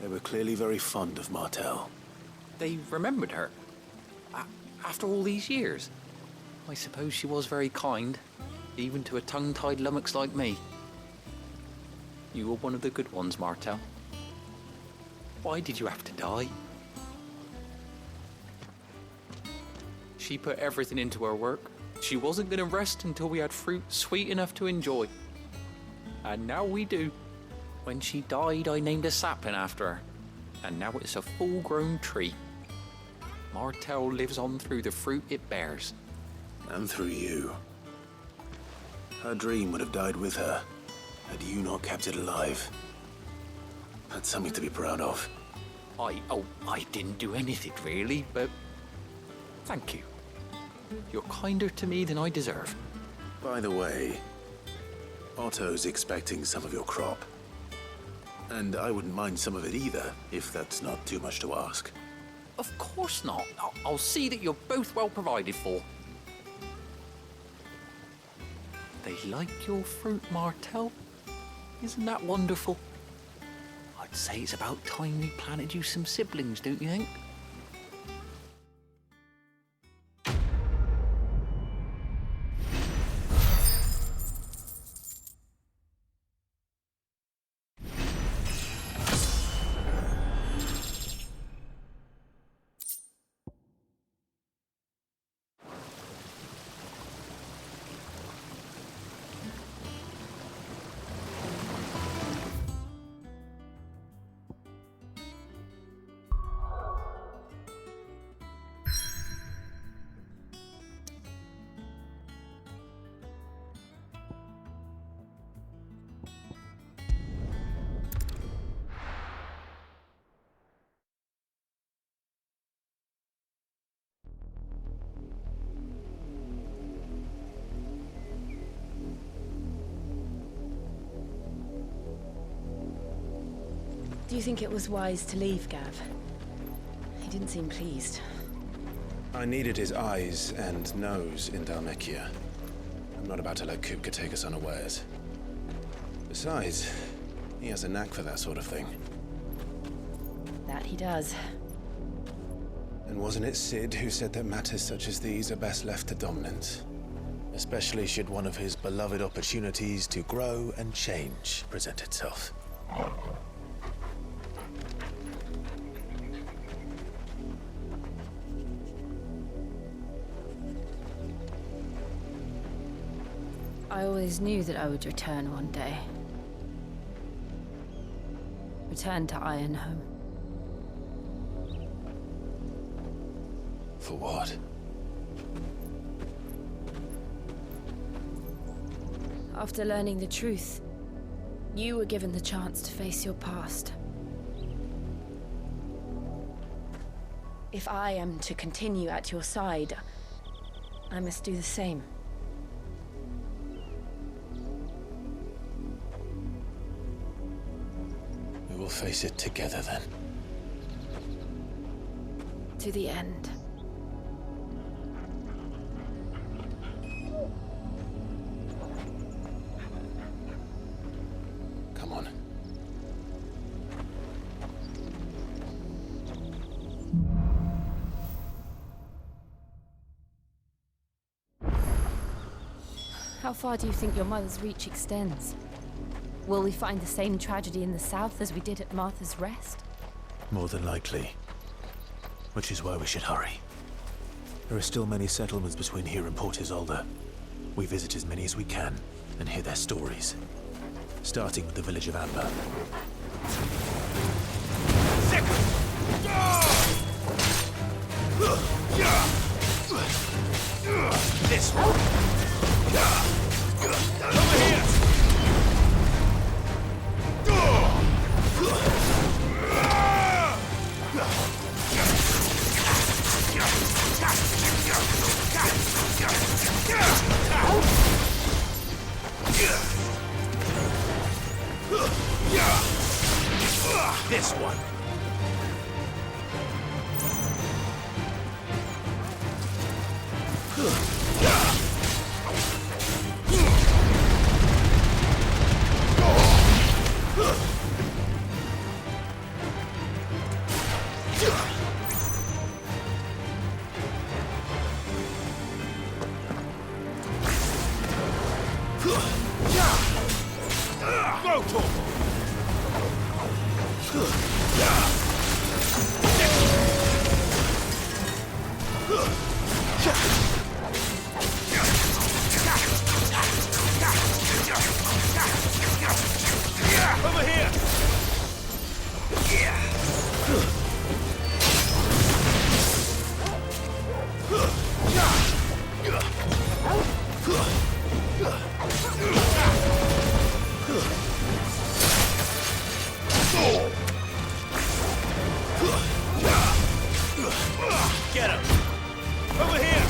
They were clearly very fond of Martel. They remembered her. After all these years. I suppose she was very kind, even to a tongue-tied lummox like me. You were one of the good ones, Martel. Why did you have to die? She put everything into her work. She wasn't going to rest until we had fruit sweet enough to enjoy. And now we do. When she died, I named a sapling after her. And now it's a full-grown tree. Martel lives on through the fruit it bears. And through you. Her dream would have died with her, had you not kept it alive. That's something to be proud of. I didn't do anything really, but thank you. You're kinder to me than I deserve. By the way, Otto's expecting some of your crop. And I wouldn't mind some of it either, if that's not too much to ask. Of course not. I'll see that you're both well provided for. They like your fruit, Martel. Isn't that wonderful? I'd say it's about time we planted you some siblings, don't you think? Do you think it was wise to leave, Gav? He didn't seem pleased. I needed his eyes and nose in Dhalmekia. I'm not about to let Kupka take us unawares. Besides, he has a knack for that sort of thing. That he does. And wasn't it Sid who said that matters such as these are best left to dominance? Especially should one of his beloved opportunities to grow and change present itself. I always knew that I would return one day. Return to Ironhome. For what? After learning the truth, you were given the chance to face your past. If I am to continue at your side, I must do the same. We will face it together then. To the end. Come on. How far do you think your mother's reach extends? Will we find the same tragedy in the south as we did at Martha's Rest? More than likely. Which is why we should hurry. There are still many settlements between here and Port Isolde. We visit as many as we can and hear their stories. Starting with the village of Amber. This one. Over here. This one. Over here! Get him! Over here!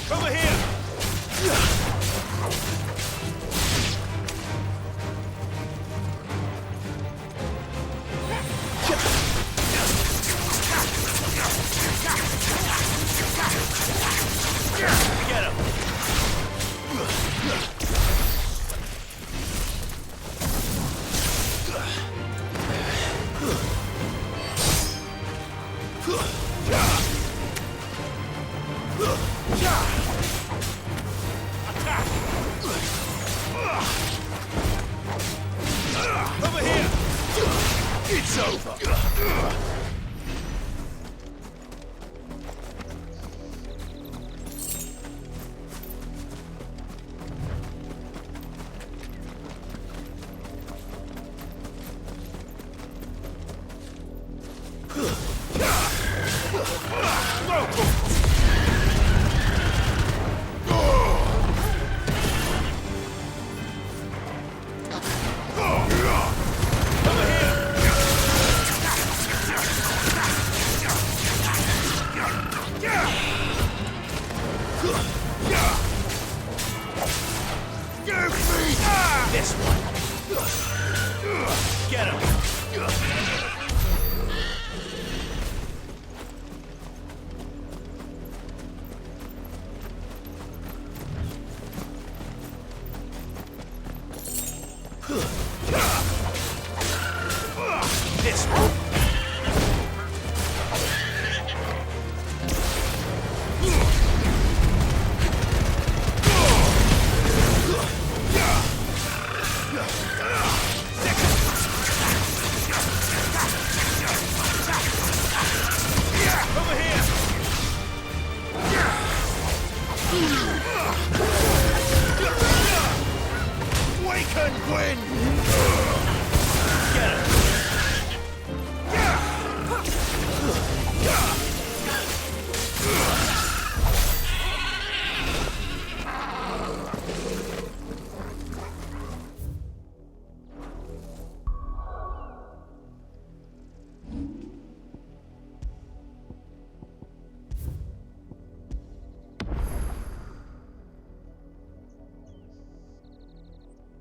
Over here! Get him! Over here! It's over! Over here! We can win!